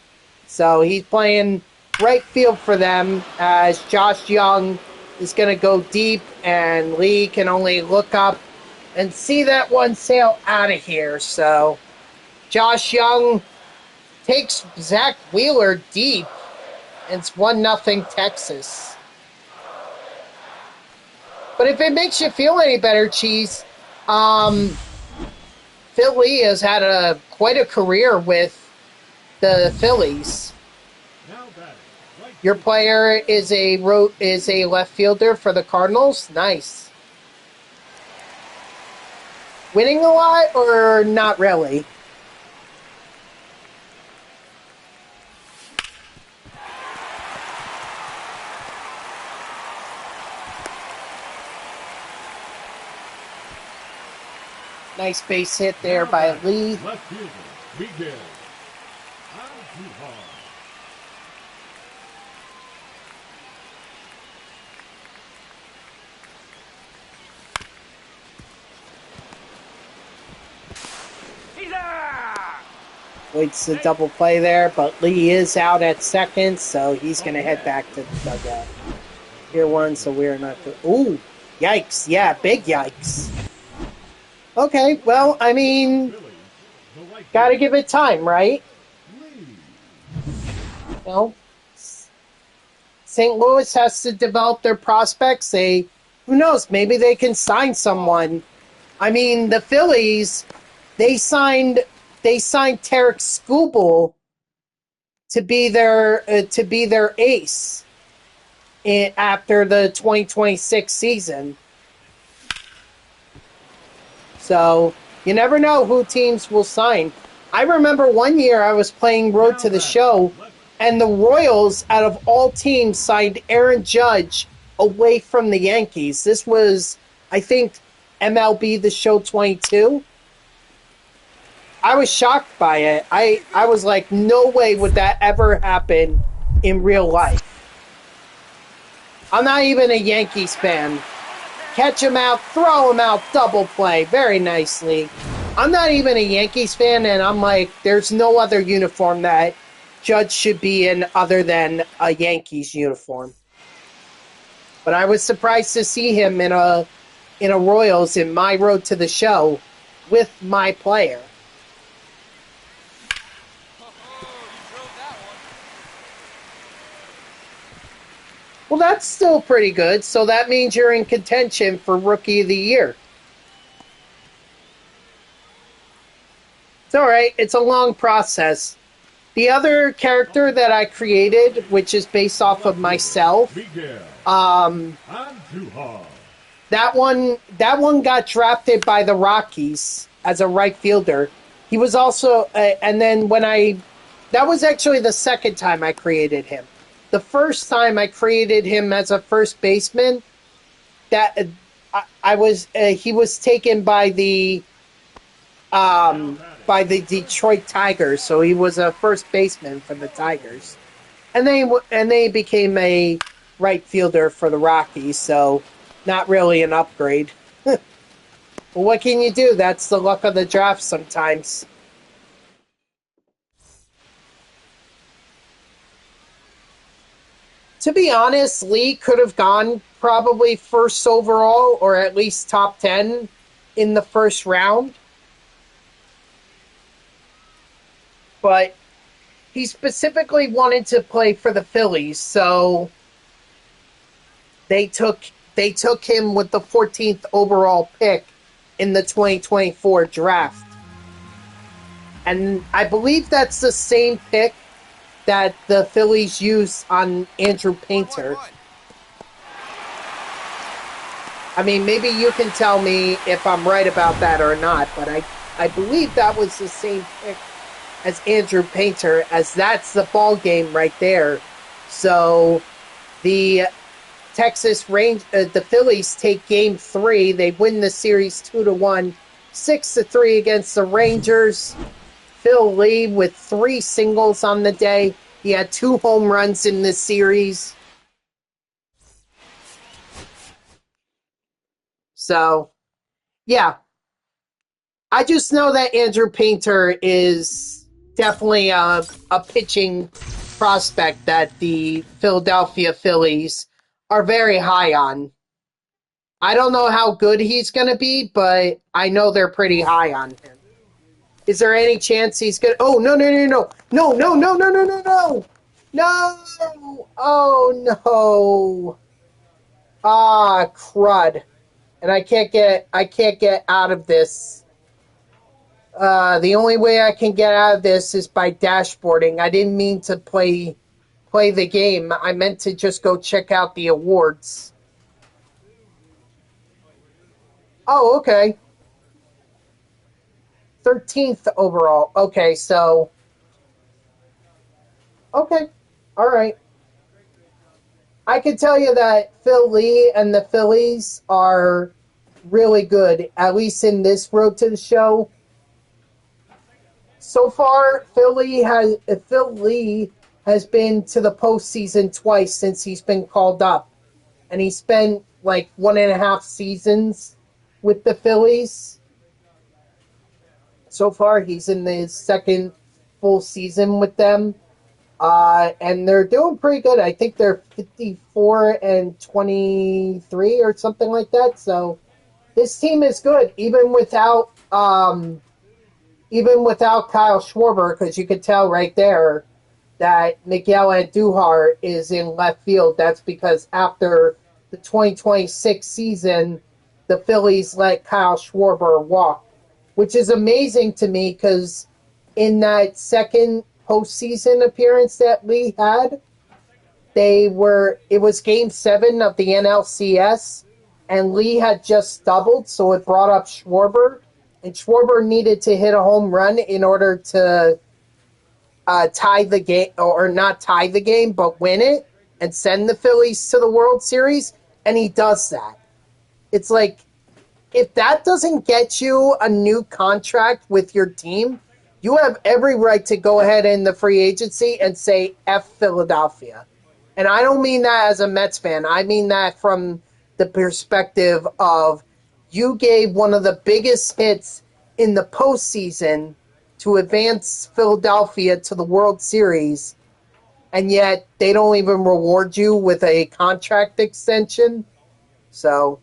So he's playing right field for them as Josh Young is going to go deep, and Lee can only look up and see that one sail out of here. So Josh Young takes Zach Wheeler deep, and it's 1-0 Texas. But if it makes you feel any better, Cheese, Phil Lee has had quite a career with the Phillies. Your player is a left fielder for the Cardinals. Nice. Winning a lot or not really? Nice base hit there by Lee. Left fielder, Miguel Andujar. He's out! Waits the double play there, but Lee is out at second, so he's going to head back to the dugout. Here one, so we're not good. Ooh, yikes. Yeah, big yikes. Okay, well, I mean, gotta give it time, right? You know, St. Louis has to develop their prospects. Who knows, maybe they can sign someone. I mean, the Phillies, they signed Tarek Skubal to be their ace after the 2026 season. So you never know who teams will sign. I remember one year I was playing Road to the Show, and the Royals, out of all teams, signed Aaron Judge away from the Yankees. This was, I think, MLB The Show 22. I was shocked by it. I was like, no way would that ever happen in real life. I'm not even a Yankees fan. Catch him out, throw him out, double play. Very nicely. I'm not even a Yankees fan, and I'm like, there's no other uniform that Judge should be in other than a Yankees uniform. But I was surprised to see him in a Royals in my Road to the Show with my player. Well, that's still pretty good. So that means you're in contention for Rookie of the Year. It's all right. It's a long process. The other character that I created, which is based off of myself, that one got drafted by the Rockies as a right fielder. He was also, and then that was actually the second time I created him. The first time I created him as a first baseman, he was taken by the Detroit Tigers, so he was a first baseman for the Tigers, and they became a right fielder for the Rockies. So, not really an upgrade. But what can you do? That's the luck of the draft sometimes. To be honest, Lee could have gone probably first overall or at least top 10 in the first round. But he specifically wanted to play for the Phillies, so they took him with the 14th overall pick in the 2024 draft. And I believe that's the same pick that the Phillies used on Andrew Painter. I mean, maybe you can tell me if I'm right about that or not, but I believe that was the same pick as Andrew Painter, as that's the ball game right there. So the the Phillies take Game 3. They win the series 2-1, 6-3 against the Rangers. Phil Lee with 3 singles on the day. He had 2 home runs in this series. So, yeah. I just know that Andrew Painter is definitely a pitching prospect that the Philadelphia Phillies are very high on. I don't know how good he's going to be, but I know they're pretty high on him. Is there any chance he's going to... Oh, no. No! Oh, no. Ah, crud. And I can't get out of this. The only way I can get out of this is by dashboarding. I didn't mean to play the game. I meant to just go check out the awards. Oh, okay. 13th overall. Okay, so... Okay, alright. I can tell you that Phil Lee and the Phillies are really good, at least in this Road to the Show. So far, Phil Lee has been to the postseason twice since he's been called up. And he spent like 1.5 seasons with the Phillies. So far, he's in his second full season with them. And they're doing pretty good. I think they're 54-23 or something like that. So this team is good, even without Kyle Schwarber, because you could tell right there that Miguel Andujar is in left field. That's because after the 2026 season, the Phillies let Kyle Schwarber walk, which is amazing to me because in that second postseason appearance that Lee had, it was Game 7 of the NLCS, and Lee had just doubled, so it brought up Schwarber, and Schwarber needed to hit a home run in order to tie the game, or not tie the game, but win it and send the Phillies to the World Series, and he does that. It's like, if that doesn't get you a new contract with your team, you have every right to go ahead in the free agency and say F Philadelphia. And I don't mean that as a Mets fan. I mean that from the perspective of, you gave one of the biggest hits in the postseason to advance Philadelphia to the World Series, and yet they don't even reward you with a contract extension. So,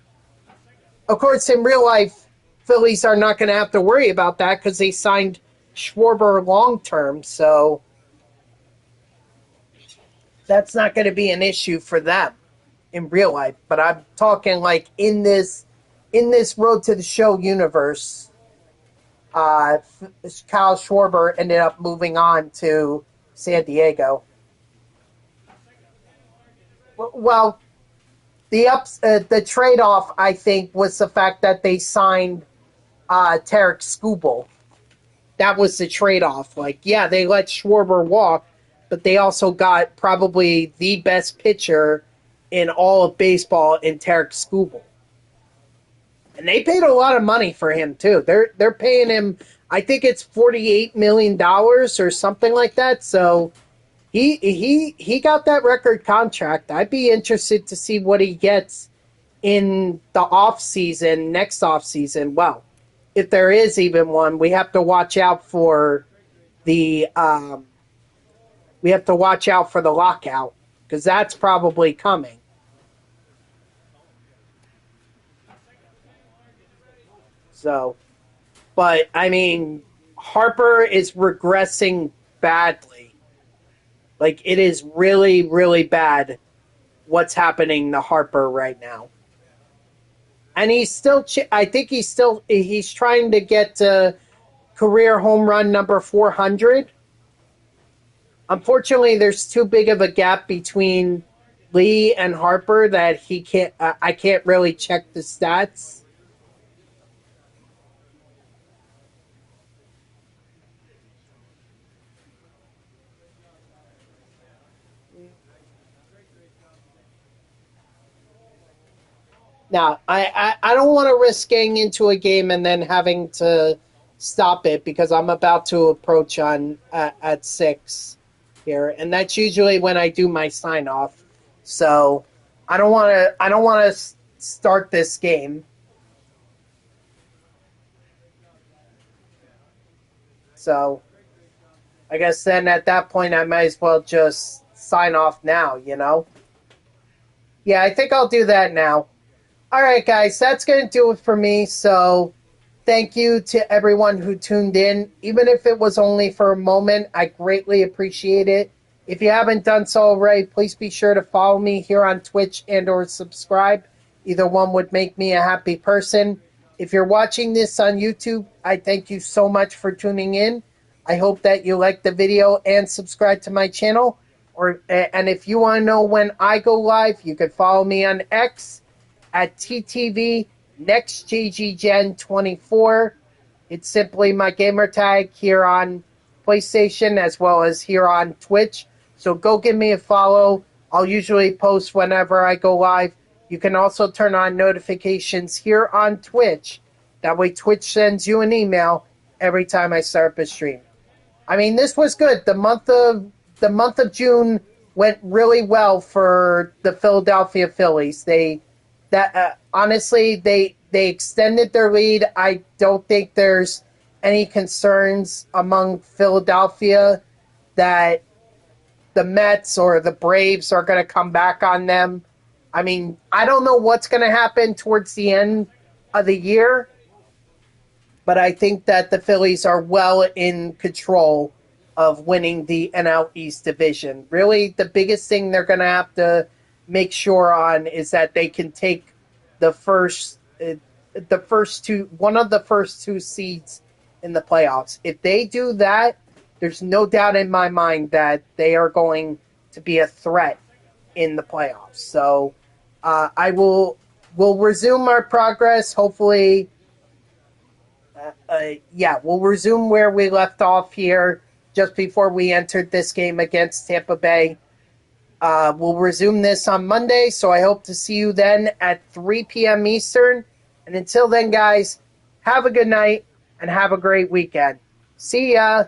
of course, in real life, Phillies are not going to have to worry about that because they signed Schwarber long term. So that's not going to be an issue for them in real life. But I'm talking like in this Road to the Show universe, Kyle Schwarber ended up moving on to San Diego. Well, the trade off, I think, was the fact that they signed Tarek Skubal. That was the trade off. Like, yeah, they let Schwarber walk, but they also got probably the best pitcher in all of baseball in Tarek Skubal. And they paid a lot of money for him too. They're paying him, I think it's $48 million or something like that. So he got that record contract. I'd be interested to see what he gets in the off season, next off season. Well, if there is even one, we have to watch out for the lockout, because that's probably coming. So, but I mean, Harper is regressing badly. Like, it is really, really bad what's happening to Harper right now. And he's still, I think he's trying to get to career home run number 400. Unfortunately, there's too big of a gap between Lee and Harper that I can't really check the stats. Now, I don't want to risk getting into a game and then having to stop it, because I'm about to approach on at 6 here, and that's usually when I do my sign off. So I don't want to start this game. So I guess then at that point I might as well just sign off now, you know? Yeah, I think I'll do that now. All right, guys, that's going to do it for me. So thank you to everyone who tuned in. Even if it was only for a moment, I greatly appreciate it. If you haven't done so already, please be sure to follow me here on Twitch and or subscribe. Either one would make me a happy person. If you're watching this on YouTube, I thank you so much for tuning in. I hope that you like the video and subscribe to my channel. And if you want to know when I go live, you can follow me on X at TTV NextGGGen24. It's simply my gamer tag here on PlayStation as well as here on Twitch. So go give me a follow. I'll usually post whenever I go live. You can also turn on notifications here on Twitch. That way Twitch sends you an email every time I start up a stream. I mean, this was good. The month of June went really well for the Philadelphia Phillies. Honestly, they extended their lead. I don't think there's any concerns among Philadelphia that the Mets or the Braves are going to come back on them. I mean, I don't know what's going to happen towards the end of the year, but I think that the Phillies are well in control of winning the NL East division. Really, the biggest thing they're going to have to make sure on is that they can take one of the first two seeds in the playoffs. If they do that, there's no doubt in my mind that they are going to be a threat in the playoffs. So we'll resume our progress. Hopefully, we'll resume where we left off here just before we entered this game against Tampa Bay. We'll resume this on Monday, so I hope to see you then at 3 p.m. Eastern. And until then, guys, have a good night and have a great weekend. See ya.